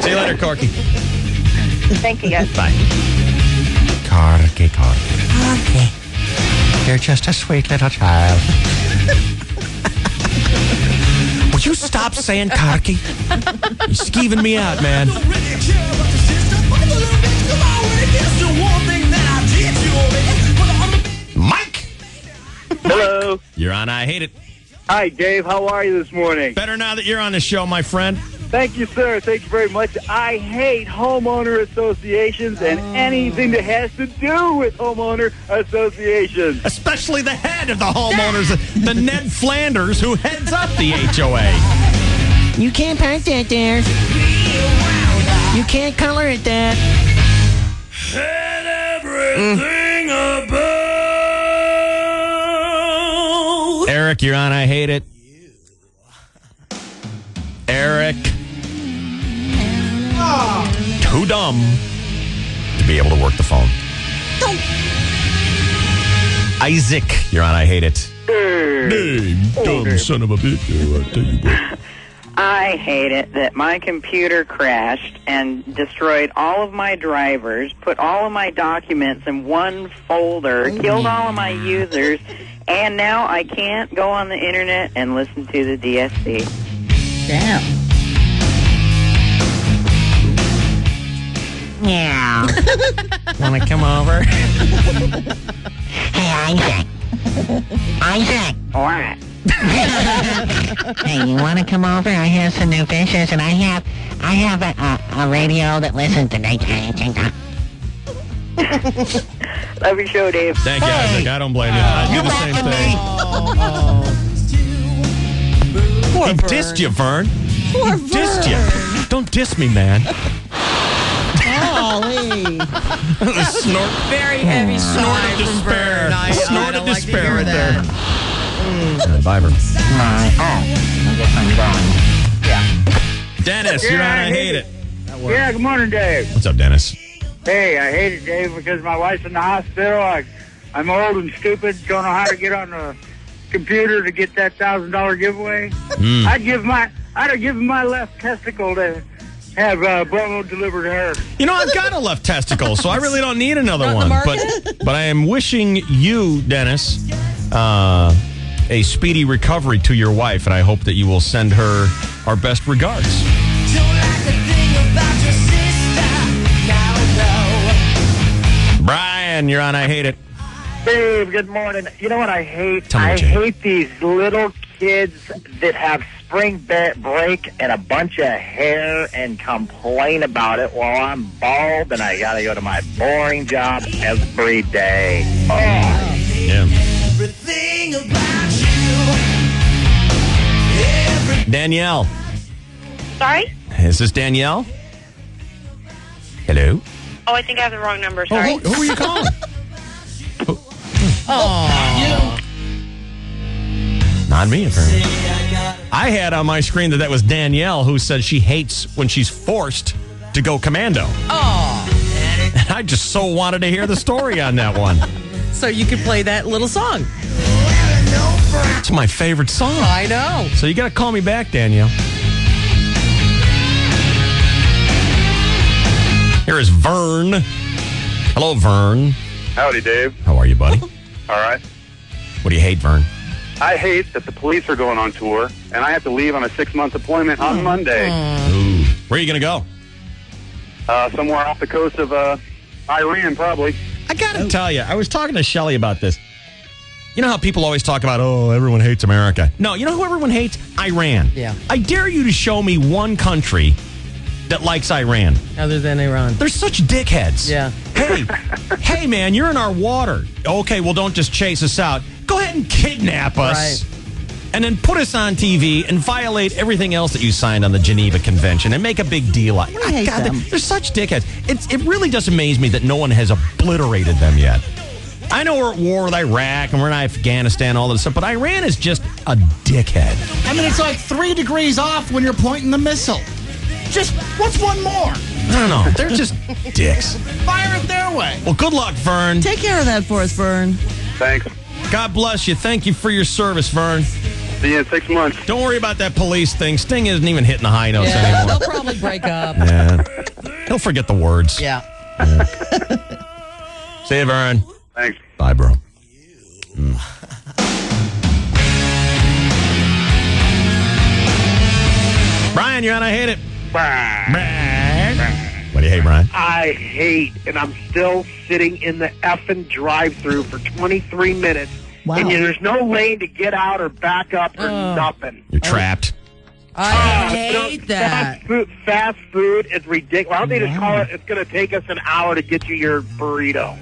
See you later, Corky. Thank you, guys. Bye. Corky. You're just a sweet little child. Will you stop saying Corky? You're skeeving me out, man. Mike! Hello. You're on I Hate It. Hi, Dave. How are you this morning? Better now that you're on the show, my friend. Thank you, sir. Thank you very much. I hate homeowner associations and anything that has to do with homeowner associations. Especially the head of the homeowners, the Ned Flanders, who heads up the HOA. You can't park that there. You can't color it that. And everything about. Eric, you're on I Hate It. Eric. Too dumb to be able to work the phone. Isaac, you're on I Hate It. Hey, dumb son of a bitch. I'll tell you what. I hate it that my computer crashed and destroyed all of my drivers, put all of my documents in one folder, killed all of my users, and now I can't go on the internet and listen to the DSC. Damn. Yeah. Want to come over? Hey, Isaac. Isaac. What? Hey, you want to come over? I have some new fishes, and I have a radio that listens to Love your show, Dave. Thank you, Isaac. I don't blame you. I do the same thing. He dissed you, Vern. Poor He dissed you. Don't diss me, man. Golly. Snort. Very heavy Snort of despair. Snort of despair right there. Bye, Vern. I guess I'm going. Yeah. Dennis, you're on I Hate It. Yeah, good morning, Dave. What's up, Dennis? Hey, I hate it, Dave, because my wife's in the hospital. I'm old and stupid, don't know how to get on the computer to get that $1,000 giveaway. I'd have given my left testicle to have Bono delivered to her. You know, I've got a left testicle, so I really don't need another one. But I am wishing you, Dennis, a speedy recovery to your wife, and I hope that you will send her our best regards. Brian, you're on I Hate It. Dave, good morning. You know what I hate? Tell me what you hate these little kids that have spring break and a bunch of hair and complain about it while I'm bald and I got to go to my boring job every day. Oh. Yeah. Danielle. Sorry? Is this Danielle? Hello? Oh, I think I have the wrong number. Sorry. Who are you calling? Oh. Not me, apparently. I had on my screen that was Danielle, who said she hates when she's forced to go commando. Oh. And I just so wanted to hear the story on that one. So you could play that little song. It's my favorite song. I know. So you got to call me back, Danielle. Here is Vern. Hello, Vern. Howdy, Dave. How are you, buddy? All right. What do you hate, Vern? I hate that the police are going on tour, and I have to leave on a 6-month appointment on Monday. Ooh. Where are you going to go? Somewhere off the coast of Iran, probably. I got to tell you, I was talking to Shelly about this. You know how people always talk about, oh, everyone hates America. No, you know who everyone hates? Iran. Yeah. I dare you to show me one country that likes Iran. Other than Iran. They're such dickheads. Yeah. Hey, man, you're in our water. Okay, well, don't just chase us out. Go ahead and kidnap us. Right. And then put us on TV and violate everything else that you signed on the Geneva Convention and make a big deal out of it. I hate them. They're such dickheads. It really does amaze me that no one has obliterated them yet. I know we're at war with Iraq and we're in Afghanistan, all this stuff, but Iran is just a dickhead. I mean, it's like 3 degrees off when you're pointing the missile. Just, what's one more? I don't know. They're just dicks. Fire it their way. Well, good luck, Vern. Take care of that for us, Vern. Thanks. God bless you. Thank you for your service, Vern. See you in 6 months. Don't worry about that police thing. Sting isn't even hitting the high notes Yeah, anymore. they'll probably break up. Yeah. He'll forget the words. Yeah. See you, Vern. Thanks. Bye, bro. Brian, you're on I Hate It. What do you hate, Brian? I hate, and I'm still sitting in the effing drive-thru for 23 minutes, and there's no lane to get out or back up or nothing. You're trapped. I hate that. Fast food is ridiculous. Why don't they just call it, it's going to take us an hour to get you your burrito.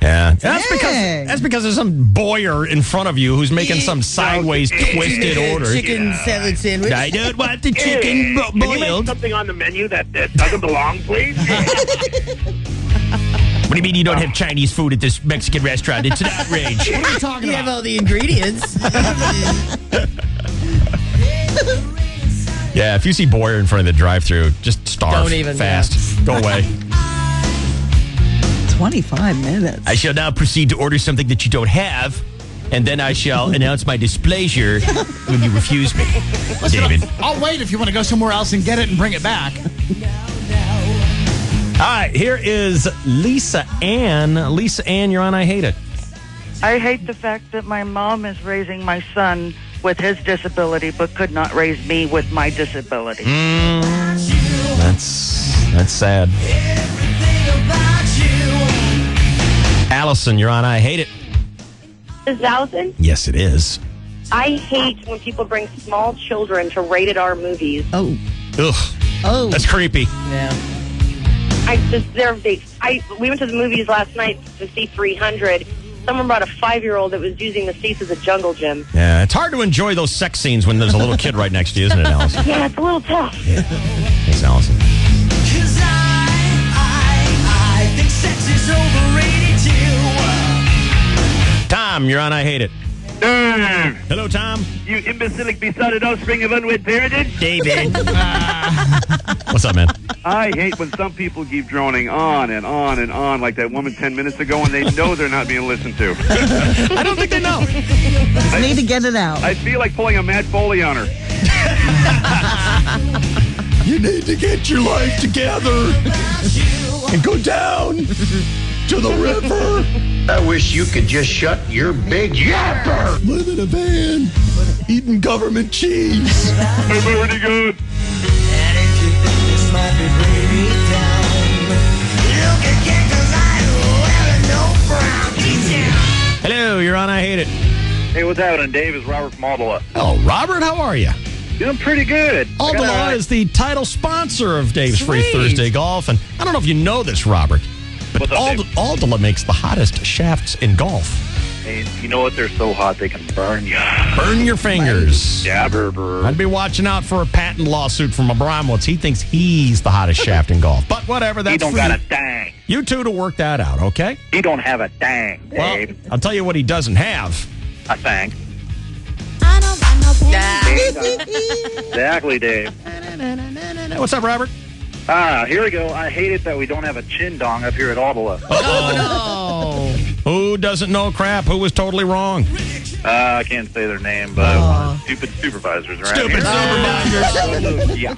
Yeah. That's because there's some boyer in front of you who's making some sideways twisted order. Chicken salad sandwich. I don't want the chicken Can you make boiled. something on the menu that doesn't belong, please? What do you mean you don't have Chinese food at this Mexican restaurant? It's an outrage. What are you talking You about? have all the ingredients. Yeah, if you see boyer in front of the drive-thru, just starve. Don't even, fast. Go away. 25 minutes. I shall now proceed to order something that you don't have. and then I shall announce my displeasure when you refuse me, David. I'll wait if you want to go somewhere else and get it and bring it back. All right, here is Lisa Ann. Lisa Ann, you're on I Hate It. I hate the fact that my mom is raising my son with his disability, but could not raise me with my disability. That's sad. Allison, you're on I Hate It. Is Allison? Yes, it is. I hate when people bring small children to rated R movies. Oh. Ugh. Oh. That's creepy. Yeah. We went to the movies last night to see 300. Someone brought a 5-year-old that was using the seats as a jungle gym. Yeah, it's hard to enjoy those sex scenes when there's a little kid right next to you, isn't it, Allison? Yeah, it's a little tough. Yeah. Thanks, Allison. I think sex is overrated too. Tom, you're on I Hate It. Hello, Tom. You imbecilic, besotted offspring of unwed parentage. David. What's up, man? I hate when some people keep droning on and on and on like that woman 10 minutes ago and they know they're not being listened to. I don't think they know. Just need to get it out. I feel like pulling a Matt Foley on her. You need to get your life together and go down to the river. I wish you could just shut your big yapper. Live in a van, eating government cheese. I'm already good. And if you think this might be bringing me down, look again 'cause I wear no brown. Hello, you're on I Hate It. Hey, what's happening, Dave? It's Robert from Aldola. Oh, Robert, how are you? Doing pretty good. Aldola is the title sponsor of Dave's Free Thursday Golf, and I don't know if you know this, Robert, but What's up, Dave? Aldola makes the hottest shafts in golf. Hey, you know what? They're so hot they can burn you. Burn your fingers. Yeah, brr. I'd be watching out for a patent lawsuit from Abramowitz. He thinks he's the hottest shaft in golf. But whatever, that's He don't for got you. a dang. You two to work that out, okay? He don't have a dang, Well, Dave. I'll tell you what he doesn't have. A dang. Exactly, Dave. What's up, Robert? Here we go. I hate it that we don't have a chin dong up here at Aldola. Oh, Who doesn't know crap? Who was totally wrong? I can't say their name, but one of the stupid supervisors around Stupid supervisors. Yeah.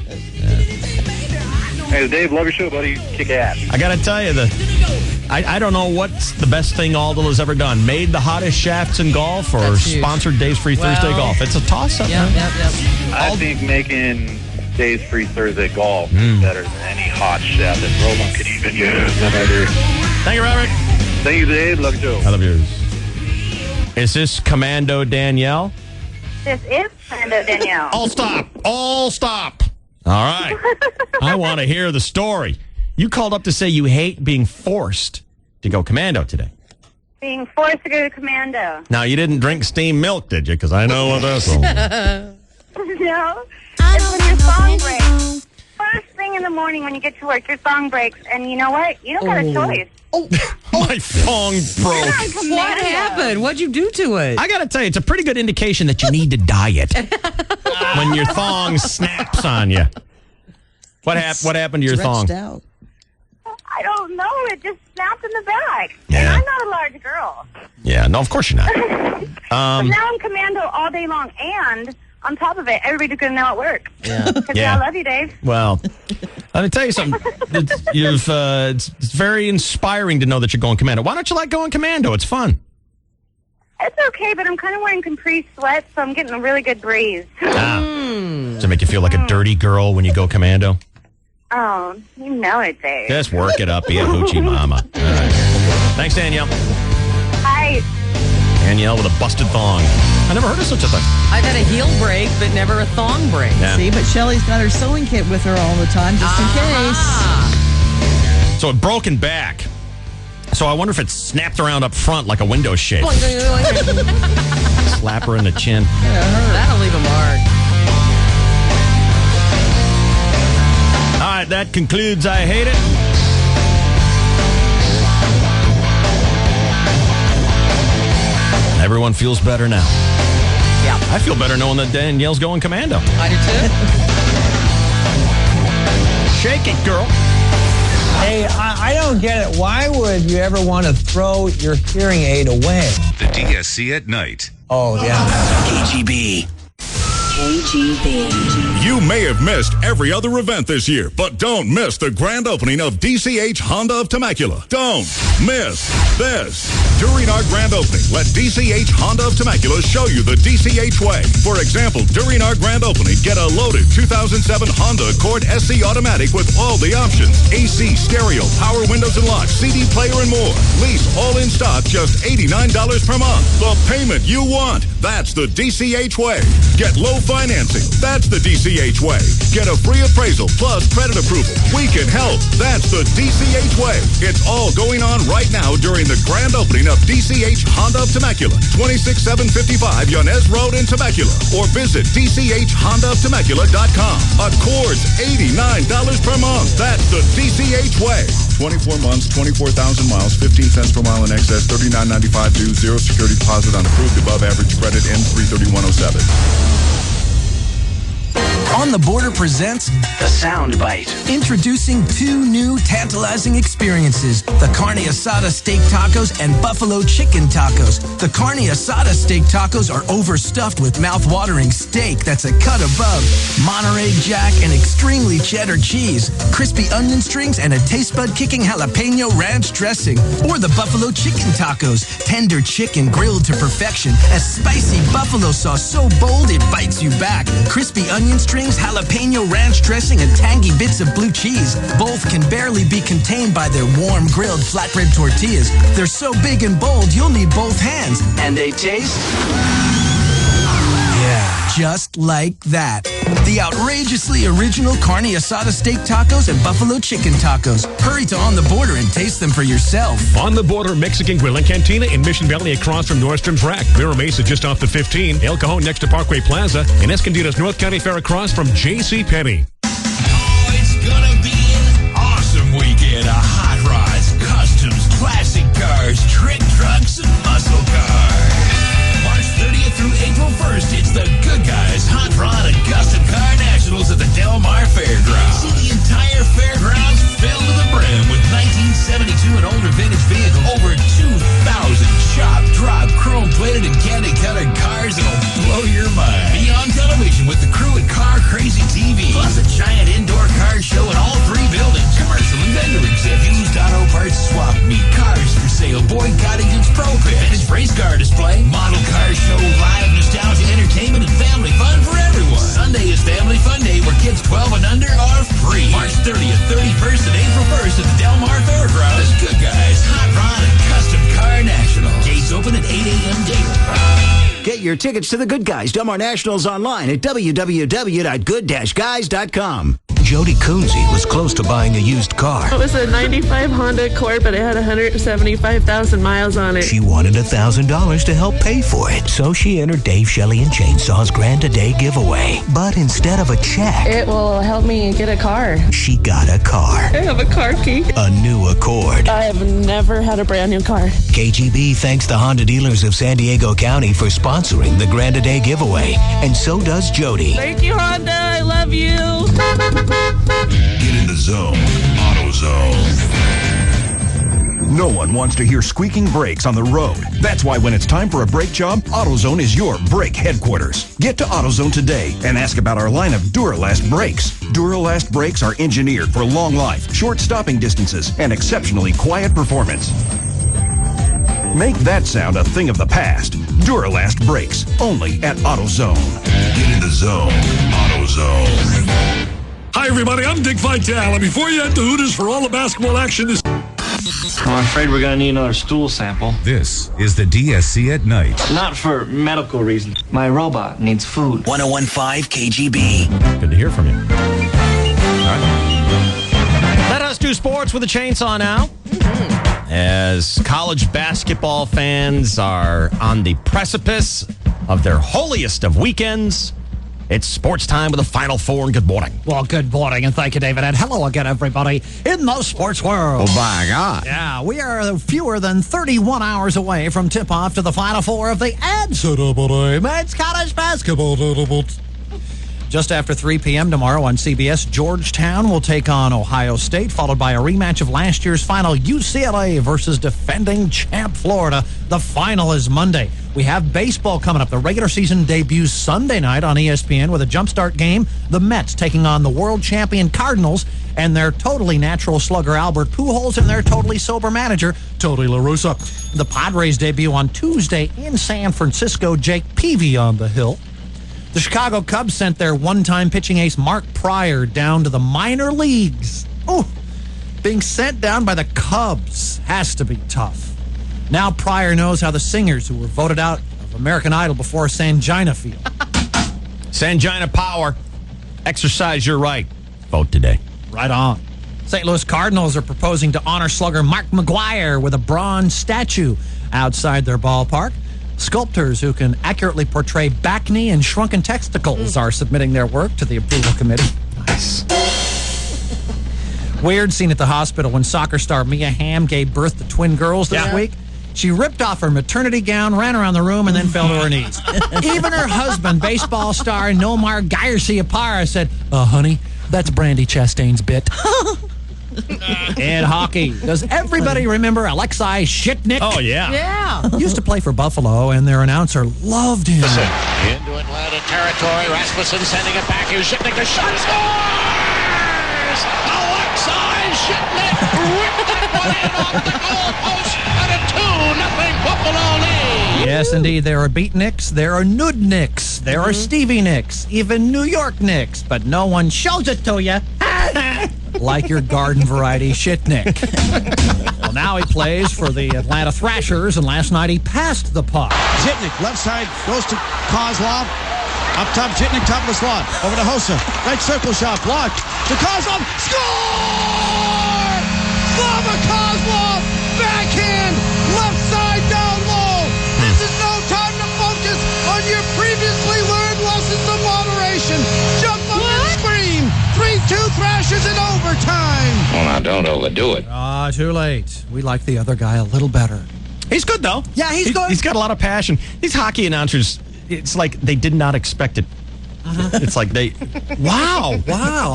Hey, Dave, love your show, buddy. Kick ass. I got to tell you, I don't know what's the best thing Aldola's ever done. Made the hottest shafts in golf or That's huge. sponsored Dave's Free Thursday Golf. It's a toss-up, man. Yep. I think making Dave's Free Thursday golf is better than any hot shaft that Roland could even use. Thank you, Robert. Thank you, Dave. Love your show. I love yours. Is this Commando Danielle? This is Commando Danielle. All stop. All stop. All right. I want to hear the story. You called up to say you hate being forced to go commando today. Being forced to go to Commando. Now, you didn't drink steamed milk, did you? Because I know what that's all. No. It's when your song breaks. First thing in the morning when you get to work, your song breaks. And you know what? You don't got a choice. My phone broke. What happened? What'd you do to it? I got to tell you, it's a pretty good indication that you need to diet when your thong snaps on you. What happened to your thong? Out. I don't know. It just snapped in the back. Yeah. And I'm not a large girl. Yeah, no, of course you're not. But now I'm Commando all day long. And on top of it, everybody's going to know at work. Yeah. Yeah. I love you, Dave. Well, let me tell you something. It's very inspiring to know that you're going commando. Why don't you like going commando? It's fun. It's okay, but I'm kind of wearing capri sweats, so I'm getting a really good breeze. Does it make you feel like a dirty girl when you go commando? Oh, you know it, Dave. Just work it up. Be a hoochie mama. All right. Thanks, Danielle. Hi. Danielle with a busted thong. I never heard of such a thing. I've had a heel break, but never a thong break. Yeah. See, but Shelly's got her sewing kit with her all the time, just in case. So it broken back. So I wonder if it snapped around up front like a window shade. Slap her in the chin. That'll leave a mark. All right, that concludes I Hate It. Everyone feels better now. Yeah. I feel better knowing that Danielle's going commando. I do too. Shake it, girl. Hey, I don't get it. Why would you ever want to throw your hearing aid away? The DSC at night. Oh, yeah. KGB. You may have missed every other event this year, but don't miss the grand opening of DCH Honda of Temecula. Don't miss this. During our grand opening, let DCH Honda of Temecula show you the DCH way. For example, during our grand opening, get a loaded 2007 Honda Accord SC Automatic with all the options. AC, stereo, power windows and locks, CD player and more. Lease all in stock, just $89 per month. The payment you want. That's the DCH way. Get low financing. That's the DCH way. Get a free appraisal plus credit approval. We can help. That's the DCH way. It's all going on right now during the grand opening of DCH Honda of Temecula, 26755 Yonez Road in Temecula, or visit DCHHondaofTemecula.com. Accords $89 per month. That's the DCH way. 24 months, 24,000 miles, 15 cents per mile in excess, $39.95 due, zero security deposit on approved above average credit, N33107. On the Border presents The Sound Bite. Introducing two new tantalizing experiences, the carne asada steak tacos and buffalo chicken tacos. The carne asada steak tacos are overstuffed with mouth-watering steak that's a cut above, Monterey Jack and extremely cheddar cheese, crispy onion strings, and a taste bud-kicking jalapeno ranch dressing. Or the buffalo chicken tacos, tender chicken grilled to perfection, a spicy buffalo sauce so bold it bites you back, crispy onion strings, jalapeno ranch dressing, and tangy bits of blue cheese. Both can barely be contained by their warm grilled flatbread tortillas. They're so big and bold, you'll need both hands. And they taste... yeah, just like that. The outrageously original carne asada steak tacos and buffalo chicken tacos. Hurry to On the Border and taste them for yourself. On the Border Mexican Grill and Cantina in Mission Valley across from Nordstrom's Rack. Mira Mesa just off the 15. El Cajon next to Parkway Plaza. And Escondida's North County Fair across from J.C. Penney. Oh, it's gonna be an awesome weekend of hot rods, customs, classic cars, trick trucks, and muscle cars. March 30th through April 1st, it's the Good Guys Hot Rod and Custom Car Nationals at the Del Mar Fairgrounds. See the entire fairgrounds filled to the brim with 1972 and older vintage vehicles. Over 2,000 chopped, dropped, chrome-plated, and candy-colored cars that'll blow your mind. Be on television with the crew at Car Crazy TV. Plus a giant indoor car show in all three buildings. Commercial and vendor exhibit. Used auto parts swap meet. Cars for sale. Boy Cottages Pro Pit. Vintage race car display. Model car show. Live nostalgia entertainment and family fun for everyone. Sunday is Family Fun Day where kids 12 and under are free. March 30th, 31st, and April 1st at the Del Mar Fairgrounds. Good Guys Hot Rod and Custom Car National. Gates open at 8 a.m. daily. Get your tickets to the Good Guys Del Mar Nationals online at www.good-guys.com. Jody Coonsey was close to buying a used car. It was a 95 Honda Accord, but it had 175,000 miles on it. She wanted $1,000 to help pay for it, so she entered Dave Shelley and Chainsaw's Grand Today giveaway. But instead of a check, It will help me get a car. she got a car. I have a car key. A new Accord. I have never had a brand new car. KGB thanks the Honda dealers of San Diego County for sponsoring the Grand Today giveaway. And so does Jody. Thank you, Honda. I love you. Get in the zone. AutoZone. No one wants to hear squeaking brakes on the road. That's why when it's time for a brake job, AutoZone is your brake headquarters. Get to AutoZone today and ask about our line of Duralast brakes. Duralast brakes are engineered for long life, short stopping distances, and exceptionally quiet performance. Make that sound a thing of the past. Duralast brakes, only at AutoZone. Get in the zone. AutoZone. Hi, everybody. I'm Dick Vitale. And before you head to Hooters for all the basketball action this... I'm afraid we're going to need another stool sample. This is the DSC at night. Not for medical reasons. My robot needs food. 101.5 KGB. Good to hear from you. All right. Let us do sports with a chainsaw now. As college basketball fans are on the precipice of their holiest of weekends, it's sports time with the Final Four, and good morning. Well, good morning, and thank you, David, and hello again, everybody, in the sports world. Oh, my God. Yeah, we are fewer than 31 hours away from tip-off to the Final Four of the NCAA Men's College Basketball Tournament. Just after 3 p.m. tomorrow on CBS, Georgetown will take on Ohio State, followed by a rematch of last year's final, UCLA versus defending champ Florida. The final is Monday. We have baseball coming up. The regular season debuts Sunday night on ESPN with a jumpstart game. The Mets taking on the world champion Cardinals and their totally natural slugger Albert Pujols and their totally sober manager Tony La Russa. The Padres debut on Tuesday in San Francisco. Jake Peavy on the hill. The Chicago Cubs sent their one-time pitching ace Mark Pryor down to the minor leagues. Oh, being sent down by the Cubs has to be tough. Now Pryor knows how the singers who were voted out of American Idol before Sangina feel. Sangina power. Exercise your right. Vote today. Right on. St. Louis Cardinals are proposing to honor slugger Mark McGwire with a bronze statue outside their ballpark. Sculptors who can accurately portray back knee and shrunken testicles are submitting their work to the approval committee. Nice. Weird scene at the hospital when soccer star Mia Hamm gave birth to twin girls this week. She ripped off her maternity gown, ran around the room, and then fell to her knees. Even her husband, baseball star Nomar Garciaparra, said, honey, that's Brandy Chastain's bit. In hockey, does everybody remember Alexei Shitnik? Oh, yeah. Yeah. Used to play for Buffalo, and their announcer loved him. Into Atlanta territory. Rasmussen sending it back. Here's Shipnick. The shot scores! Alexei Shipnick ripped that one in off the goalpost and a 2-0 Buffalo lead. Yes, indeed. There are Beatniks, there are Nudniks, there are Stevie Nicks, even New York Knicks, but no one shows it to you. Like your garden variety Shitnik. Well, now he plays for the Atlanta Thrashers, and last night he passed the puck. Zitnik, left side, goes to Kozlov. Up top, Zitnik, top of the slot. Over to Hossa. Right circle shot, blocked. To Kozlov. Score! Slava Kozlov! Backhand! Left side down low. This is no time to focus on your previously learned lessons of moderation. Jump up and scream. 3-2 Thrashers in overtime. Well, now, don't overdo it. Too late. We like the other guy a little better. He's good, though. Yeah, he's good. He's got a lot of passion. These hockey announcers, it's like they did not expect it. It's like they... Wow.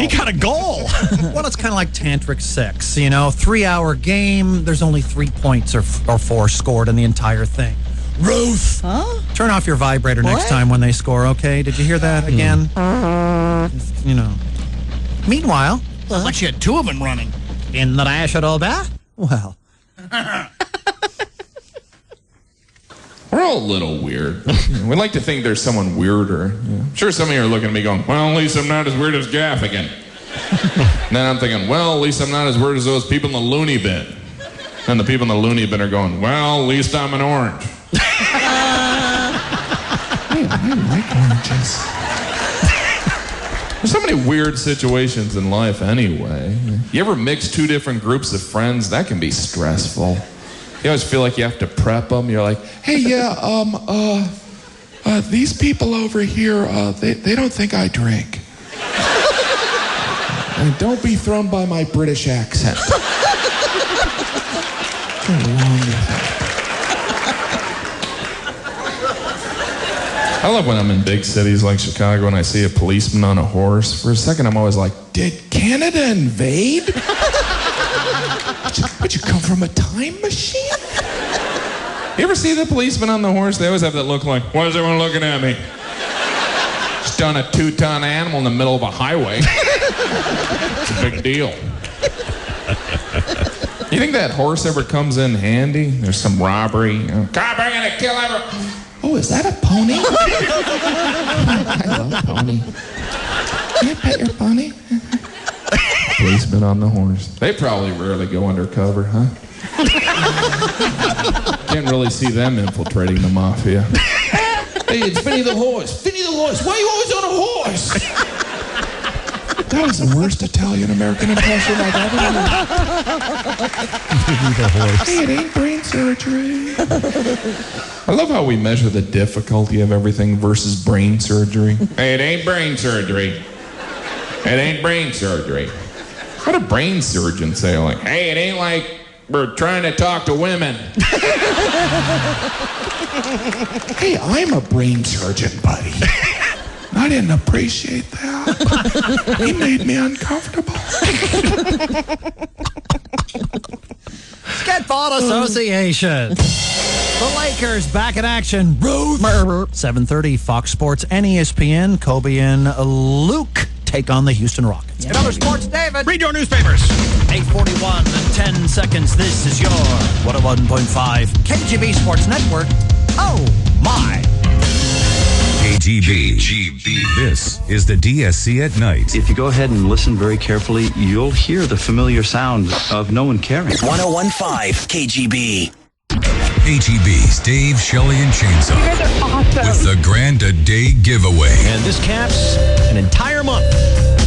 He got a goal. Well, it's kind of like tantric sex, 3-hour game, there's only 3 points or 4 scored in the entire thing. Ruth! Huh? Turn off your vibrator next time when they score, okay? Did you hear that again? Meanwhile, Like she had 2 of them running. in the National Bat, well... We're all a little weird. We like to think there's someone weirder. I'm sure some of you are looking at me going, well, at least I'm not as weird as Gaffigan. And then I'm thinking, well, at least I'm not as weird as those people in the loony bin. And the people in the loony bin are going, well, at least I'm an orange. I like oranges. There's so many weird situations in life anyway. You ever mix 2 different groups of friends? That can be stressful. You always feel like you have to prep them. You're like, hey, these people over here, they don't think I drink. And don't be thrown by my British accent. I love when I'm in big cities like Chicago and I see a policeman on a horse. For a second, I'm always like, did Canada invade? Would you come from a time machine? You ever see the policeman on the horse? They always have that look like, why is everyone looking at me? Just on a 2-ton animal in the middle of a highway. It's a big deal. You think that horse ever comes in handy? There's some robbery. God, we're gonna kill everyone. Oh, is that a pony? I love pony. Can I pet your pony? Policeman on the horse. They probably rarely go undercover, huh? Can't really see them infiltrating the mafia. Hey, it's Finny the horse. Finny the horse. Why are you always on a horse? That was the worst Italian-American impression I've ever heard. The horse. Hey, it ain't brain surgery. I love how we measure the difficulty of everything versus brain surgery. Hey, it ain't brain surgery. It ain't brain surgery. What a brain surgeon say, like, hey, it ain't like we're trying to talk to women. Hey, I'm a brain surgeon, buddy. Not I didn't appreciate that. He made me uncomfortable. Get Thought Association. The Lakers back in action. 7:30 Fox Sports and ESPN. Kobe and Luke take on the Houston Rockets. In other sports, David. Read your newspapers. 8:41 and 10 seconds. This is your 101.5 KGB Sports Network. Oh, my. KGB. This is the DSC at night. If you go ahead and listen very carefully, you'll hear the familiar sound of no one caring. 101.5 KGB. KGB's Dave, Shelley, and Chainsaw. You guys are awesome. With the Grand A Day giveaway. And this caps an entire month.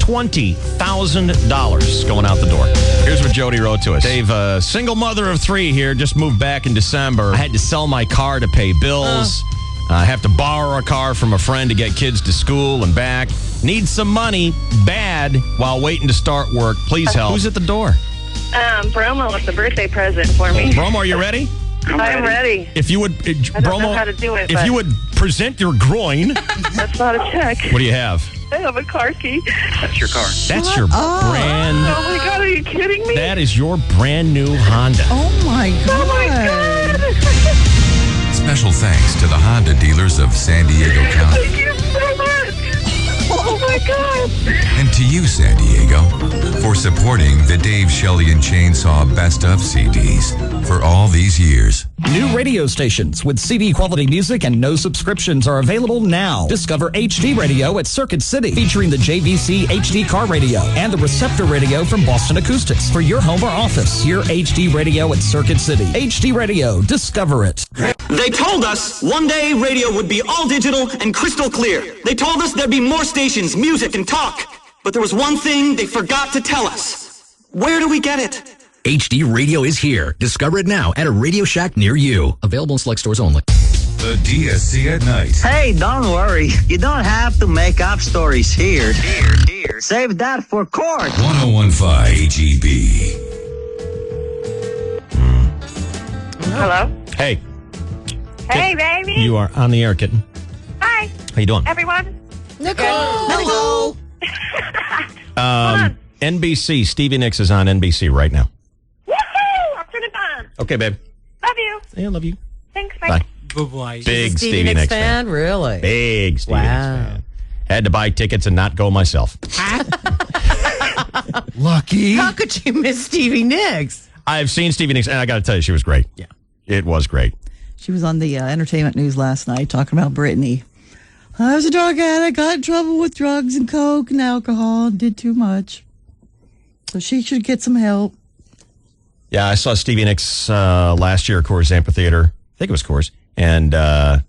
$20,000 going out the door. Here's what Jody wrote to us. Dave, single mother of 3 here, just moved back in December. I had to sell my car to pay bills. I have to borrow a car from a friend to get kids to school and back. Need some money bad while waiting to start work. Please help. Who's at the door? Bromo with the birthday present for me. Bromo, are you ready? I'm ready. If you would, I don't know how to do it. If you would present your groin. That's not a check. What do you have? I have a car key. That's your car. That's your brand. Oh my God, are you kidding me? That is your brand new Honda. Oh my God. Oh my God. Special thanks to the Honda dealers of San Diego County. Thank you so much. Oh my God. And to you, San Diego, for supporting the Dave, Shelley, and Chainsaw Best of CDs for all these years. New radio stations with CD quality music and no subscriptions are available now. Discover HD Radio at Circuit City, featuring the JVC HD car radio and the Receptor radio from Boston Acoustics for your home or office. Hear HD Radio at Circuit City. HD Radio, discover it. They told us one day radio would be all digital and crystal clear. They told us there'd be more stations, music, and talk. But there was one thing they forgot to tell us. Where do we get it? HD Radio is here. Discover it now at a Radio Shack near you. Available in select stores only. The DSC at night. Hey, don't worry. You don't have to make up stories here. Save that for court. 101.5 KGB. Hello? Hey. Hey, baby. You are on the air, kitten. Hi. How you doing? Everyone? Hello. NBC. Stevie Nicks is on NBC right now. Woohoo! I'll turn it on. Okay, babe. Love you. Yeah, love you. Thanks, bye. Bye-bye. Big Stevie Stevie Nicks Nicks fan? Really? Big Stevie Nicks fan. Had to buy tickets and not go myself. Lucky. How could you miss Stevie Nicks? I've seen Stevie Nicks, and I got to tell you, she was great. Yeah. It was great. She was on the entertainment news last night talking about Britney. I was a drug addict, got in trouble with drugs and coke and alcohol, did too much. So she should get some help. Yeah, I saw Stevie Nicks last year at Coors Amphitheater. I think it was Coors. And her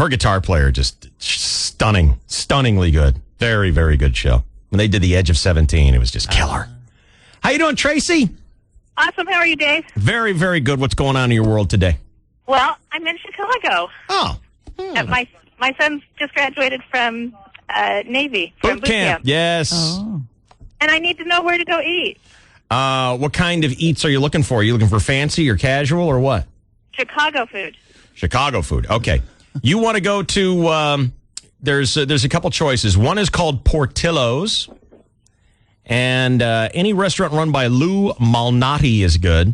guitar player, just stunningly good. Very, very good show. When they did The Edge of 17, it was just killer. How you doing, Tracy? Awesome. How are you, Dave? Very, very good. What's going on in your world today? Well, I'm in Chicago. Oh. My son just graduated from Navy. From Boot camp. Yes. Oh. And I need to know where to go eat. What kind of eats are you looking for? Are you looking for fancy or casual or what? Chicago food. Chicago food. Okay. You want to go to, there's a couple choices. One is called Portillo's. And any restaurant run by Lou Malnati is good.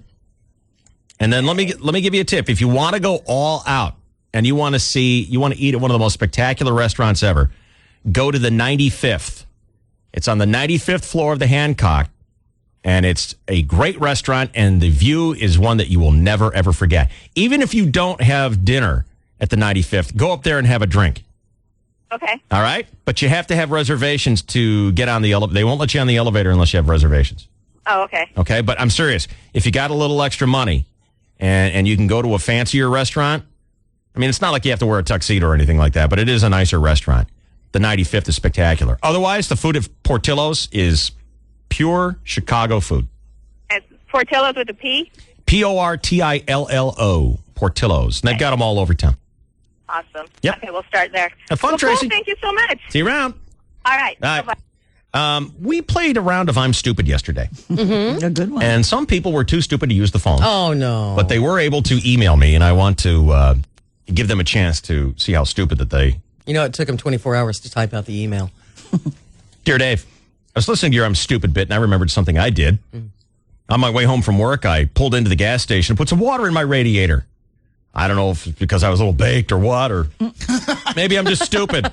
And then let me give you a tip. If you want to go all out and you want to eat at one of the most spectacular restaurants ever, go to the 95th. It's on the 95th floor of the Hancock. And it's a great restaurant, and the view is one that you will never, ever forget. Even if you don't have dinner at the 95th, go up there and have a drink. Okay. All right? But you have to have reservations to get on the elevator. They won't let you on the elevator unless you have reservations. Oh, okay. Okay? But I'm serious. If you got a little extra money and you can go to a fancier restaurant, I mean, it's not like you have to wear a tuxedo or anything like that, but it is a nicer restaurant. The 95th is spectacular. Otherwise, the food at Portillo's is pure Chicago food. And Portillo's with a P? Portillo. Portillo's. And they've got them all over town. Awesome. Yep. Okay, we'll start there. Have fun, Cool. Tracy. Thank you so much. See you around. All right. All right. Bye-bye. We played a round of I'm Stupid yesterday. Mm-hmm. A good one. And some people were too stupid to use the phone. Oh, no. But they were able to email me, and I want to give them a chance to see how stupid that they You know, it took him 24 hours to type out the email. Dear Dave, I was listening to your I'm Stupid bit, and I remembered something I did. On my way home from work, I pulled into the gas station and put some water in my radiator. I don't know if it's because I was a little baked or what, or maybe I'm just stupid.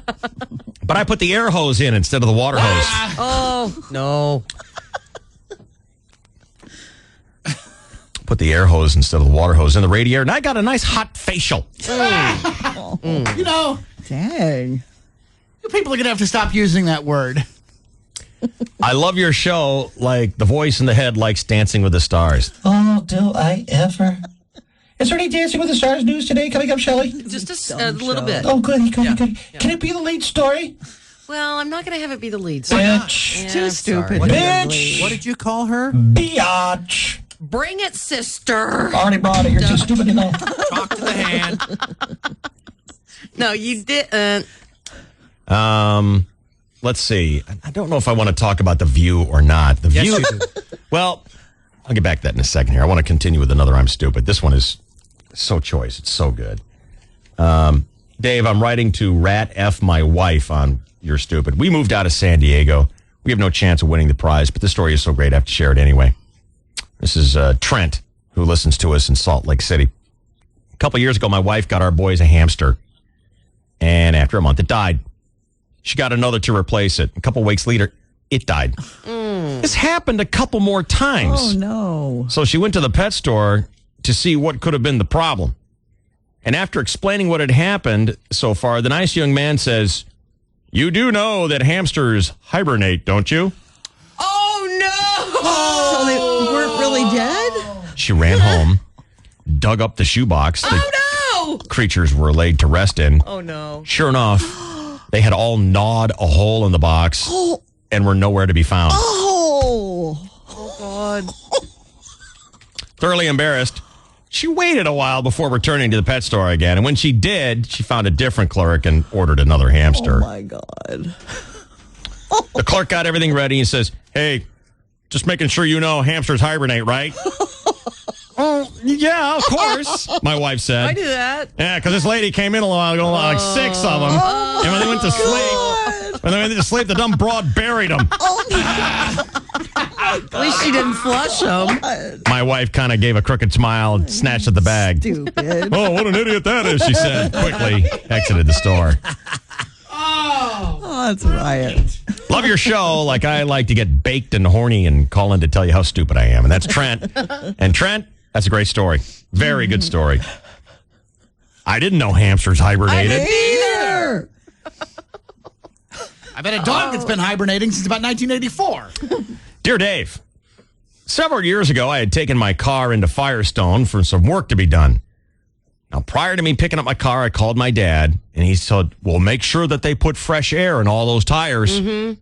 But I put the air hose in instead of the water hose. Oh, no. Put the air hose instead of the water hose in the radiator, and I got a nice hot facial. You know, dang. You people are going to have to stop using that word. I love your show like the voice in the head likes Dancing with the Stars. Oh, do I ever? Is there any Dancing with the Stars news today coming up, Shelley? Just a little bit. Oh, good. Can it be the lead story? Well, I'm not going to have it be the lead. So Bitch. Too stupid. Bitch. What did you call her? Biatch. Bring it, sister. Already brought it. You're too stupid to know. Talk to the hand. No, you didn't. Let's see. I don't know if I want to talk about The View or not. The View. You do. Well, I'll get back to that in a second here. I want to continue with another I'm Stupid. This one is so choice. It's so good. Dave, I'm writing to Rat F my wife on You're Stupid. We moved out of San Diego. We have no chance of winning the prize, but the story is so great I have to share it anyway. This is Trent, who listens to us in Salt Lake City. A couple years ago, my wife got our boys a hamster, and after a month, it died. She got another to replace it. A couple weeks later, it died. This happened a couple more times. Oh, no. So she went to the pet store to see what could have been the problem. And after explaining what had happened so far, the nice young man says, "You do know that hamsters hibernate, don't you?" Oh, no. So they weren't really dead? She ran home, dug up the shoebox that creatures were laid to rest in. Oh, no. Sure enough, they had all gnawed a hole in the box and were nowhere to be found. Oh, God. Thoroughly embarrassed, she waited a while before returning to the pet store again. And when she did, she found a different clerk and ordered another hamster. Oh, my God. The clerk got everything ready and says, "Hey, just making sure you know hamsters hibernate, right?" "Oh, yeah, of course," my wife said. I do that. Yeah, because this lady came in a while ago, like 6 of them. And when they went to sleep, the dumb broad buried them. At least she didn't flush them. My wife kind of gave a crooked smile and snatched at the bag. Stupid. "Oh, what an idiot that is," she said, quickly exited the store. Oh, that's a riot. Love your show. Like I like to get baked and horny and call in to tell you how stupid I am. And that's Trent. And Trent, that's a great story. Very good story. I didn't know hamsters hibernated. Either. I bet a dog that's been hibernating since about 1984. Dear Dave, several years ago, I had taken my car into Firestone for some work to be done. Now, prior to me picking up my car, I called my dad, and he said, "Well, make sure that they put fresh air in all those tires." When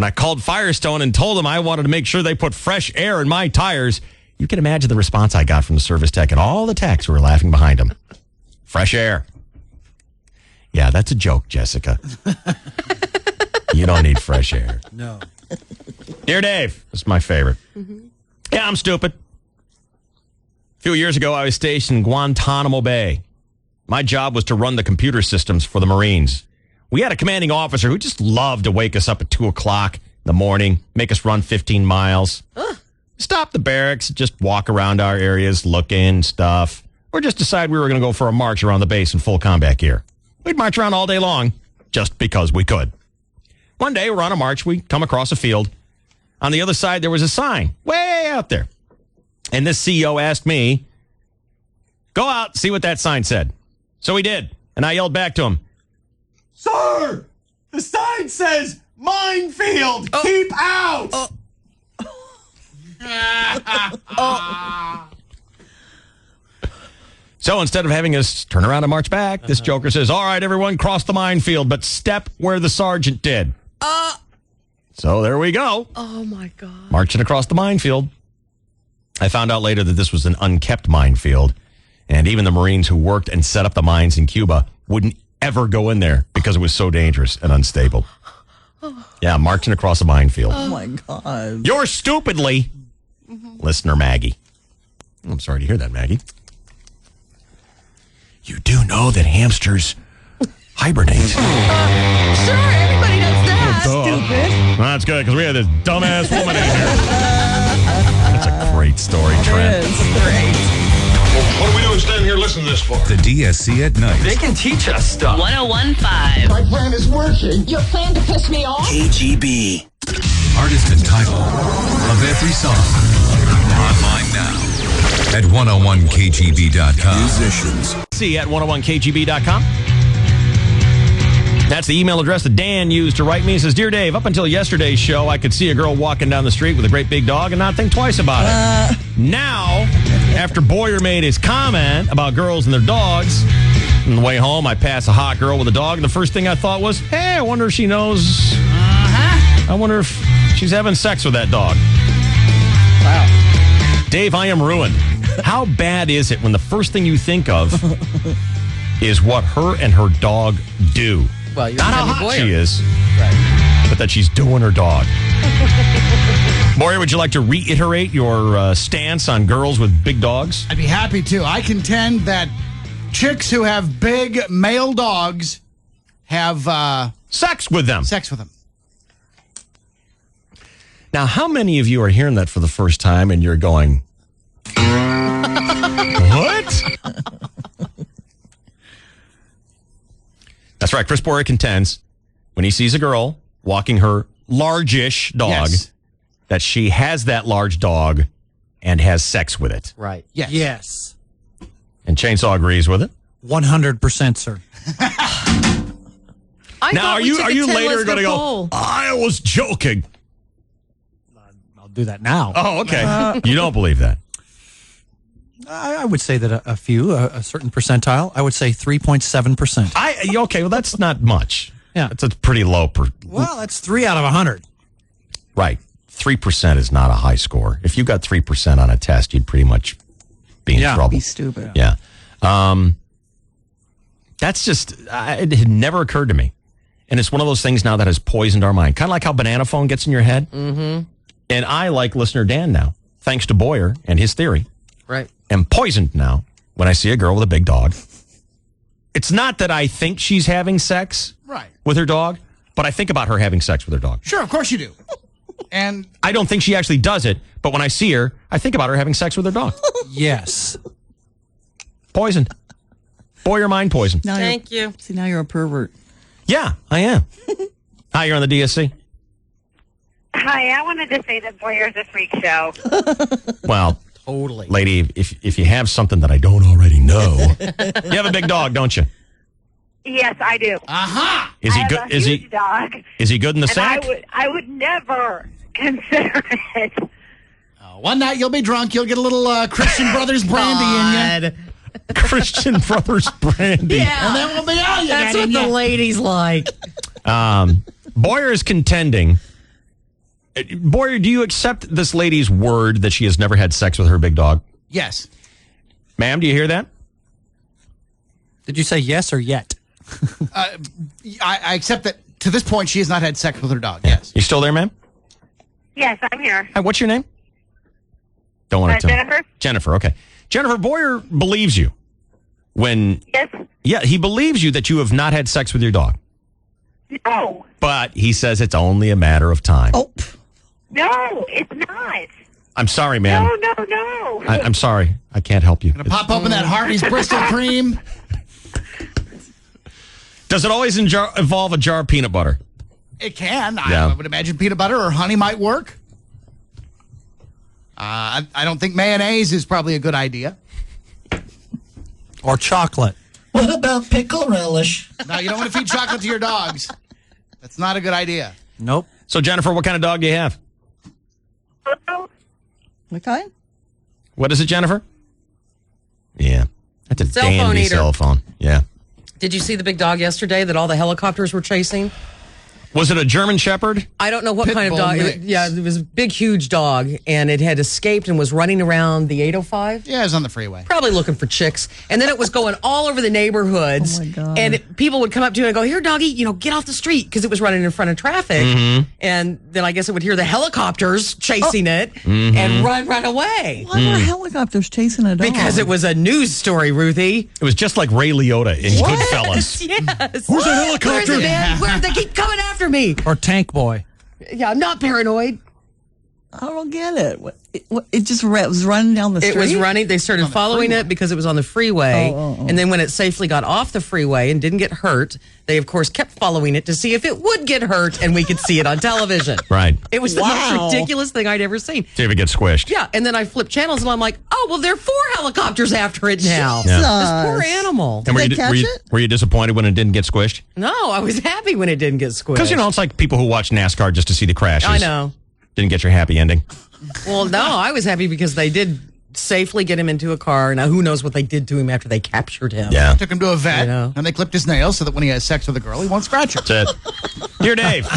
I called Firestone and told them I wanted to make sure they put fresh air in my tires, you can imagine the response I got from the service tech and all the techs who were laughing behind him. Fresh air. Yeah, that's a joke, Jessica. You don't need fresh air. No. Dear Dave, this is my favorite. Yeah, I'm stupid. A few years ago, I was stationed in Guantanamo Bay. My job was to run the computer systems for the Marines. We had a commanding officer who just loved to wake us up at 2 o'clock in the morning, make us run 15 miles, stop the barracks, just walk around our areas, look in stuff, or just decide we were going to go for a march around the base in full combat gear. We'd march around all day long just because we could. One day, we're on a march. We come across a field. On the other side, there was a sign way out there. And this CEO asked me, "Go out, see what that sign said." So he did. And I yelled back to him, "Sir, the sign says minefield. Keep out." So instead of having us turn around and march back, this joker says, "All right, everyone, cross the minefield, but step where the sergeant did." So there we go. Oh, my God. Marching across the minefield. I found out later that this was an unkept minefield, and even the Marines who worked and set up the mines in Cuba wouldn't ever go in there because it was so dangerous and unstable. Yeah, marching across a minefield. Oh, my God. You're stupidly, listener Maggie. I'm sorry to hear that, Maggie. You do know that hamsters Hibernate. Sure, everybody does that. Stupid. Well, that's good, because we had this dumbass woman in here. That's a great story, Trent. It is great. What are we doing standing here listening to this for? The DSC at night. They can teach us stuff. 101.5. My plan is working. Your plan to piss me off? KGB. Artist and title of every song. Online now at 101kgb.com. Musicians. See at 101kgb.com. That's the email address that Dan used to write me. He says, Dear Dave, up until yesterday's show, I could see a girl walking down the street with a great big dog and not think twice about it. Now, after Boyer made his comment about girls and their dogs, on the way home, I pass a hot girl with a dog, and the first thing I thought was, hey, I wonder if she knows. I wonder if she's having sex with that dog. Wow. Dave, I am ruined. How bad is it when the first thing you think of is what her and her dog do? Well, you're not how hot Boyer. she is, Right. but that she's doing her dog. Boyer, would you like to reiterate your stance on girls with big dogs? I'd be happy to. I contend that chicks who have big male dogs have sex with them. Sex with them. Now, how many of you are hearing that for the first time and you're going, what? That's right. Chris Boyer contends when he sees a girl walking her largish dog, that she has that large dog and has sex with it. Right. Yes. Yes. And Chainsaw agrees with it. 100%, sir. Now, are you later going to go, I was joking? I'll do that now. Oh, okay. You don't believe that? I would say that a few, a certain percentile. I would say 3.7%. Okay, well, that's not much. Yeah. It's a pretty low. Well, that's 3 out of 100. Right. 3% is not a high score. If you got 3% on a test, you'd pretty much be in trouble. Be stupid. Yeah. That's just, it had never occurred to me. And it's one of those things now that has poisoned our mind. Kind of like how banana phone gets in your head. Mm-hmm. And I, like listener Dan now, thanks to Boyer and his theory, Right. am poisoned now when I see a girl with a big dog. It's not that I think she's having sex with her dog, but I think about her having sex with her dog. Sure, of course you do. And I don't think she actually does it, but when I see her, I think about her having sex with her dog. Yes. Poisoned. Boyer mind poison. Thank you. See, now you're a pervert. Yeah, I am. Hi, you're on the DSC. Hi, I wanted to say that Boyer's a freak show. Well, totally. Lady, if you have something that I don't already know, you have a big dog, don't you? Yes, I do. Aha! Is he I have good? a Is he huge dog? Is he good in the And sack? I would never consider it. One night you'll be drunk, you'll get a little Christian Brothers brandy in you. Christian Brothers brandy. Yeah. And then we'll be out. That's what the ladies like. Boyer is contending. Boyer, do you accept this lady's word that she has never had sex with her big dog? Yes. Ma'am, do you hear that? Did you say yes or yet? I accept that to this point she has not had sex with her dog. Yes. You still there, ma'am? Yes, I'm here. Hi, what's your name? Don't want to tell. Jennifer. Jennifer, okay. Jennifer, Boyer believes you when... Yes. Yeah, he believes you that you have not had sex with your dog. No. But he says it's only a matter of time. Oh. No, it's not. I'm sorry, ma'am. No. I'm sorry. I can't help you. Gonna pop open that Harvey's Bristol cream. Does it always involve a jar of peanut butter? It can. Yeah. I would imagine peanut butter or honey might work. I don't think mayonnaise is probably a good idea. Or chocolate. What about pickle relish? No, you don't want to feed chocolate to your dogs. That's not a good idea. Nope. So, Jennifer, what kind of dog do you have? What kind? What is it, Jennifer? Yeah. That's a Cell phone dandy eater. cell phone. Yeah. Did you see the big dog yesterday that all the helicopters were chasing? Was it a German Shepherd? I don't know what kind of Pitbull dog. mix. It was a big, huge dog, and it had escaped and was running around the 805. Yeah, it was on the freeway. Probably looking for chicks. And then it was going all over the neighborhoods. Oh, my God. And people would come up to it and go, here, doggy, get off the street, because it was running in front of traffic. And then I guess it would hear the helicopters chasing it and run away. Why were helicopters chasing a dog? Because it was a news story, Ruthie. It was just like Ray Liotta in Goodfellas. Yes. Where's the helicopter? Where's it, man? Where they keep coming after me? Or Tank Boy. Yeah, I'm not paranoid. I don't get it. It just was running down the street? It was running. They started following it because it was on the freeway. And then when it safely got off the freeway and didn't get hurt, they, of course, kept following it to see if it would get hurt and we could see it on television. Right. It was the most ridiculous thing I'd ever seen. See if it gets squished. Yeah, and then I flipped channels and I'm like, oh, well, there are 4 helicopters after it now. Jesus. This poor animal. And Did they catch it? were you disappointed when it didn't get squished? No, I was happy when it didn't get squished. Because, it's like people who watch NASCAR just to see the crashes. I know. Didn't get your happy ending. Well, no, I was happy because they did safely get him into a car. Now, who knows what they did to him after they captured him. Yeah. Took him to a vet, and they clipped his nails so that when he has sex with a girl, he won't scratch her. That's it. Dear Dave.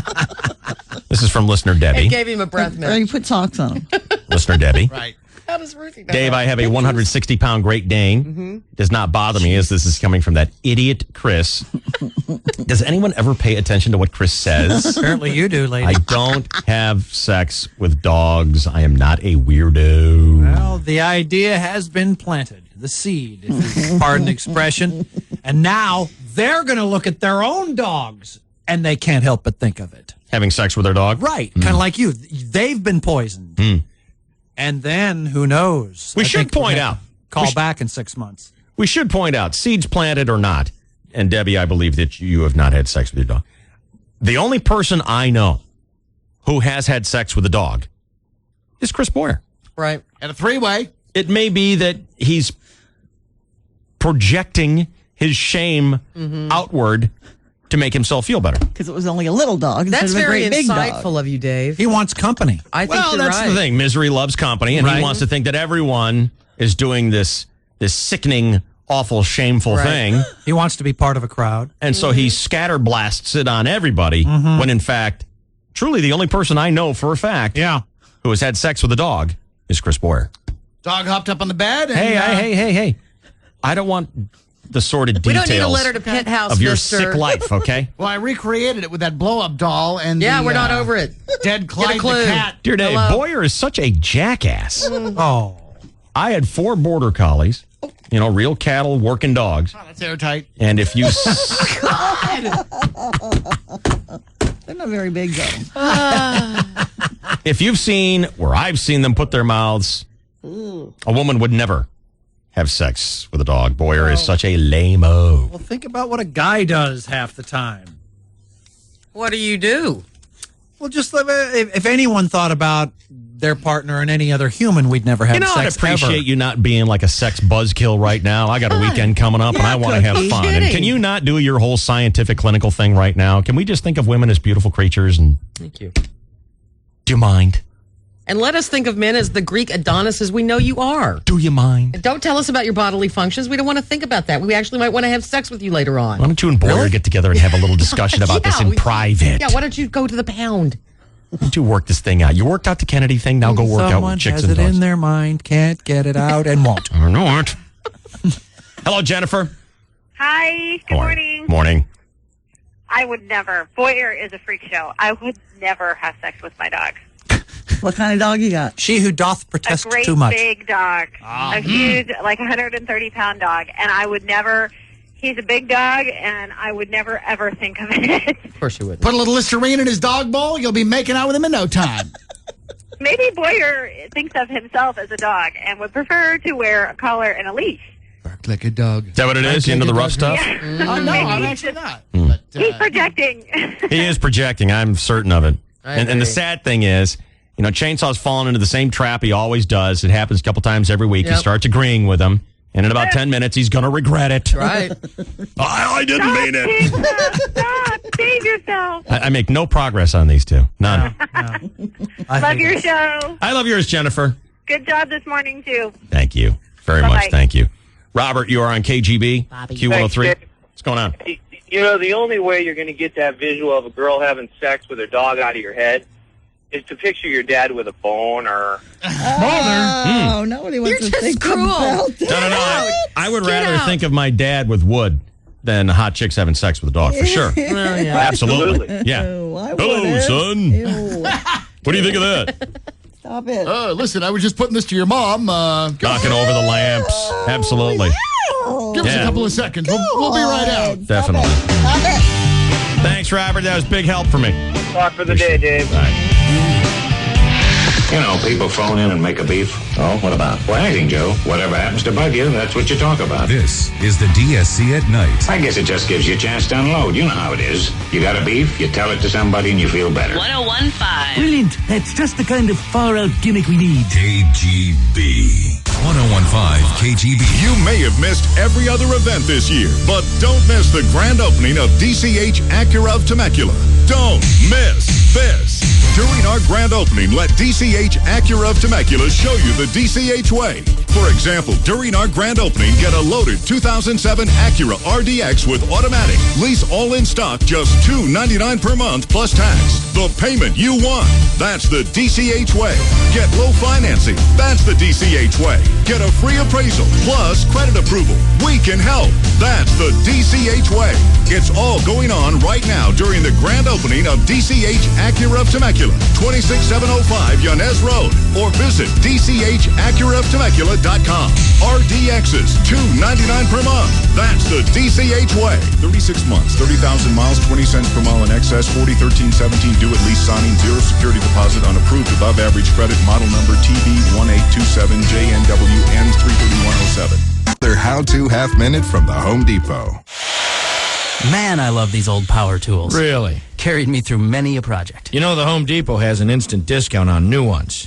This is from listener Debbie. It gave him a breath Or mint. you put socks on them. Listener Debbie. Right. How does Ruthie know Dave, that? I have a 160-pound Great Dane. Does not bother me as this is coming from that idiot Chris. Does anyone ever pay attention to what Chris says? Apparently you do, lady. I don't have sex with dogs. I am not a weirdo. Well, the idea has been planted. The seed, if you pardon the expression. And now they're going to look at their own dogs, and they can't help but think of it. Having sex with their dog? Right. Kind of like you. They've been poisoned. And then, who knows? We I should think we're point gonna out. Call back in 6 months. We should point out, seeds planted or not, and Debbie, I believe that you have not had sex with your dog. The only person I know who has had sex with a dog is Chris Boyer. Right. At a 3-way. It may be that he's projecting his shame outward to make himself feel better. Because it was only a little dog instead That's of a very great big dog. insightful of you, Dave. He wants company. I think Well, you're that's right. the thing. Misery loves company, and he wants to think that everyone is doing this sickening, awful, shameful thing. He wants to be part of a crowd. And so he scatterblasts it on everybody when, in fact, truly the only person I know for a fact who has had sex with a dog is Chris Boyer. Dog hopped up on the bed. And, Hey. I don't want the sordid We details don't need a letter to Penthouse, of your mister. sick life, okay? Well, I recreated it with that blow-up doll and We're not over it. Dead Clyde the clue. cat. Dear Dave, Hello? Boyer is such a jackass. Oh. I had 4 border collies, real cattle, working dogs. Oh, that's airtight. And if you... They're not very big, though. If you've seen where I've seen them put their mouths, a woman would never have sex with a dog. Boyer is such a lame-o. Well, think about what a guy does half the time. What do you do? Well, just if anyone thought about their partner and any other human, we'd never have I'd sex appreciate ever. you not being like a sex buzzkill right now. I got a weekend coming up, and I want to have fun. And can you not do your whole scientific clinical thing right now? Can we just think of women as beautiful creatures? And Thank you. do you mind? And let us think of men as the Greek Adonises we know you are. Do you mind? And don't tell us about your bodily functions. We don't want to think about that. We actually might want to have sex with you later on. Why don't you and Boyer get together and have a little discussion about this in private? Yeah, why don't you go to the pound? Why don't you work this thing out? You worked out the Kennedy thing, now go work out Someone with chicks has and it dogs. in their mind, can't get it out, and won't. I know it. Hello, Jennifer. Hi, good morning. Morning. I would never. Boyer is a freak show. I would never have sex with my dog. What kind of dog you got? She who doth protest A great too much. big dog. A huge, like 130-pound dog. And I would never, he's a big dog, and I would never, ever think of it. Of course you would. Put a little Listerine in his dog bowl, you'll be making out with him in no time. Maybe Boyer thinks of himself as a dog and would prefer to wear a collar and a leash. Bark like a dog. Is that what it is? You into the rough stuff? Yeah. No, I'm actually not. He's projecting. He is projecting. I'm certain of it. I And the agree. sad thing is, Chainsaw's fallen into the same trap he always does. It happens a couple times every week. He Yep. starts agreeing with him. And in about 10 minutes, he's going to regret it. Right. I didn't mean it. Stop. Save yourself. I make no progress on these two. None. Love your show. I love yours, Jennifer. Good job this morning, too. Thank you very Bye-bye. much. Thank you. Robert, you are on KGB, Q103. Thanks, What's going on? You know, the only way you're going to get that visual of a girl having sex with her dog out of your head is to picture your dad with a boner. Oh, nobody wants to think about that. No. I would rather think of my dad with wood than hot chicks having sex with a dog, for sure. Well, yeah. Absolutely. Yeah. Hello, son. What do you think of that? Stop it. Listen, I was just putting this to your mom. Knocking over the lamps. Absolutely. Give us a couple of seconds. We'll be right out. Definitely. Stop it. Thanks, Robert. That was big help for me. Talk for the day, Dave. You know, people phone in and make a beef. Oh, what about? Well, anything, Joe. Whatever happens to bug you, that's what you talk about. This is the DSC at night. I guess it just gives you a chance to unload. You know how it is. You got a beef, you tell it to somebody, and you feel better. 1015. Brilliant. That's just the kind of far-out gimmick we need. KGB. 1015 KGB. You may have missed every other event this year, but don't miss the grand opening of DCH Acura of Temecula. Don't miss this. During our grand opening, let DCH Acura of Temecula show you the DCH way. For example, during our grand opening, get a loaded 2007 Acura RDX with automatic. Lease all in stock, just $299 per month plus tax. The payment you want. That's the DCH way. Get low financing. That's the DCH way. Get a free appraisal plus credit approval. We can help. That's the DCH way. It's all going on right now during the grand opening of DCH Acura of Temecula, 26705 Yanez Road, or visit DCHAcuraofTemecula.com. RDXs, $299 per month. That's the DCH way. 36 months, 30,000 miles, 20 cents per mile in excess, 401317 due at lease signing, zero security deposit, unapproved, above average credit, model number TB1827JNWN33107. Their how-to half-minute from the Home Depot. Man, I love these old power tools. Really? Carried me through many a project. You know, the Home Depot has an instant discount on new ones.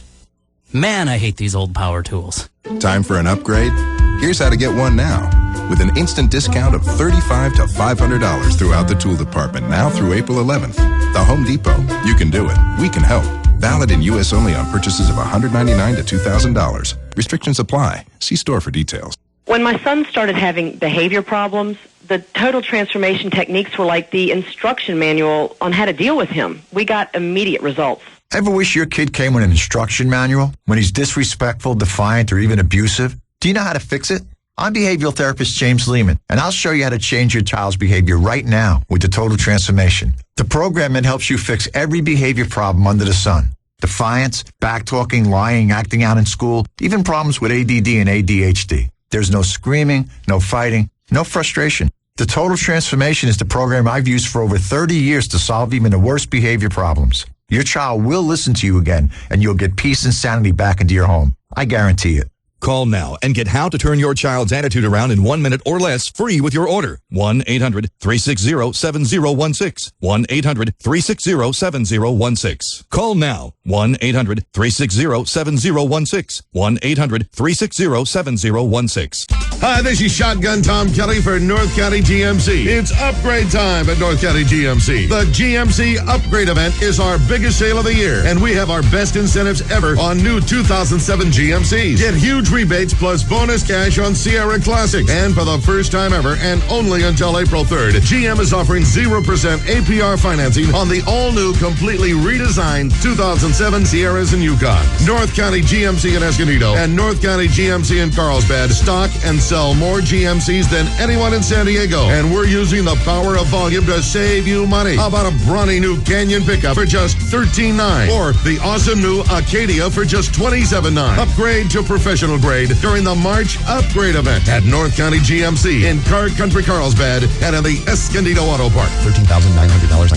Man, I hate these old power tools. Time for an upgrade? Here's how to get one now. With an instant discount of $35 to $500 throughout the tool department now through April 11th. The Home Depot. You can do it. We can help. Valid in U.S. only on purchases of $199 to $2,000. Restrictions apply. See store for details. When my son started having behavior problems, the total transformation techniques were like the instruction manual on how to deal with him. We got immediate results. Ever wish your kid came with an instruction manual when he's disrespectful, defiant, or even abusive? Do you know how to fix it? I'm behavioral therapist James Lehman, and I'll show you how to change your child's behavior right now with the Total Transformation. The program that helps you fix every behavior problem under the sun. Defiance, backtalking, lying, acting out in school, even problems with ADD and ADHD. There's no screaming, no fighting, no frustration. The Total Transformation is the program I've used for over 30 years to solve even the worst behavior problems. Your child will listen to you again, and you'll get peace and sanity back into your home. I guarantee it. Call now and get how to turn your child's attitude around in 1 minute or less free with your order. 1-800-360-7016. 1-800-360-7016. Call now. 1-800-360-7016. 1-800-360-7016. Hi, this is Shotgun Tom Kelly for North County GMC. It's upgrade time at North County GMC. The GMC Upgrade Event is our biggest sale of the year, and we have our best incentives ever on new 2007 GMCs. Get huge rebates plus bonus cash on Sierra Classics. And for the first time ever, and only until April 3rd, GM is offering 0% APR financing on the all-new, completely redesigned 2007 Sierras and Yukons. North County GMC in Escondido and North County GMC in Carlsbad stock and sell more GMCs than anyone in San Diego. And we're using the power of volume to save you money. How about a brawny new Canyon pickup for just $13,900? Or the awesome new Acadia for just $27,900? Upgrade to professional grade during the March Upgrade Event at North County GMC in Car Country Carlsbad and in the Escondido Auto Park. $13,900 on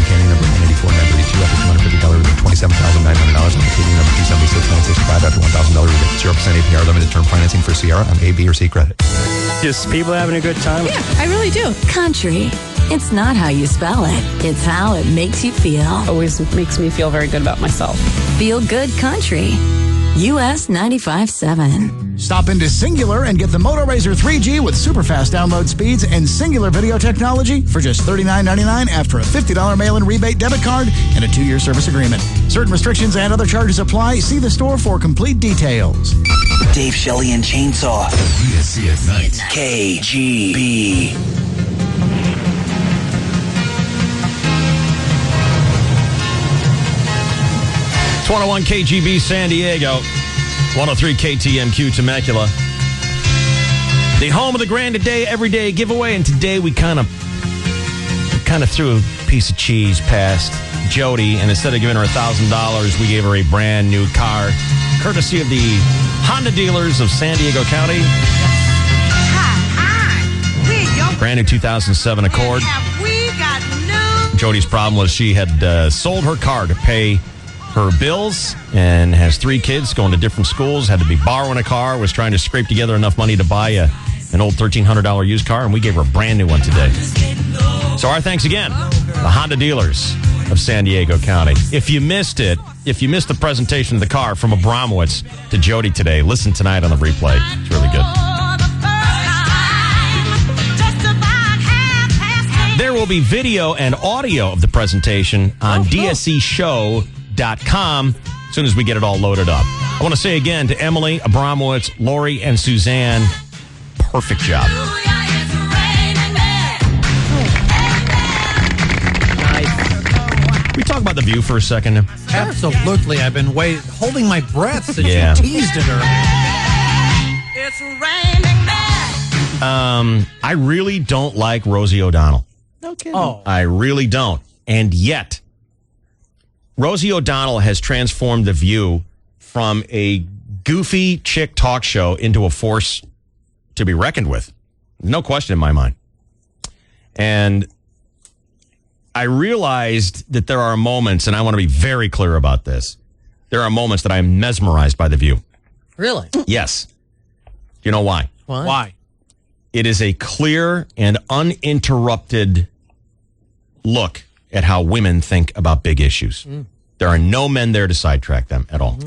Canyon number 184,932 after $250 rebate, $27,900 on Acadia number 276,965 after $1,000 rebate, 0% APR limited term financing for Sierra on A, B, or C credit. Just people having a good time? Yeah, I really do. Country. It's not how you spell it. It's how it makes you feel. Always makes me feel very good about myself. Feel good country. US 95.7. Stop into Singular and get the Moto Razr 3G with super fast download speeds and Singular video technology for just $39.99 after a $50 mail-in rebate debit card and a 2-year service agreement. Certain restrictions and other charges apply. See the store for complete details. Dave Shelley and Chainsaw. DSC at night. KGB. It's 101 KGB San Diego, 103 KTMQ Temecula. The home of the Grand Today Everyday giveaway, and today we kind of threw a piece of cheese past Jody, and instead of giving her $1,000, we gave her a brand new car, courtesy of the Honda dealers of San Diego County. Brand new 2007 Accord. Jody's problem was she had sold her car to pay her bills and has 3 kids going to different schools, had to be borrowing a car, was trying to scrape together enough money to buy an old $1,300 used car, and we gave her a brand new one today. So our thanks again, the Honda dealers of San Diego County. If you missed the presentation of the car from Abramowitz to Jody today, listen tonight on the replay. It's really good. There will be video and audio of the presentation on dscshow.com as soon as we get it all loaded up. I want to say again to Emily, Abramowitz, Lori, and Suzanne, perfect job. We talk about The View for a second. Absolutely. I've been holding my breath since Yeah. you teased it earlier. It's raining men. I really don't like Rosie O'Donnell. No kidding. Oh. I really don't. And yet, Rosie O'Donnell has transformed The View from a goofy chick talk show into a force to be reckoned with. No question in my mind. And I realized that there are moments, and I want to be very clear about this, there are moments that I'm mesmerized by The View. Really? Yes. You know why? Why? It is a clear and uninterrupted look at how women think about big issues. There are no men there to sidetrack them at all.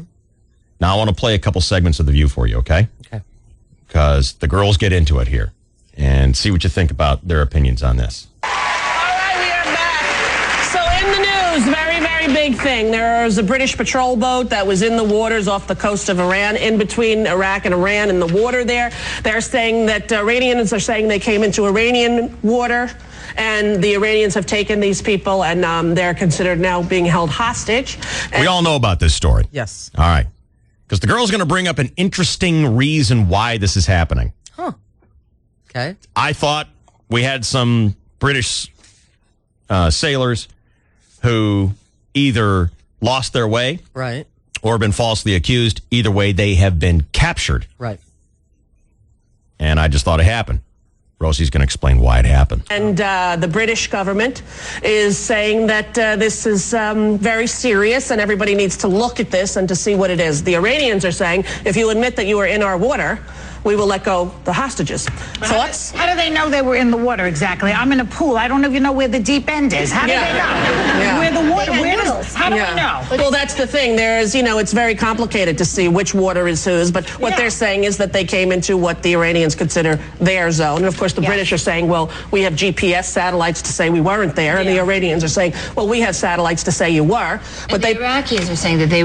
Now, I want to play a couple segments of The View for you, okay? Okay. Because the girls get into it here and see what you think about their opinions on this. So in the news, very, very big thing. There was a British patrol boat that was in the waters off the coast of Iran, in between Iraq and Iran, in the water there. They're saying that Iranians are saying they came into Iranian water, and the Iranians have taken these people, and they're considered now being held hostage. We all know about this story. Yes. All right. Because the girl's going to bring up an interesting reason why this is happening. Huh. Okay. I thought we had some British sailors who either lost their way Right. or been falsely accused. Either way, they have been captured. Right. And I just thought it happened. Rosie's going to explain why it happened. And the British government is saying that this is very serious and everybody needs to look at this and to see what it is. The Iranians are saying, if you admit that you were in our water, we will let go the hostages. Thoughts? How do they know they were in the water exactly? I'm in a pool. I don't even know where the deep end is. How do they know? Yeah. Where the water? How do we know? Well, that's the thing. There is, it's very complicated to see which water is whose. But what they're saying is that they came into what the Iranians consider their zone. And of course, the British are saying, well, we have GPS satellites to say we weren't there. And the Iranians are saying, well, we have satellites to say you were. But the Iraqis are saying that they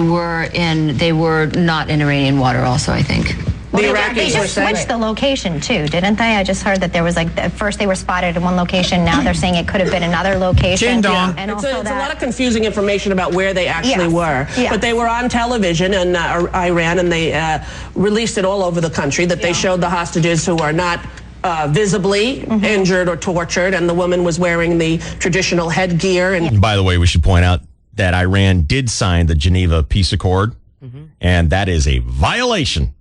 were not in Iranian water also, I think. The Iraqis They just switched the location too, didn't they? I just heard that there was at first they were spotted in one location. Now they're saying it could have been another location. Ding dong. And It's also a lot of confusing information about where they actually were. Yes. But they were on television in Iran, and they released it all over the country that they showed the hostages who are not visibly injured or tortured, and the woman was wearing the traditional headgear. And By the way, we should point out that Iran did sign the Geneva Peace Accord, and that is a violation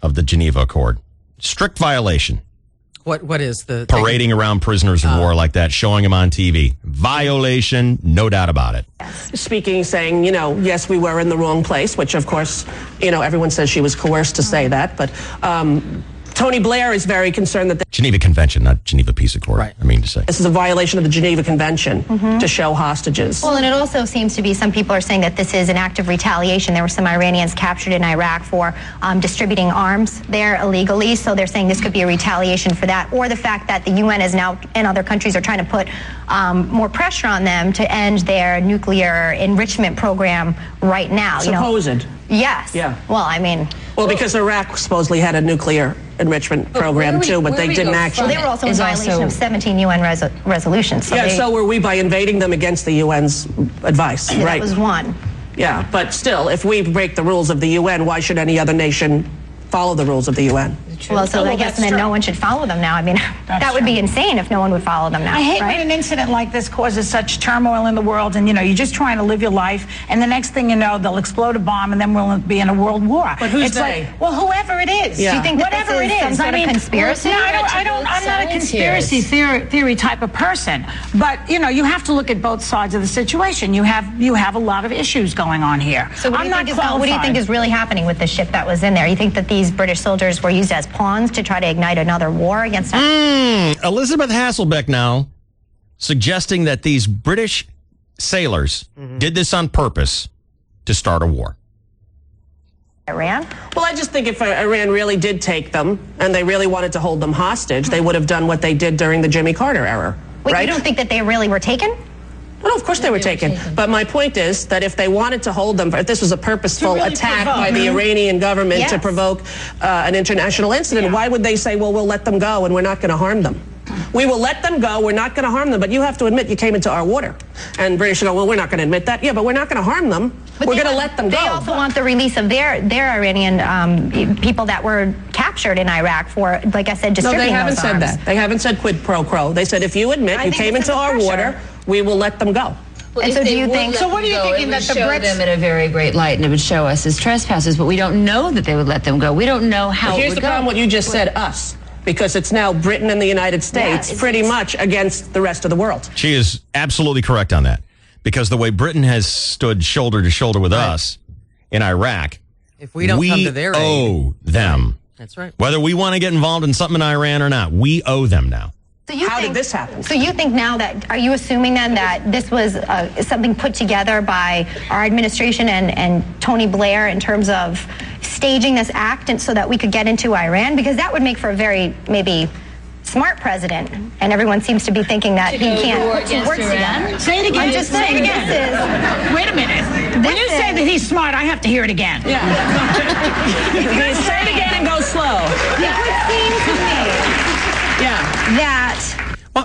of the Geneva Accord. Strict violation. What is the parading around prisoners of war like that, showing them on TV? Violation, no doubt about it. Speaking, saying, yes, we were in the wrong place, which of course, everyone says she was coerced to say that, but Tony Blair is very concerned that Geneva Convention, not Geneva Peace Accord, I mean to say. this is a violation of the Geneva Convention to show hostages. Well, and it also seems to be some people are saying that this is an act of retaliation. There were some Iranians captured in Iraq for distributing arms there illegally, so they're saying this could be a retaliation for that, or the fact that the UN is now and other countries are trying to put more pressure on them to end their nuclear enrichment program right now. Supposed. Yes. Yeah. Well, I mean. Well, because Iraq supposedly had a nuclear enrichment program too, but they didn't actually. Well, they were also in violation of 17 UN resolutions. So so were we by invading them against the UN's advice, right? That was one. Yeah, but still, if we break the rules of the UN, why should any other nation follow the rules of the UN? Well, so I guess then no one should follow them now. I mean, that would be insane if no one would follow them now. I hate right? when an incident like this causes such turmoil in the world, and you're just trying to live your life, and the next thing you know, they'll explode a bomb, and then we'll be in a world war. But who's it's they? Like, well, whoever it is. Yeah. Do you think that whatever this is it some is? sort of conspiracy? No, I'm not a conspiracy theory type of person. But you have to look at both sides of the situation. You have a lot of issues going on here. So what do you think is really happening with the ship that was in there? You think that these British soldiers were used as pawns to try to ignite another war against us? Elizabeth Hasselbeck now suggesting that these British sailors did this on purpose to start a war. Iran? Well, I just think if Iran really did take them and they really wanted to hold them hostage, they would have done what they did during the Jimmy Carter era. Wait, right? You don't think that they really were taken? No, of course they were taken. But my point is that if they wanted to hold them, if this was a purposeful attack by the Iranian government to provoke an international incident, why would they say, well, we'll let them go and we're not going to harm them? We will let them go, we're not going to harm them, but you have to admit you came into our water. And British go, well, we're not going to admit that. Yeah, but we're not going to harm them. We're going to let them go. They also want the release of their Iranian people that were captured in Iraq for, like I said, distributing No, they haven't those said arms. that. They haven't said quid pro quo. They said if you admit you came into our water, we will let them go. Well, and so do you think? So what are you thinking that the Brits would show them in a very great light, and it would show us as trespassers? But we don't know that they would let them go. We don't know how. Here's the problem: what you just said, us, because it's now Britain and the United States, pretty much against the rest of the world. She is absolutely correct on that, because the way Britain has stood shoulder to shoulder with us in Iraq, if we don't come to their aid, owe them. That's right. Whether we want to get involved in something in Iran or not, we owe them now. So How did this happen? So you think now that, are you assuming then that this was something put together by our administration and Tony Blair in terms of staging this act and so that we could get into Iran? Because that would make for a very, maybe, smart president. And everyone seems to be thinking that he can't put two words together. Say it again. I'm just saying Wait a minute. When you say that he's smart, I have to hear it again. Yeah. Say it again and go slow. It would seem to me that...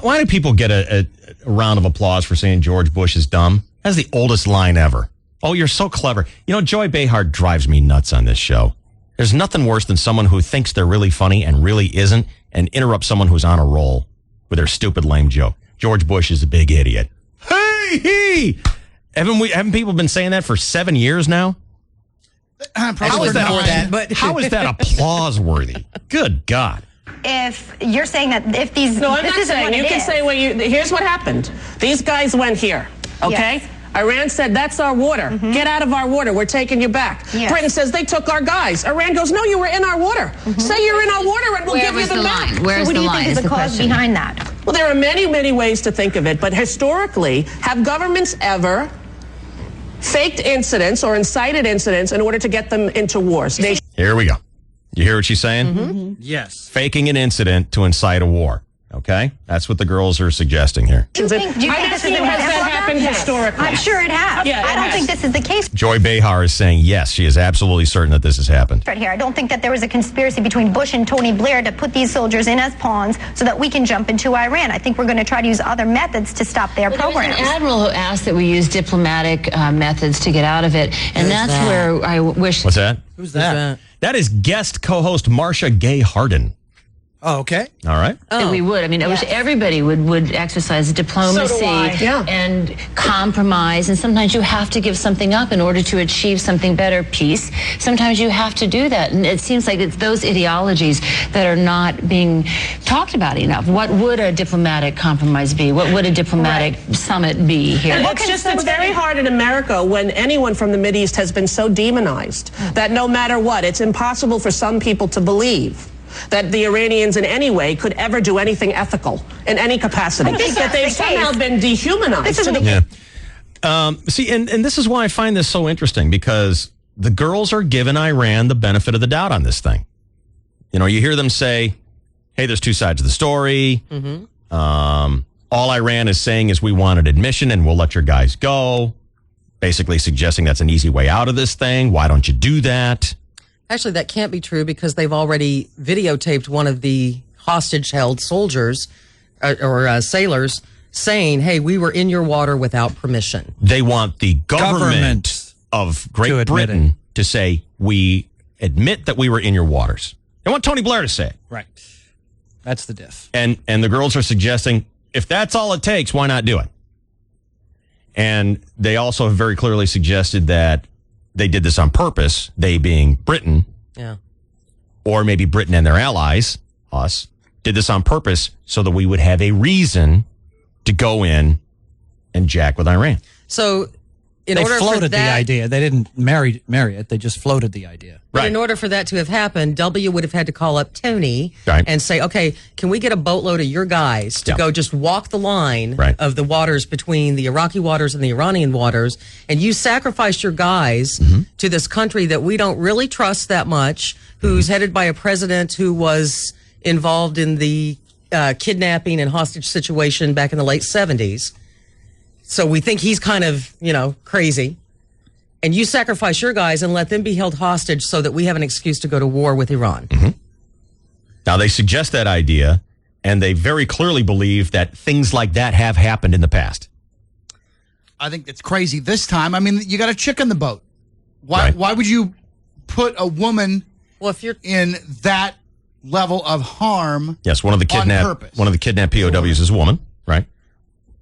Why do people get a round of applause for saying George Bush is dumb? That's the oldest line ever. Oh, you're so clever. You know, Joy Behar drives me nuts on this show. There's nothing worse than someone who thinks they're really funny and really isn't, and interrupt someone who's on a roll with their stupid, lame joke. George Bush is a big idiot. Hey! Haven't people been saying that for 7 years now? How is that applause worthy? Good God. If you're saying that if these... No, I'm this not isn't saying. what You it can is. say what you... Here's what happened. These guys went here, okay? Yes. Iran said, that's our water. Get out of our water. We're taking you back. Yes. Britain says, they took our guys. Iran goes, no, you were in our water. Say you're in our water and we'll give you them back. So what do you think is the cause behind that? Well, there are many, many ways to think of it, but historically, have governments ever faked incidents or incited incidents in order to get them into wars? Here we go. You hear what she's saying? Yes. Faking an incident to incite a war. Okay? That's what the girls are suggesting here. Do you think this is Has that happened historically? I'm sure it has. Yeah, I don't think this is the case Joy Behar is saying yes, she is absolutely certain that this has happened. right here. I don't think that there was a conspiracy between Bush and Tony Blair to put these soldiers in as pawns so that we can jump into Iran. I think we're going to try to use other methods to stop their programs. There was an admiral who asked that we use diplomatic methods to get out of it, and that's where I wish... What's that? Who's that? That is guest co-host Marsha Gay Harden. Oh, okay. All right. That we would. I mean, I wish everybody would exercise diplomacy So do I. Yeah. and compromise. And sometimes you have to give something up in order to achieve something better, peace. Sometimes you have to do that. And it seems like it's those ideologies that are not being talked about enough. What would a diplomatic compromise be? What would a diplomatic summit be here? And it's very hard in America when anyone from the Mideast has been so demonized that no matter what, it's impossible for some people to believe that the Iranians in any way could ever do anything ethical in any capacity. I think that they've that's the somehow case. been dehumanized. See, and this is why I find this so interesting, because the girls are giving Iran the benefit of the doubt on this thing. You know, you hear them say, hey, there's two sides of the story. All Iran is saying is we wanted admission and we'll let your guys go. Basically suggesting that's an easy way out of this thing. Why don't you do that? Actually, that can't be true because they've already videotaped one of the hostage-held soldiers or sailors saying, hey, we were in your water without permission. They want the government of Great Britain to say, we admit that we were in your waters. They want Tony Blair to say it. Right. That's the diff. And the girls are suggesting, if that's all it takes, why not do it? And they also have very clearly suggested that they did this on purpose, they being Britain, or maybe Britain and their allies, us, did this on purpose so that we would have a reason to go in and jack with Iran. So they floated the idea. They didn't marry it. They just floated the idea. But in order for that to have happened, W would have had to call up Tony and say, okay, can we get a boatload of your guys to go just walk the line of the waters between the Iraqi waters and the Iranian waters, and you sacrificed your guys to this country that we don't really trust that much, who's headed by a president who was involved in the kidnapping and hostage situation back in the late 70s. So we think he's kind of, crazy. And you sacrifice your guys and let them be held hostage so that we have an excuse to go to war with Iran. Now, they suggest that idea, and they very clearly believe that things like that have happened in the past. I think it's crazy this time. I mean, you got a chick in the boat. Why would you put a woman in that level of harm? Yes, one of the kidnapped POWs is a woman, right?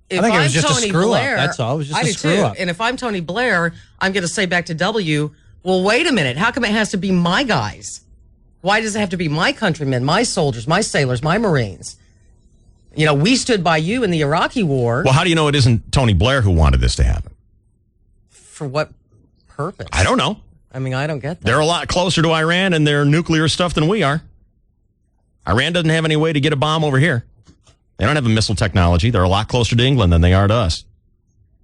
If I think it was I'm just Tony a screw Blair, up. That's all. It was just I a do screw too. up. And if I'm Tony Blair, I'm going to say back to W, well, wait a minute. How come it has to be my guys? Why does it have to be my countrymen, my soldiers, my sailors, my Marines? We stood by you in the Iraqi war. Well, how do you know it isn't Tony Blair who wanted this to happen? For what purpose? I don't know. I mean, I don't get that. They're a lot closer to Iran and their nuclear stuff than we are. Iran doesn't have any way to get a bomb over here. They don't have a missile technology. They're a lot closer to England than they are to us.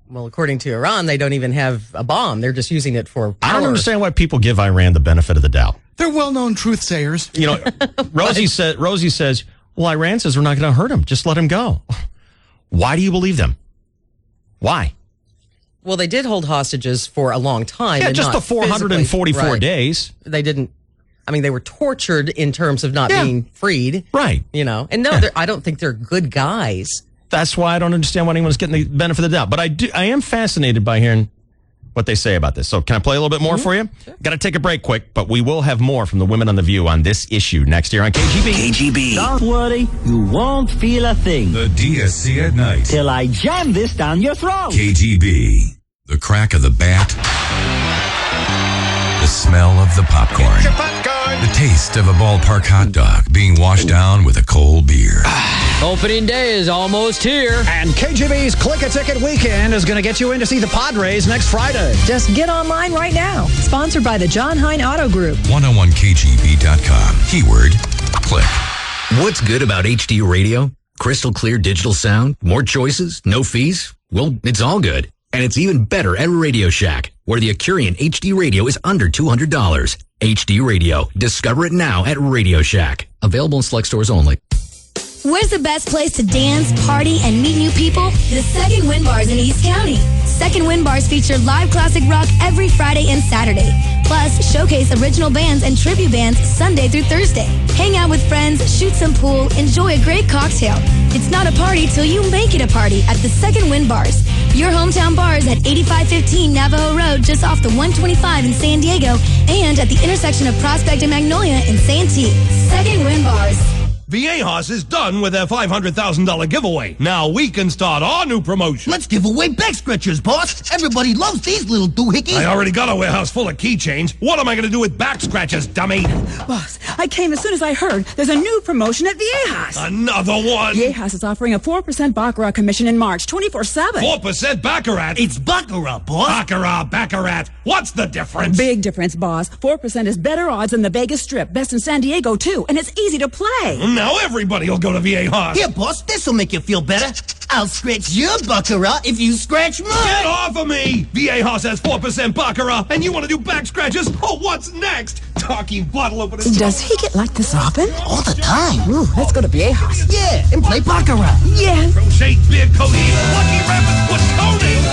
Well, according to Iran, they don't even have a bomb. They're just using it for power. I don't understand why people give Iran the benefit of the doubt. They're well-known truth-sayers. Rosie says, well, Iran says we're not going to hurt him. Just let him go. Why do you believe them? Why? Well, they did hold hostages for a long time. Yeah, and just not the 444 physically. days. They didn't. I mean, they were tortured in terms of not being freed. Right. And no, I don't think they're good guys. That's why I don't understand why anyone's getting the benefit of the doubt. But I am fascinated by hearing what they say about this. So can I play a little bit more for you? Sure. Got to take a break quick, but we will have more from the Women on the View on this issue next year on KGB. KGB. Don't worry, you won't feel a thing. The DSC at night. Till I jam this down your throat. KGB. The crack of the bat. The smell of the popcorn. The taste of a ballpark hot dog being washed down with a cold beer. Opening day is almost here. And KGB's Click a Ticket Weekend is going to get you in to see the Padres next Friday. Just get online right now. Sponsored by the John Hine Auto Group. 101kgb.com. Keyword, click. What's good about HD radio? Crystal clear digital sound, more choices, no fees? Well, it's all good. And it's even better at Radio Shack, where the Accurian HD radio is under $200. HD radio. Discover it now at Radio Shack. Available in select stores only. Where's the best place to dance, party, and meet new people? The Second Wind Bars in East County. Second Wind Bars feature live classic rock every Friday and Saturday. Plus, showcase original bands and tribute bands Sunday through Thursday. Hang out with friends, shoot some pool, enjoy a great cocktail. It's not a party till you make it a party at the Second Wind Bars. Your hometown bars at 8515 Navajo Road, just off the 125 in San Diego, and at the intersection of Prospect and Magnolia in Santee. Second Wind Bars. Viejas is done with their $500,000 giveaway. Now we can start our new promotion. Let's give away back scratchers, boss. Everybody loves these little doohickeys. I already got a warehouse full of keychains. What am I going to do with back scratchers, dummy? Boss, I came as soon as I heard there's a new promotion at Viejas. Another one? Viejas is offering a 4% Baccarat commission in March, 24/7. 4% Baccarat? It's Baccarat, boss. Baccarat. What's the difference? Big difference, boss. 4% is better odds than the Vegas Strip. Best in San Diego, too. And it's easy to play. Now everybody will go to Viejas. Here, boss, this'll make you feel better. I'll scratch your Baccarat if you scratch mine. Get off of me! Viejas has 4% Baccarat, and you want to do back scratches? Oh, what's next? Talking bottle opener. Does he get like this often? All the time. Ooh, let's go to Viejas. Yeah, and play Baccarat. Yeah. Crochet beer coating, lucky rabbits with coating.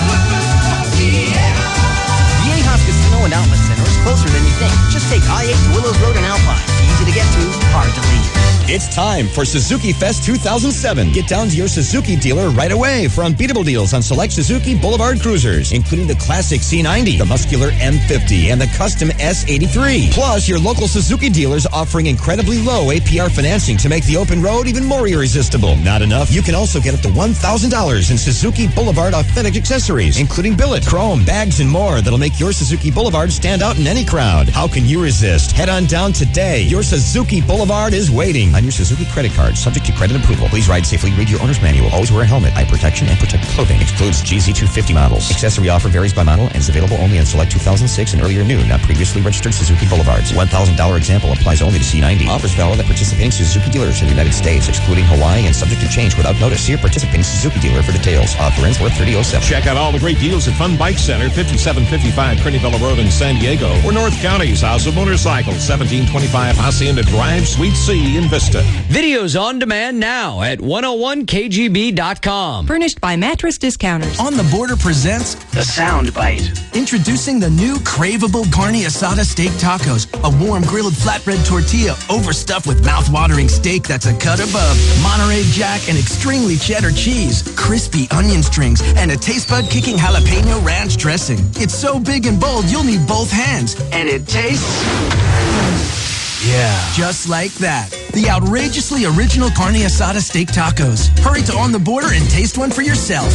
Viejas Casino and Outlet Center is closer than you think. Just take I-8 to Willows Road and Alpine. Easy to get to, hard to leave. It's time for Suzuki Fest 2007. Get down to your Suzuki dealer right away for unbeatable deals on select Suzuki Boulevard cruisers, including the classic C90, the muscular M50, and the custom S83. Plus, your local Suzuki dealers offering incredibly low APR financing to make the open road even more irresistible. Not enough? You can also get up to $1,000 in Suzuki Boulevard authentic accessories, including billet, chrome, bags, and more that'll make your Suzuki Boulevard stand out in any crowd. How can you resist? Head on down today. Your Suzuki Boulevard is waiting on your Suzuki credit card, subject to credit approval. Please ride safely. Read your owner's manual. Always wear a helmet. Eye protection and protective clothing. Excludes GZ250 models. Accessory offer varies by model and is available only on select 2006 and earlier new, not previously registered Suzuki Boulevards. $1,000 example applies only to C90. Offers valid at participating Suzuki dealers in the United States, excluding Hawaii, and subject to change without notice. See your participating Suzuki dealer for details. Offer ends worth $30.07. Check out all the great deals at Fun Bike Center, 5755 Trinity Villa Road in San Diego, or North County's House of Motorcycles, 1725 Hacienda Drive, Suite C in Vista. Videos on demand now at 101kgb.com. Furnished by Mattress Discounters. On the Border presents The Sound Bite. Introducing the new craveable carne asada steak tacos. A warm grilled flatbread tortilla overstuffed with mouth-watering steak that's a cut above. Monterey Jack and extremely cheddar cheese. Crispy onion strings and a taste bud-kicking jalapeno ranch dressing. It's so big and bold you'll need both hands. And it tastes... yeah. Just like that. The outrageously original carne asada steak tacos. Hurry to On the Border and taste one for yourself.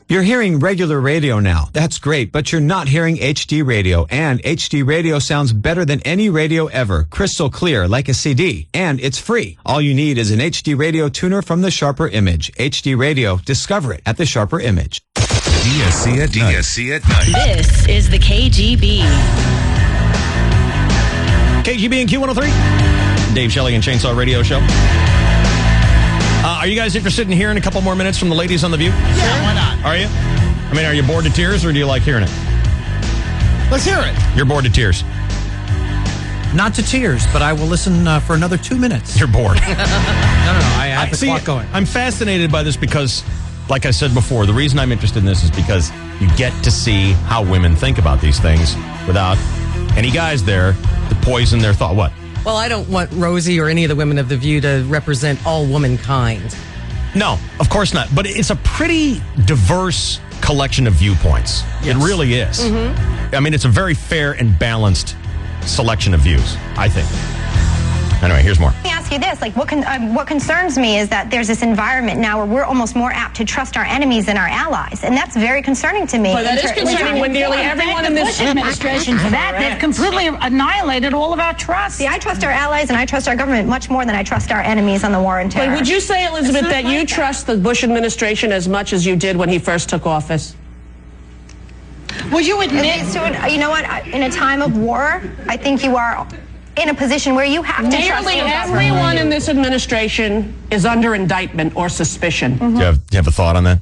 You're hearing regular radio now. That's great, but you're not hearing HD radio. And HD radio sounds better than any radio ever. Crystal clear, like a CD. And it's free. All you need is an HD radio tuner from the Sharper Image. HD radio, discover it at the Sharper Image. DSC at night. DSC at night. This is the KGB. KGB and Q103. Dave Shelley and Chainsaw Radio Show. Are you guys interested in hearing a couple more minutes from the ladies on The View? Yeah, why not? Are you? I mean, are you bored to tears or do you like hearing it? Let's hear it. You're bored to tears. Not to tears, but I will listen for another 2 minutes. You're bored. No. I have the clock going. I'm fascinated by this because, like I said before, the reason I'm interested in this is because you get to see how women think about these things without any guys there to poison their thought. What? Well, I don't want Rosie or any of the women of The View to represent all womankind. No, of course not. But it's a pretty diverse collection of viewpoints. Yes. It really is. Mm-hmm. I mean, it's a very fair and balanced selection of views, I think. Anyway, here's more. Let me ask you this. Like, what concerns me is that there's this environment now where we're almost more apt to trust our enemies than our allies. And that's very concerning to me. Well, that is concerning when nearly everyone in this Bush administration for that. They've completely annihilated all of our trust. See, I trust our allies and I trust our government much more than I trust our enemies on the war on terror. But would you say, Elizabeth, that you trust the Bush administration as much as you did when he first took office? Will you admit? You know what? In a time of war, I think you are in a position where you have to trust nearly everyone in this administration is under indictment or suspicion. Mm-hmm. Do you have a thought on that?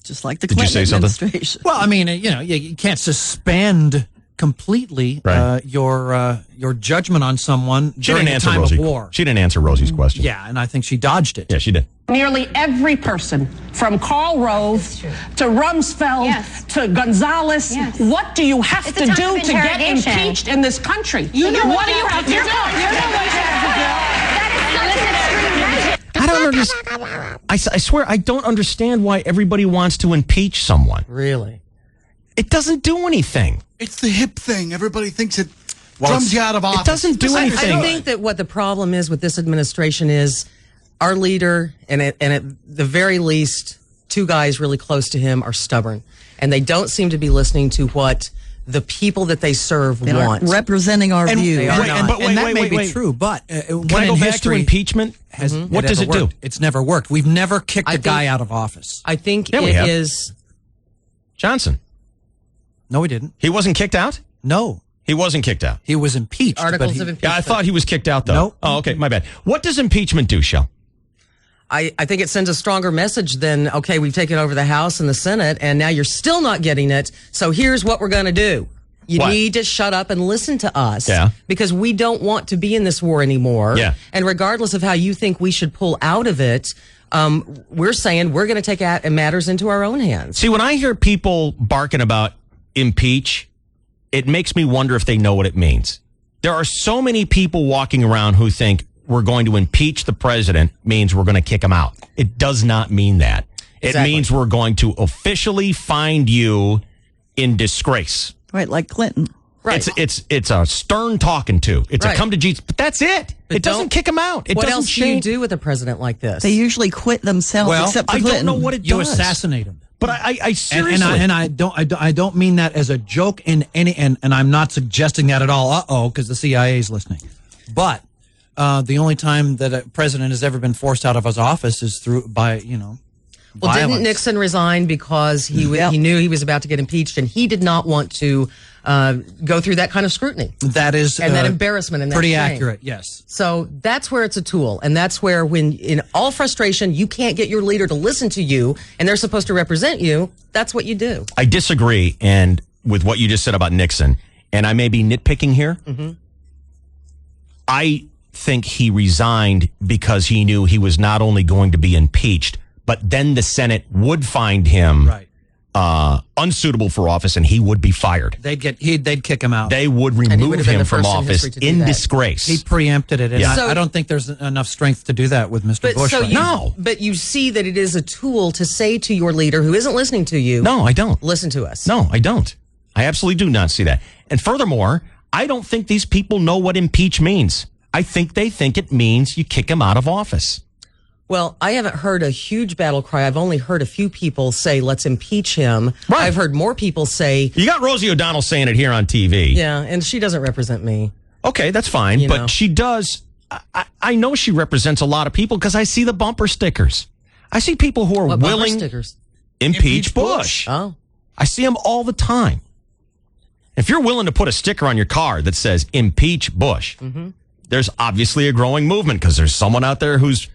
Just like the Did you Clinton say something? administration. Well, I mean, you can't suspend completely your judgment on someone during a time of war. She didn't answer Rosie's question. Yeah, and I think she dodged it. Yeah, she did. Nearly every person, from Karl Rove to Rumsfeld to Gonzalez, what do you have to do to get impeached in this country? You know what do you have to do? I don't understand. I swear, I don't understand why everybody wants to impeach someone. Really? It doesn't do anything. It's the hip thing. Everybody thinks it drums you out of office. It doesn't do anything. I think that what the problem is with this administration is our leader, and at the very least, two guys really close to him are stubborn. And they don't seem to be listening to what the people that they serve want. Representing our view. They are not. And that may be true, but Can I go back to impeachment? What does it do? It's never worked. We've never kicked a guy out of office. I think it is... Johnson. No, he didn't. He wasn't kicked out? No. He wasn't kicked out. He was impeached. Articles of impeachment. Yeah, I thought he was kicked out, though. No. Oh, okay, my bad. What does impeachment do, Shell? I think it sends a stronger message than, okay, we've taken over the House and the Senate, and now you're still not getting it, so here's what we're going to do. You need to shut up and listen to us. Yeah. Because we don't want to be in this war anymore. Yeah. And regardless of how you think we should pull out of it, we're saying we're going to take matters into our own hands. See, when I hear people barking about impeach, it makes me wonder if they know what it means. There are so many people walking around who think we're going to impeach the president means we're going to kick him out. It does not mean that. Exactly. It means we're going to officially find you in disgrace. Right, like Clinton. Right. It's a stern talking to. It's a come to Jesus, but that's it. It doesn't kick him out. What else do you do with a president like this? They usually quit themselves, except for Clinton. I don't know what it does. You assassinate him. But I seriously, and I don't mean that as a joke and I'm not suggesting that at all. Because the CIA is listening. But the only time that a president has ever been forced out of his office is by Well, violence. didn't Nixon resign because he knew he was about to get impeached, and he did not want to go through that kind of scrutiny? That is and that embarrassment and that pretty shame. accurate. Yes. So that's where it's a tool, and that's where, when in all frustration you can't get your leader to listen to you, and they're supposed to represent you, that's what you do. I disagree, and with what you just said about Nixon, and I may be nitpicking here. Mm-hmm. I think he resigned because he knew he was not only going to be impeached, but then the Senate would find him unsuitable for office, and he would be fired. They'd kick him out. They would remove him from office in disgrace. He preempted it, and Yeah. I don't think there's enough strength to do that with Mr. Bush. But you see that it is a tool to say to your leader who isn't listening to you. No, I don't. Listen to us. No, I don't. I absolutely do not see that. And furthermore, I don't think these people know what impeach means. I think they think it means you kick him out of office. Well, I haven't heard a huge battle cry. I've only heard a few people say, let's impeach him. Right. I've heard more people say... You got Rosie O'Donnell saying it here on TV. Yeah, and she doesn't represent me. Okay, that's fine. You but know. She does... I know she represents a lot of people because I see the bumper stickers. I see people who are What bumper willing... stickers? Impeach Bush. Oh. I see them all the time. If you're willing to put a sticker on your car that says impeach Bush, there's obviously a growing movement because there's someone out there who's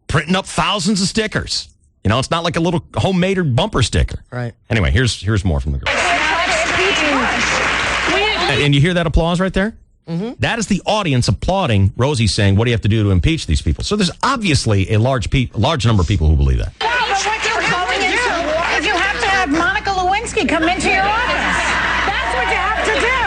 printing up thousands of stickers. You know, it's not like a little homemade or bumper sticker. Right. Anyway, here's more from the girls. And you hear that applause right there? Mm-hmm. That is the audience applauding Rosie saying, what do you have to do to impeach these people? So there's obviously a large number of people who believe that. Well, but what you're going to do is you have to have Monica Lewinsky come into your office. That's what you have to do.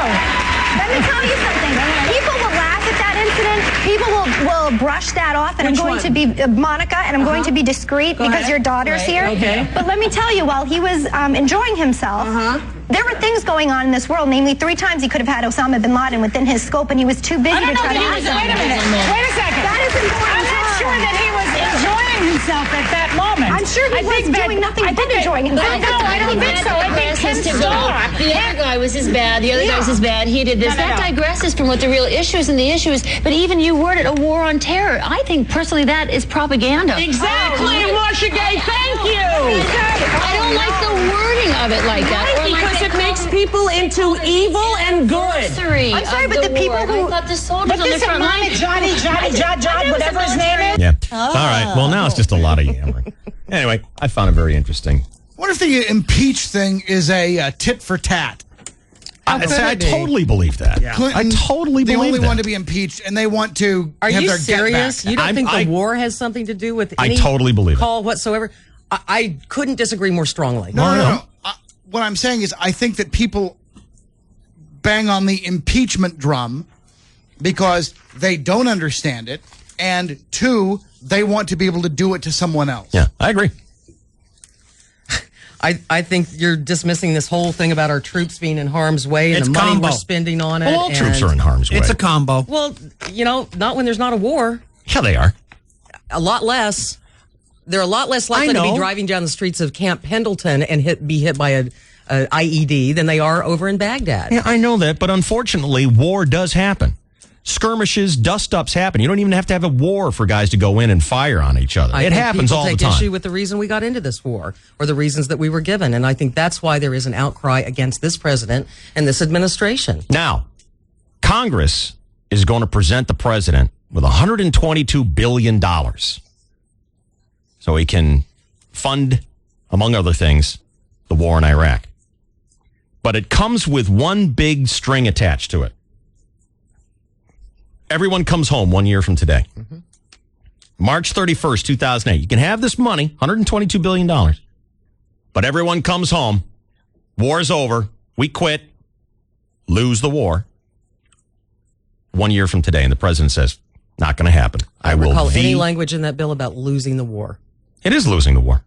Let me tell you something. People will laugh at that incident. People will brush that off, and I'm going to be Monica, and I'm going to be discreet because your daughter's here. Okay. But let me tell you, while he was enjoying himself, there were things going on in this world. Namely, 3 times he could have had Osama bin Laden within his scope, and he was too busy to try to act on Wait a minute. Wait a second. That is important. I'm not sure that he was enjoying himself at that moment. I'm sure he was doing nothing but enjoying himself. No, I don't think so. I think Ken Starr. The other guy was as bad. The other guy was as bad. He did this. That digresses from what the real issue is, and the issue is. But even you worded a war on terror. I think personally that is propaganda. Exactly, Russiagate. Thank you. I don't like the wording of it like that. Right, because it makes people into evil and good. I'm sorry, but the people who... I thought the soldiers on the front line. Johnny, whatever his name is. Yeah. All right. Well, now it's just a lot of yammering. Anyway, I found it very interesting. What if the impeach thing is a tit for tat? I totally believe that. Yeah. Clinton, I totally believe the only that. one to be impeached, and they want to Are have you their serious? get back. You don't think the war has something to do with I any totally believe it. call whatsoever? I couldn't disagree more strongly. No. What I'm saying is I think that people bang on the impeachment drum because they don't understand it, and 2, they want to be able to do it to someone else. Yeah, I agree. I think you're dismissing this whole thing about our troops being in harm's way and It's the money combo. we're spending on it. Well, all troops and- are in harm's way. It's a combo. Well, not when there's not a war. Yeah, they are. A lot less. They're a lot less likely to be driving down the streets of Camp Pendleton and be hit by a IED than they are over in Baghdad. Yeah, I know that, but unfortunately, war does happen. Skirmishes, dust-ups happen. You don't even have to have a war for guys to go in and fire on each other. I It think happens people all the take time. issue with the reason we got into this war or the reasons that we were given. And I think that's why there is an outcry against this president and this administration. Now, Congress is going to present the president with $122 billion so he can fund, among other things, the war in Iraq. But it comes with one big string attached to it. Everyone comes home 1 year from today. March 31st, 2008. You can have this money, $122 billion. But everyone comes home. War's over. We quit. Lose the war. 1 year from today. And the president says, Not going to happen. I will recall any language in that bill about losing the war. It is losing the war.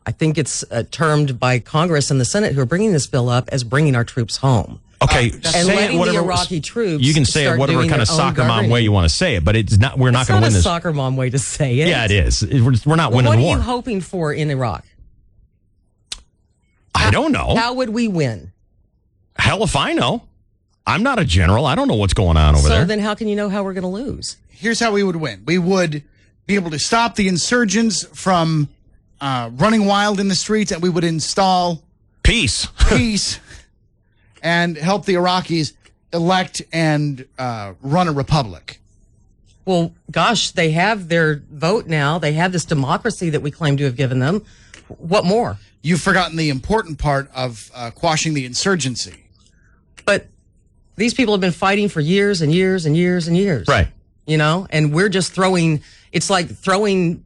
I think it's termed by Congress and the Senate who are bringing this bill up as bringing our troops home. Okay, and say letting it whatever, the Iraqi troops. You can say it whatever kind of soccer mom way you want to say it, but it's not. We're not going to win this. It's not a soccer mom way to say it. Yeah, it is. We're not winning the war. What are you hoping for in Iraq? I don't know. How would we win? Hell if I know. I'm not a general. I don't know what's going on over there. So then how can you know how we're going to lose? Here's how we would win. We would be able to stop the insurgents from running wild in the streets, and we would install peace and help the Iraqis elect and run a republic. Well, gosh, they have their vote now. They have this democracy that we claim to have given them. What more? You've forgotten the important part of quashing the insurgency. But these people have been fighting for years and years and years and years. Right. You know, and we're just throwing, it's like throwing,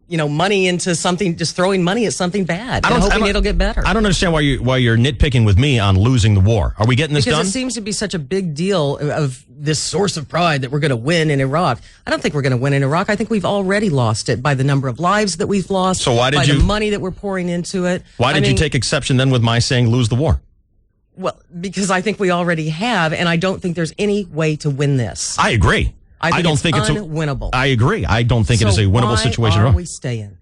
money into something, just throwing money at something bad and hoping it'll get better. I don't understand why you're nitpicking with me on losing the war. Are we getting this done? Because it seems to be such a big deal of this source of pride that we're going to win in Iraq. I don't think we're going to win in Iraq. I think we've already lost it by the number of lives that we've lost. So why did by you, the money that we're pouring into it. Why did you take exception then with my saying lose the war? Well, because I think we already have, and I don't think there's any way to win this. I agree. I don't think it's unwinnable. I agree. I don't think it is a winnable situation at all. Why are we staying?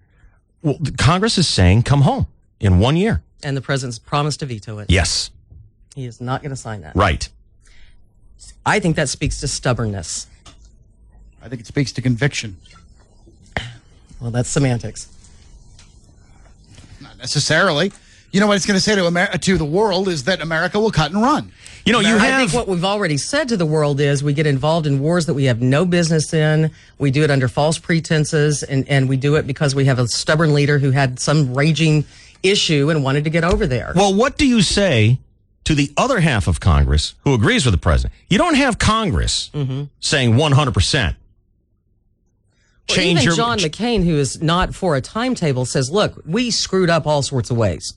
Well, Congress is saying come home in 1 year. And the president's promised to veto it. Yes. He is not going to sign that. Right. I think that speaks to stubbornness. I think it speaks to conviction. Well, that's semantics. Not necessarily. You know what it's going to say to the world is that America will cut and run. I think what we've already said to the world is we get involved in wars that we have no business in. We do it under false pretenses, and we do it because we have a stubborn leader who had some raging issue and wanted to get over there. Well, what do you say to the other half of Congress who agrees with the president? You don't have Congress saying 100%. Even John McCain, who is not for a timetable, says, look, we screwed up all sorts of ways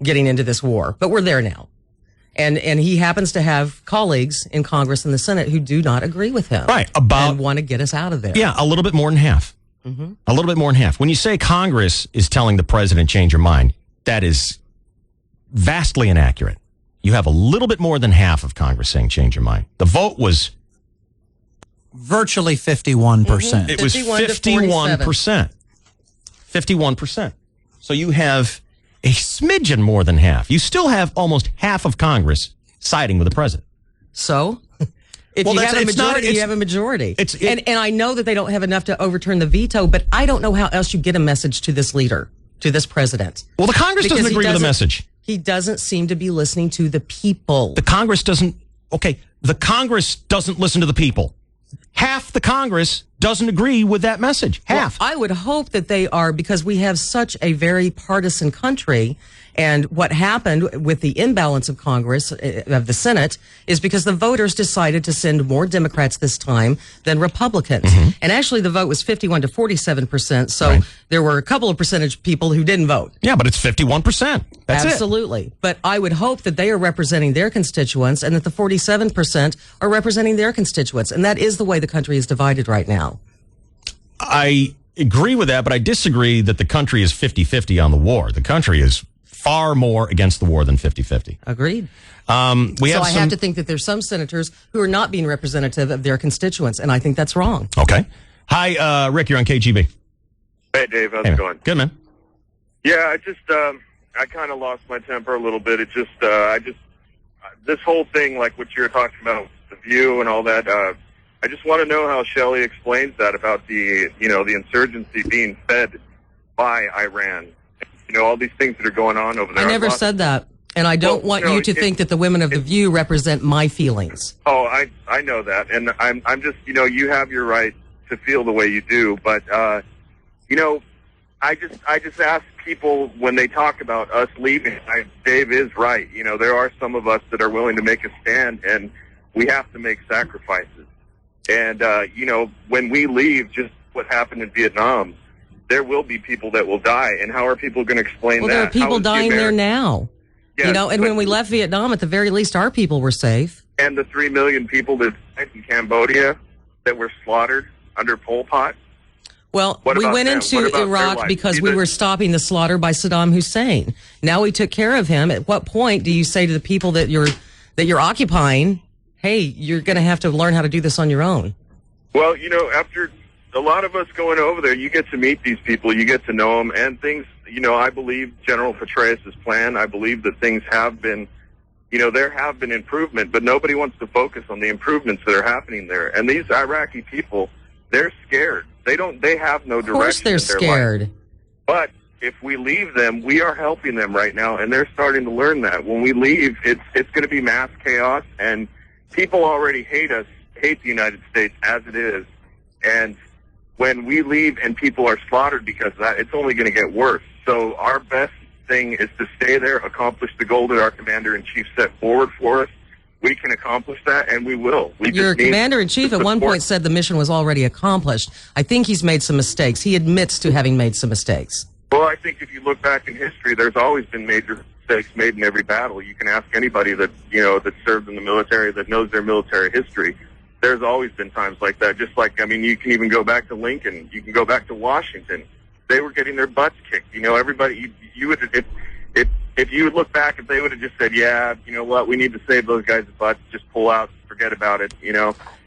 getting into this war, but we're there now. And he happens to have colleagues in Congress and the Senate who do not agree with him. Right. And want to get us out of there. Yeah, a little bit more than half. A little bit more than half. When you say Congress is telling the president change your mind, that is vastly inaccurate. You have a little bit more than half of Congress saying change your mind. The vote was virtually 51%. It was 51%. 51%. So you have a smidgen more than half. You still have almost half of Congress siding with the president. So, if you have a majority, you have a majority. And I know that they don't have enough to overturn the veto, but I don't know how else you get a message to this leader, to this president. Well, the Congress doesn't agree with the message. He doesn't seem to be listening to the people. The Congress doesn't listen to the people. Half the Congress doesn't agree with that message. Half. Well, I would hope that they are, because we have such a very partisan country. And what happened with the imbalance of Congress, of the Senate, is because the voters decided to send more Democrats this time than Republicans. And actually the vote was 51 to 47%. So there were a couple of percentage people who didn't vote. Yeah, but it's 51%. That's Absolutely. But I would hope that they are representing their constituents and that the 47% are representing their constituents. And that is the way the country is divided right now. I agree with that, but I disagree that the country is 50-50 on the war. The country is far more against the war than 50-50. Agreed. I have to think that there's some senators who are not being representative of their constituents, and I think that's wrong. Okay. Hi, Rick, you're on KGB. Hey, Dave, how's it going? Good, man. Yeah, I kind of lost my temper a little bit. This whole thing, like what you were talking about, the View and all that, I just want to know how Shelley explains that about the insurgency being fed by Iran. All these things that are going on over there. I never said that. And I don't want you to think that the women of The View represent my feelings. Oh, I know that. And I'm just, you have your right to feel the way you do. But, I just ask people when they talk about us leaving, Dave is right. There are some of us that are willing to make a stand, and we have to make sacrifices. And, when we leave, just what happened in Vietnam, there will be people that will die. And how are people going to explain that? Well, there are people dying there now. Yes, and when we left Vietnam, at the very least, our people were safe. And the 3 million people that died in Cambodia, that were slaughtered under Pol Pot? Well, What we about went them? into What about their Iraq lives? because See, we were stopping the slaughter by Saddam Hussein. Now we took care of him. At what point do you say to the people that you're occupying, hey, you're going to have to learn how to do this on your own? Well, after a lot of us going over there, you get to meet these people, you get to know them, and things, I believe General Petraeus' plan, I believe that things have been, there have been improvement, but nobody wants to focus on the improvements that are happening there. And these Iraqi people, they're scared. They have no direction. Of course they're in their scared. life. But if we leave them, we are helping them right now, and they're starting to learn that. When we leave, it's going to be mass chaos, and people already hate us, hate the United States as it is. And when we leave and people are slaughtered because of that, it's only going to get worse. So our best thing is to stay there, accomplish the goal that our commander-in-chief set forward for us. We can accomplish that, and we will. Your commander-in-chief at one point said the mission was already accomplished. I think he's made some mistakes. He admits to having made some mistakes. Well, I think if you look back in history, there's always been major mistakes made in every battle. You can ask anybody that, that served in the military, that knows their military history. There's always been times like that. Just like, you can even go back to Lincoln. You can go back to Washington. They were getting their butts kicked. Everybody, you would, if you would look back, if they would have just said, yeah, you know what, we need to save those guys' butts, just pull out, forget about it,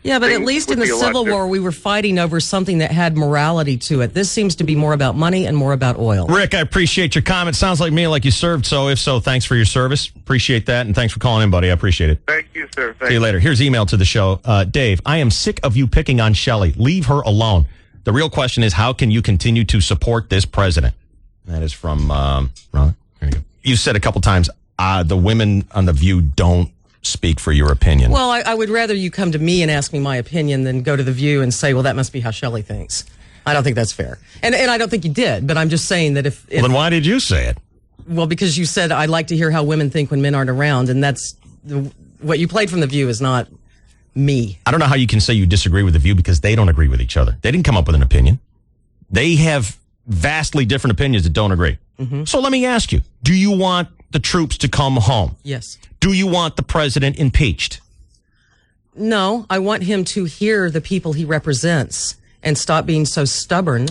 Yeah, but at least in the Civil War, we were fighting over something that had morality to it. This seems to be more about money and more about oil. Rick, I appreciate your comment. Sounds like me, like you served. So if so, thanks for your service. Appreciate that. And thanks for calling in, buddy. I appreciate it. Thank you, sir. See you later. Here's email to the show. Dave, I am sick of you picking on Shelley. Leave her alone. The real question is, how can you continue to support this president? That is from, Ron. There you go. You said a couple times, the women on The View don't speak for your opinion. Well, I would rather you come to me and ask me my opinion than go to The View and say, well, that must be how Shelley thinks. I don't think that's fair. And I don't think you did, but I'm just saying that if... Well, then why did you say it? Well, because you said, I'd like to hear how women think when men aren't around, and that's... what you played from The View is not me. I don't know how you can say you disagree with The View because they don't agree with each other. They didn't come up with an opinion. They have vastly different opinions that don't agree. Mm-hmm. So let me ask you, do you want the troops to come home? Yes. Do you want the president impeached? No, I want him to hear the people he represents and stop being so stubborn.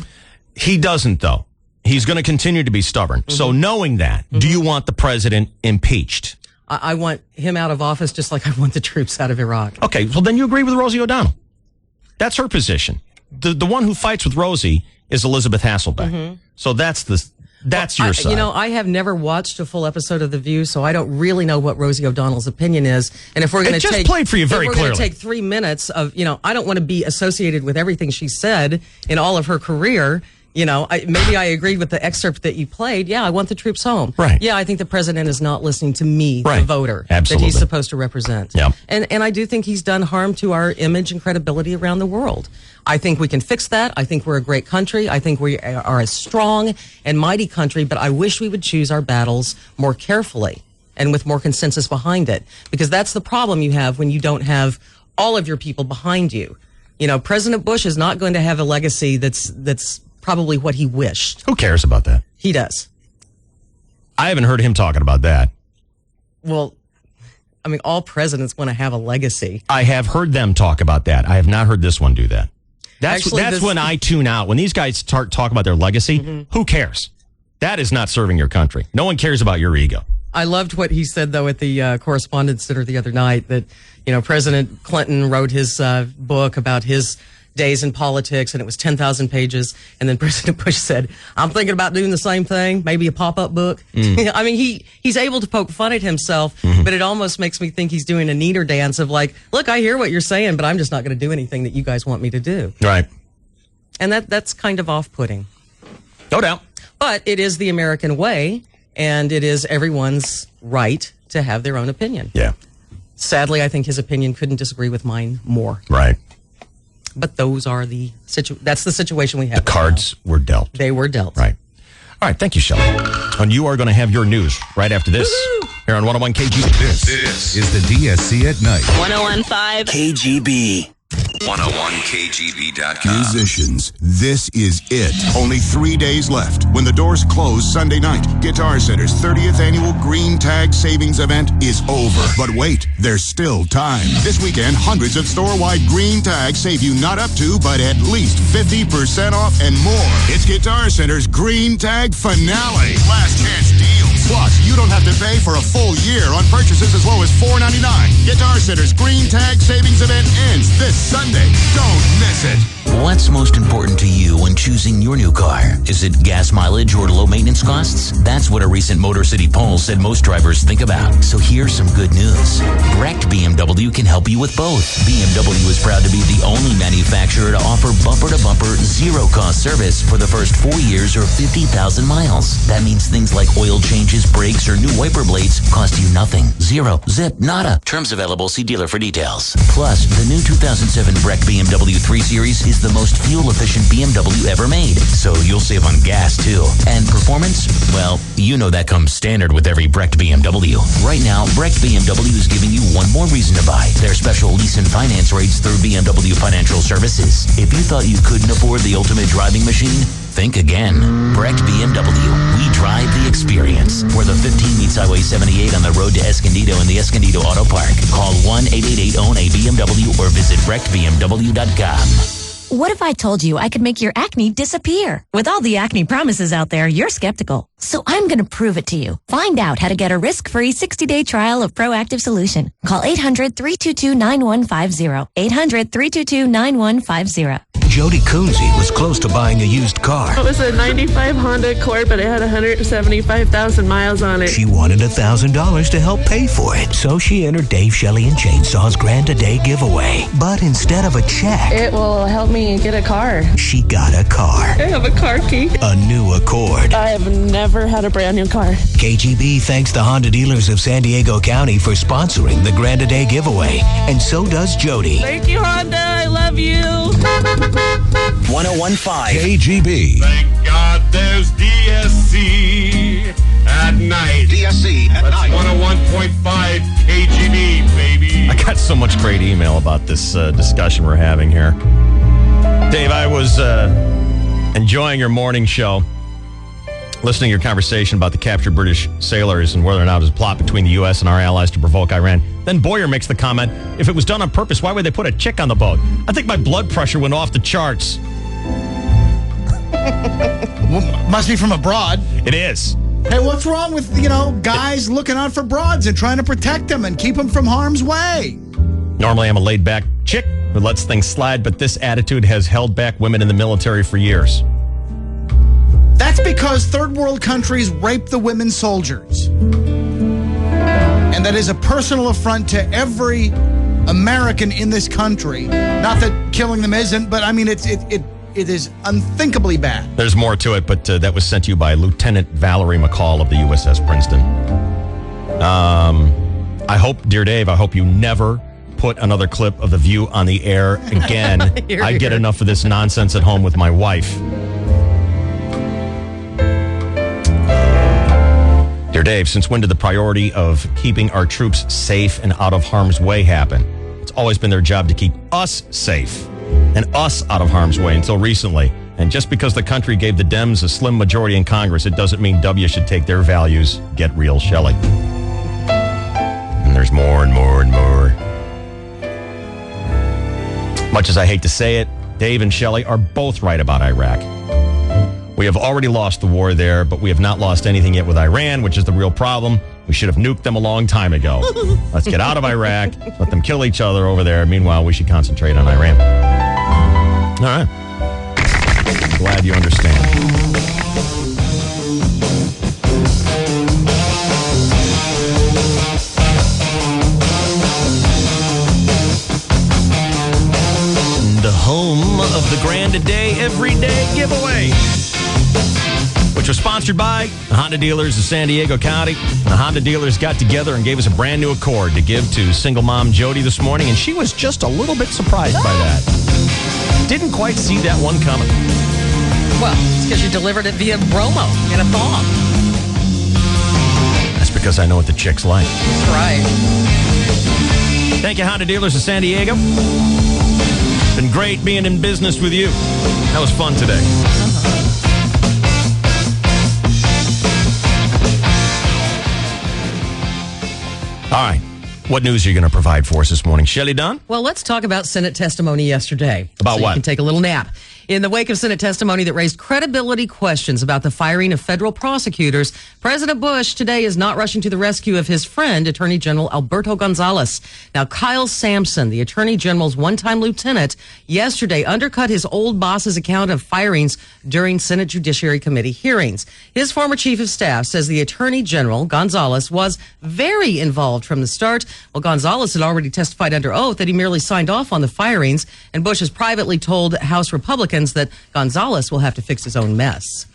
He doesn't, though. He's going to continue to be stubborn. Mm-hmm. So knowing that, do you want the president impeached? I want him out of office just like I want the troops out of Iraq. Okay, well, then you agree with Rosie O'Donnell. That's her position. The one who fights with Rosie is Elizabeth Hasselbeck. Mm-hmm. So that's your side. I have never watched a full episode of The View, so I don't really know what Rosie O'Donnell's opinion is. And if we're going to take played for you very clearly. Going to take 3 minutes of, I don't want to be associated with everything she said in all of her career. Maybe I agreed with the excerpt that you played. Yeah, I want the troops home. Right. Yeah, I think the president is not listening to me, the voter, Absolutely. that he's supposed to represent. Yeah. And I do think he's done harm to our image and credibility around the world. I think we can fix that. I think we're a great country. I think we are a strong and mighty country, but I wish we would choose our battles more carefully and with more consensus behind it, because that's the problem you have when you don't have all of your people behind you. President Bush is not going to have a legacy that's probably what he wished. Who cares about that? He does. I haven't heard him talking about that. Well, all presidents want to have a legacy. I have heard them talk about that. I have not heard this one do that. That's when I tune out. When these guys start talking about their legacy, who cares? That is not serving your country. No one cares about your ego. I loved what he said, though, at the Correspondents' Dinner the other night, that, President Clinton wrote his book about his days in politics, and it was 10,000 pages. And then President Bush said, I'm thinking about doing the same thing, maybe a pop-up book. He's able to poke fun at himself, but it almost makes me think he's doing a neater dance of like, look, I hear what you're saying, but I'm just not going to do anything that you guys want me to do. Right. And that's kind of off-putting. No doubt. But it is the American way, and it is everyone's right to have their own opinion. Yeah. Sadly, I think his opinion couldn't disagree with mine more. Right. But those are that's the situation we have. The cards were dealt. They were dealt. Right. All right. Thank you, Shelley. And you are going to have your news right after this. Woo-hoo! Here on 101 KGB. This is the DSC at night. 101.5 KGB. 101KGB.com. Musicians, this is it. Only 3 days left. When the doors close Sunday night, Guitar Center's 30th annual Green Tag Savings event is over. But wait, there's still time. This weekend, hundreds of store-wide Green Tags save you not up to, but at least 50% off and more. It's Guitar Center's Green Tag Finale. Last chance deals. Plus, you don't have to pay for a full year on purchases as low as $4.99. Guitar Center's Green Tag Savings event ends this Sunday. Don't miss it. What's most important to you when choosing your new car? Is it gas mileage or low maintenance costs? That's what a recent Motor City poll said most drivers think about. So here's some good news. Brecht BMW can help you with both. BMW is proud to be the only manufacturer to offer bumper-to-bumper, zero-cost service for the first 4 years or 50,000 miles. That means things like oil changes, brakes, or new wiper blades cost you nothing. Zero. Zip. Nada. Terms available. See dealer for details. Plus, the new 2007 Brecht BMW 3 Series is the most fuel-efficient BMW ever made. So you'll save on gas, too. And performance? Well, you know that comes standard with every Brecht BMW. Right now, Brecht BMW is giving you one more reason to buy. Their special lease and finance rates through BMW Financial Services. If you thought you couldn't afford the ultimate driving machine, think again. Brecht BMW. We drive the experience. Where the 15 meets Highway 78 on the road to Escondido in the Escondido Auto Park. Call 1-888-OWN-A-BMW or visit BrechtBMW.com. What if I told you I could make your acne disappear? With all the acne promises out there, you're skeptical. So I'm going to prove it to you. Find out how to get a risk-free 60-day trial of Proactive Solution. Call 800-322-9150. 800-322-9150. Jody Coonsey was close to buying a used car. It was a 95 Honda Accord, but it had 175,000 miles on it. She wanted $1,000 to help pay for it. So she entered Dave Shelley and Chainsaw's Grand A Day giveaway. But instead of a check, It will help me get a car. she got a car. I have a car key. A new Accord. I have never had a brand new car. KGB thanks the Honda dealers of San Diego County for sponsoring the Grand A Day giveaway. And so does Jody. Thank you, Honda. I love you. 101.5 KGB. Thank God there's DSC at night. DSC at That's 101.5 KGB, baby. I got so much great email about this discussion we're having here. Dave, I was enjoying your morning show, listening to your conversation about the captured British sailors and whether or not it was a plot between the U.S. and our allies to provoke Iran. Then Boyer makes the comment, if it was done on purpose, why would they put a chick on the boat? I think my blood pressure went off the charts. Must be from abroad. It is. Hey, what's wrong with, guys looking out for broads and trying to protect them and keep them from harm's way? Normally, I'm a laid-back chick who lets things slide, but this attitude has held back women in the military for years. That's because third world countries rape the women soldiers. And that is a personal affront to every American in this country. Not that killing them isn't, but I mean, it is unthinkably bad. There's more to it, but that was sent to you by Lieutenant Valerie McCall of the USS Princeton. I hope, dear Dave, I hope you never put another clip of The View on the air again. I get enough of this nonsense at home with my wife. Dear Dave, since when did the priority of keeping our troops safe and out of harm's way happen? It's always been their job to keep us safe and us out of harm's way until recently. And just because the country gave the Dems a slim majority in Congress, it doesn't mean W should take their values. Get real, Shelley. And there's more and more and more. Much as I hate to say it, Dave and Shelley are both right about Iraq. We have already lost the war there, but we have not lost anything yet with Iran, which is the real problem. We should have nuked them a long time ago. Let's get out of Iraq, let them kill each other over there. Meanwhile, we should concentrate on Iran. All right. Glad you understand. The home of the Grand A Day Everyday Giveaway, which was sponsored by the Honda dealers of San Diego County. The Honda dealers got together and gave us a brand new Accord to give to single mom Jody this morning, and she was just a little bit surprised by that. Didn't quite see that one coming. Well, it's because you delivered it via Bromo in a thong. That's because I know what the chicks like. That's right. Thank you, Honda dealers of San Diego. Been great being in business with you. That was fun today. All right. What news are you going to provide for us this morning? Shelley Dunn? Well, let's talk about Senate testimony yesterday. About so what? You can take a little nap. In the wake of Senate testimony that raised credibility questions about the firing of federal prosecutors, President Bush today is not rushing to the rescue of his friend, Attorney General Alberto Gonzales. Now, Kyle Sampson, the Attorney General's one-time lieutenant, yesterday undercut his old boss's account of firings during Senate Judiciary Committee hearings. His former chief of staff says the Attorney General, Gonzales, was very involved from the start. Well, Gonzales had already testified under oath that he merely signed off on the firings, and Bush has privately told House Republicans that Gonzales will have to fix his own mess.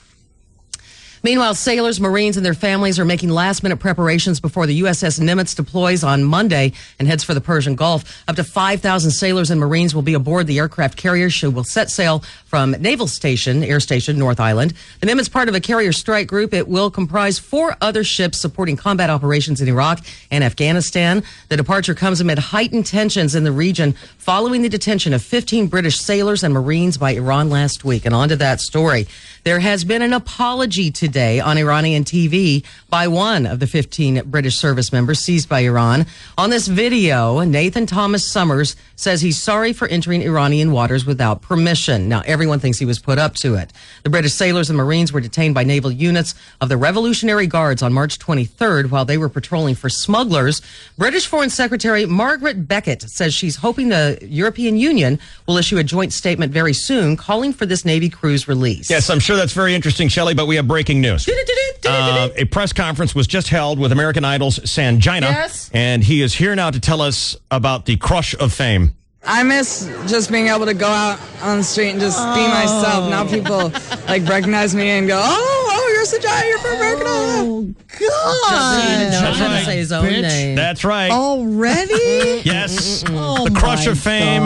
Meanwhile, sailors, Marines, and their families are making last-minute preparations before the USS Nimitz deploys on Monday and heads for the Persian Gulf. Up to 5,000 sailors and Marines will be aboard the aircraft carrier. She will set sail from Naval Station, Air Station, North Island. The Nimitz, part of a carrier strike group, it will comprise 4 other ships supporting combat operations in Iraq and Afghanistan. The departure comes amid heightened tensions in the region following the detention of 15 British sailors and Marines by Iran last week. And on to that story. There has been an apology today on Iranian TV by one of the 15 British service members seized by Iran. On this video, Nathan Thomas Summers says he's sorry for entering Iranian waters without permission. Now, everyone thinks he was put up to it. The British sailors and Marines were detained by naval units of the Revolutionary Guards on March 23rd while they were patrolling for smugglers. British Foreign Secretary Margaret Beckett says she's hoping the European Union will issue a joint statement very soon calling for this Navy crew's release. Yes, I'm sure that's very interesting, Shelley, but we have breaking news. A press conference was just held with American Idol's Sanjina, Yes. and he is here now to tell us about the crush of fame. I miss just being able to go out on the street and just be myself. Now people recognize me and go, oh, you're Sajai, you're from American Idol. Doesn't even know how to say his own name. That's right. Already? Yes. The crush of fame.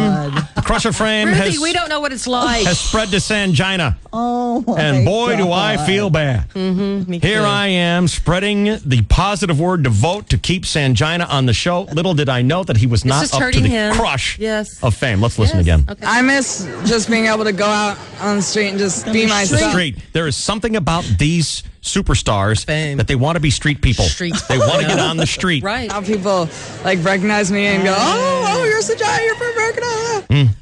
The crush of fame Ruthie, we don't know what it's like. has spread to Sanjina. Oh, my And boy, do I God. feel bad. Mm-hmm, Here I am spreading the positive word to vote to keep Sanjina on the show. Little did I know that he was not just up to hurting the him. crush Yes. of fame. Let's listen again. I miss just being able to go out on the street and just be The myself. street. There is something about these superstars that they want to be street people. They want to get on the street. Right. Now people recognize me and go, oh, you're Sajai, you're from American Idol.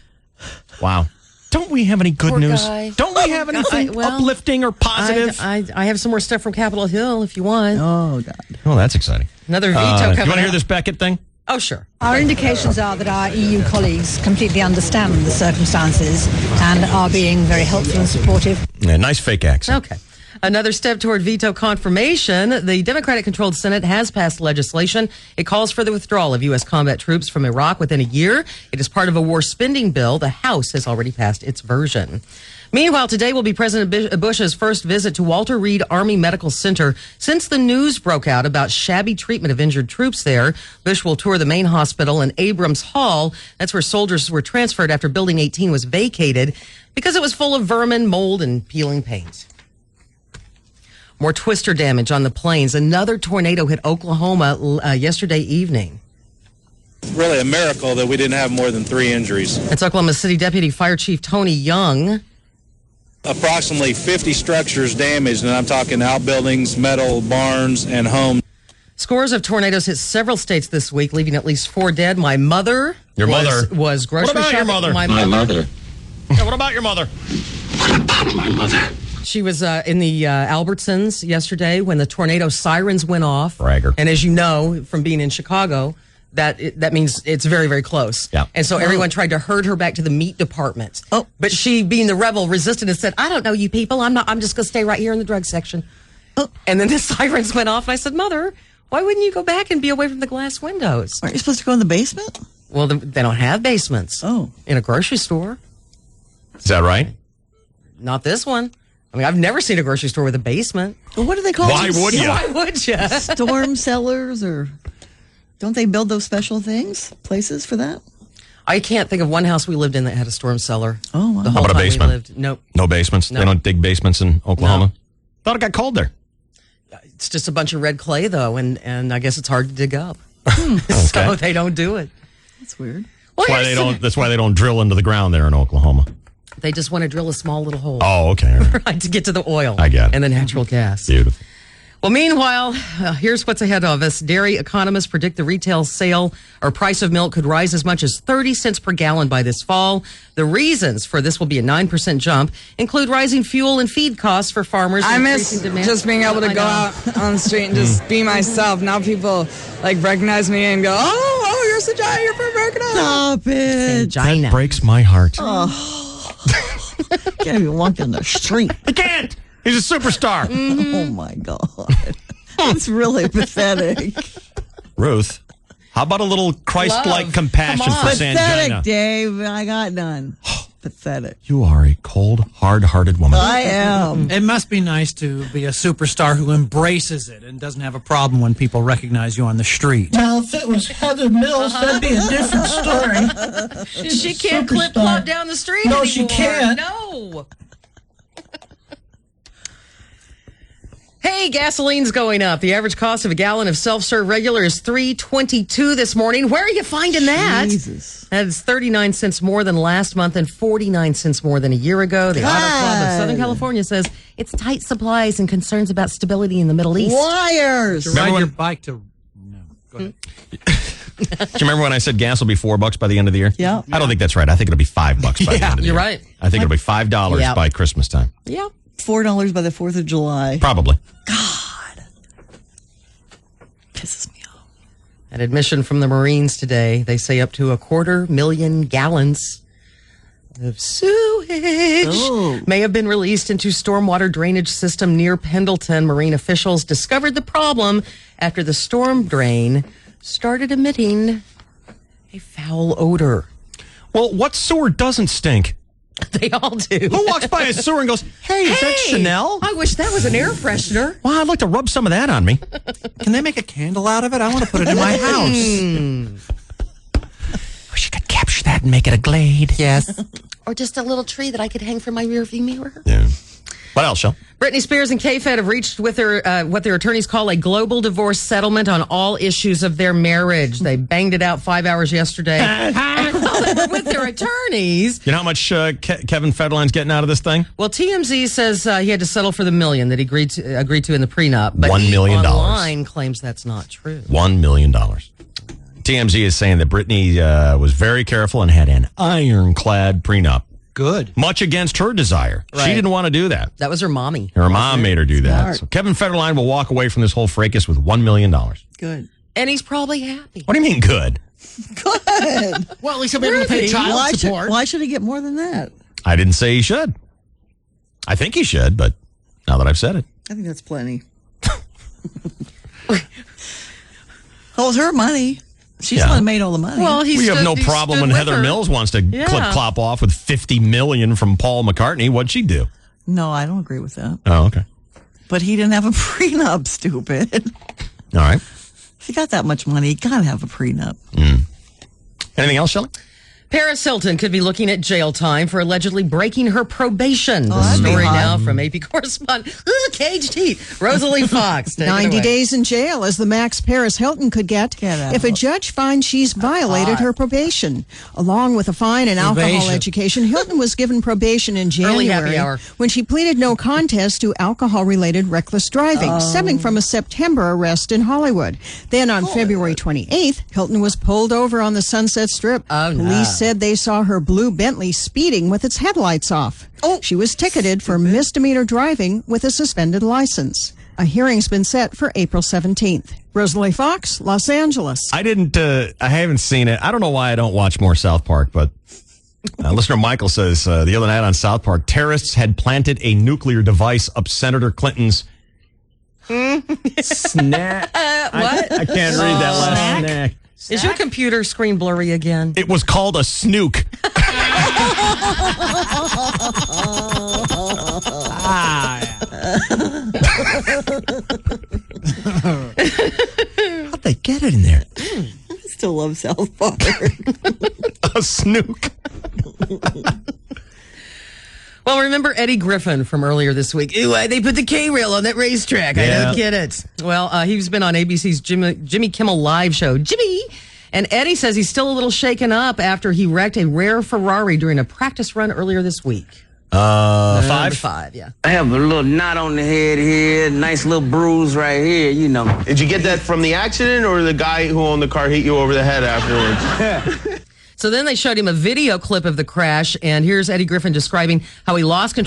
Wow. Don't we have any good Poor news? guy. Don't we have anything uplifting or positive? I have some more stuff from Capitol Hill if you want. Oh, God. Oh, that's exciting. Another veto You coming want to hear up. this Beckett thing? Oh, sure. Our indications are that our EU colleagues completely understand the circumstances and are being very helpful and supportive. Yeah, nice fake accent. Okay. Another step toward veto confirmation. The Democratic-controlled Senate has passed legislation. It calls for the withdrawal of U.S. combat troops from Iraq within a year. It is part of a war spending bill. The House has already passed its version. Meanwhile, today will be President Bush's first visit to Walter Reed Army Medical Center since the news broke out about shabby treatment of injured troops there. Bush will tour the main hospital in Abrams Hall. That's where soldiers were transferred after Building 18 was vacated because it was full of vermin, mold, and peeling paint. More twister damage on the plains. Another tornado hit Oklahoma yesterday evening. Really a miracle that we didn't have more than 3 injuries. That's Oklahoma City Deputy Fire Chief Tony Young. Approximately 50 structures damaged, and I'm talking outbuildings, metal barns, and homes. Scores of tornadoes hit several states this week, leaving at least 4 dead. My mother was grocery What about shopping. your mother? My mother. Yeah, what about your mother? What about my mother? She was in the Albertsons yesterday when the tornado sirens went off. Bragger. And as you know from being in Chicago, that means it's very, very close. Yeah. And so everyone tried to herd her back to the meat department. Oh. But she, being the rebel, resisted and said, I don't know you people. I'm just going to stay right here in the drug section. Oh. And then the sirens went off and I said, Mother, why wouldn't you go back and be away from the glass windows? Aren't you supposed to go in the basement? Well, they don't have basements. Oh. In a grocery store. Is that right? Not this one. I mean, I've never seen a grocery store with a basement. Well, what do they call Why them? would ya? Why would you? Storm cellars, or don't they build those special places for that? I can't think of one house we lived in that had a storm cellar. Oh, wow. The How whole about a time we basement? lived. Nope. No basements? No. They don't dig basements in Oklahoma? Thought it got cold there. It's just a bunch of red clay, though, and I guess it's hard to dig up. Okay. So they don't do it. That's weird. That's why they don't drill into the ground there in Oklahoma. They just want to drill a small little hole. Oh, okay. Right, to get to the oil. I get it. And the natural gas. Beautiful. Well, meanwhile, here's what's ahead of us. Dairy economists predict the retail sale or price of milk could rise as much as 30 cents per gallon by this fall. The reasons for this will be a 9% jump include rising fuel and feed costs for farmers. I miss demand. just being able to go out on the street and just be myself. Now people recognize me and go, oh, you're Sajaya, you're from America. Stop it. That breaks my heart. Oh. Can't even walk down the street. I can't. He's a superstar. Oh, my God. It's really pathetic. Ruth, how about a little Christ-like compassion for Sangina? Pathetic, Dave. I got none. Pathetic. You are a cold, hard-hearted woman. I am. It must be nice to be a superstar who embraces it and doesn't have a problem when people recognize you on the street. Now, if it was Heather Mills, that'd be a different story. She can't clip-clop down the street anymore. No, she can't. No. Hey, gasoline's going up. The average cost of a gallon of self-serve regular is $3.22 this morning. Where are you finding that? Jesus. That's 39 cents more than last month and 49 cents more than a year ago. The Auto Club of Southern California says it's tight supplies and concerns about stability in the Middle East. Liars. To ride your bike to... No, go ahead. Do you remember when I said gas will be $4 by the end of the year? Yeah. I don't think that's right. I think it'll be $5 by the end of the year. You're right. I think it'll be $5 by Christmas time. Yeah. $4 by the 4th of July. Probably. God. Pisses me off. An admission from the Marines today. They say up to 250,000 gallons of sewage may have been released into stormwater drainage system near Pendleton. Marine officials discovered the problem after the storm drain started emitting a foul odor. Well, what sewer doesn't stink? They all do. Who walks by a sewer and goes, hey, is that Chanel? I wish that was an air freshener. Well, I'd like to rub some of that on me. Can they make a candle out of it? I want to put it in my house. Wish you could capture that and make it a glade. Yes. Or just a little tree that I could hang from my rearview mirror. Yeah. What else, Shel? Britney Spears and K-Fed have reached with their what their attorneys call a global divorce settlement on all issues of their marriage. They banged it out 5 hours yesterday. With their attorneys. You know how much Kevin Federline's getting out of this thing? Well, TMZ says he had to settle for the $1 million that he agreed to in the prenup. But $1 million. He online claims that's not true. $1 million. TMZ is saying that Britney was very careful and had an ironclad prenup. Good. Much against her desire. Right. She didn't want to do that. That was her mommy. Her mom made her do that. So Kevin Federline will walk away from this whole fracas with $1 million. Good. And he's probably happy. What do you mean good? Good. Well, at least he'll be able to pay child support. Why should he get more than that? I didn't say he should. I think he should, but now that I've said it. I think that's plenty. Oh, it's her money. She's the one that made all the money. Well, we have no problem when Heather Mills wants to clip-clop off with $50 million from Paul McCartney. What'd she do? No, I don't agree with that. Oh, okay. But he didn't have a prenup, stupid. All right. If he got that much money, he got to have a prenup. Anything else, Shelley? Paris Hilton could be looking at jail time for allegedly breaking her probation. The that'd be story hot. now from AP correspondent Caged Heat, Rosalie Fox. Take it 90 away. days in jail is the max Paris Hilton could get if a judge finds she's violated her probation. Along with a fine and alcohol Probation. education, Hilton was given probation in Early happy January hour. when she pleaded no contest to alcohol-related reckless driving, stemming from a September arrest in Hollywood. Then on February 28th, Hilton was pulled over on the Sunset Strip. Police said they saw her blue Bentley speeding with its headlights off. She was ticketed for misdemeanor driving with a suspended license. A hearing's been set for April 17th. Rosalie Fox, Los Angeles. I haven't seen it. I don't know why I don't watch more South Park, but listener Michael says the other night on South Park, terrorists had planted a nuclear device up Senator Clinton's snack. What? I can't read that last snack. Is your computer screen blurry again? It was called a snook. How'd they get it in there? I still love South Park. A snook. Well, remember Eddie Griffin from earlier this week? Ew, why they put the K-rail on that racetrack? I don't get it. Well, he's been on ABC's Jimmy Kimmel Live show. Jimmy And Eddie says he's still a little shaken up after he wrecked a rare Ferrari during a practice run earlier this week. 5? Yeah. I have a little knot on the head here, nice little bruise right here, you know. Did you get that from the accident or the guy who owned the car hit you over the head afterwards? So then they showed him a video clip of the crash, and here's Eddie Griffin describing how he lost control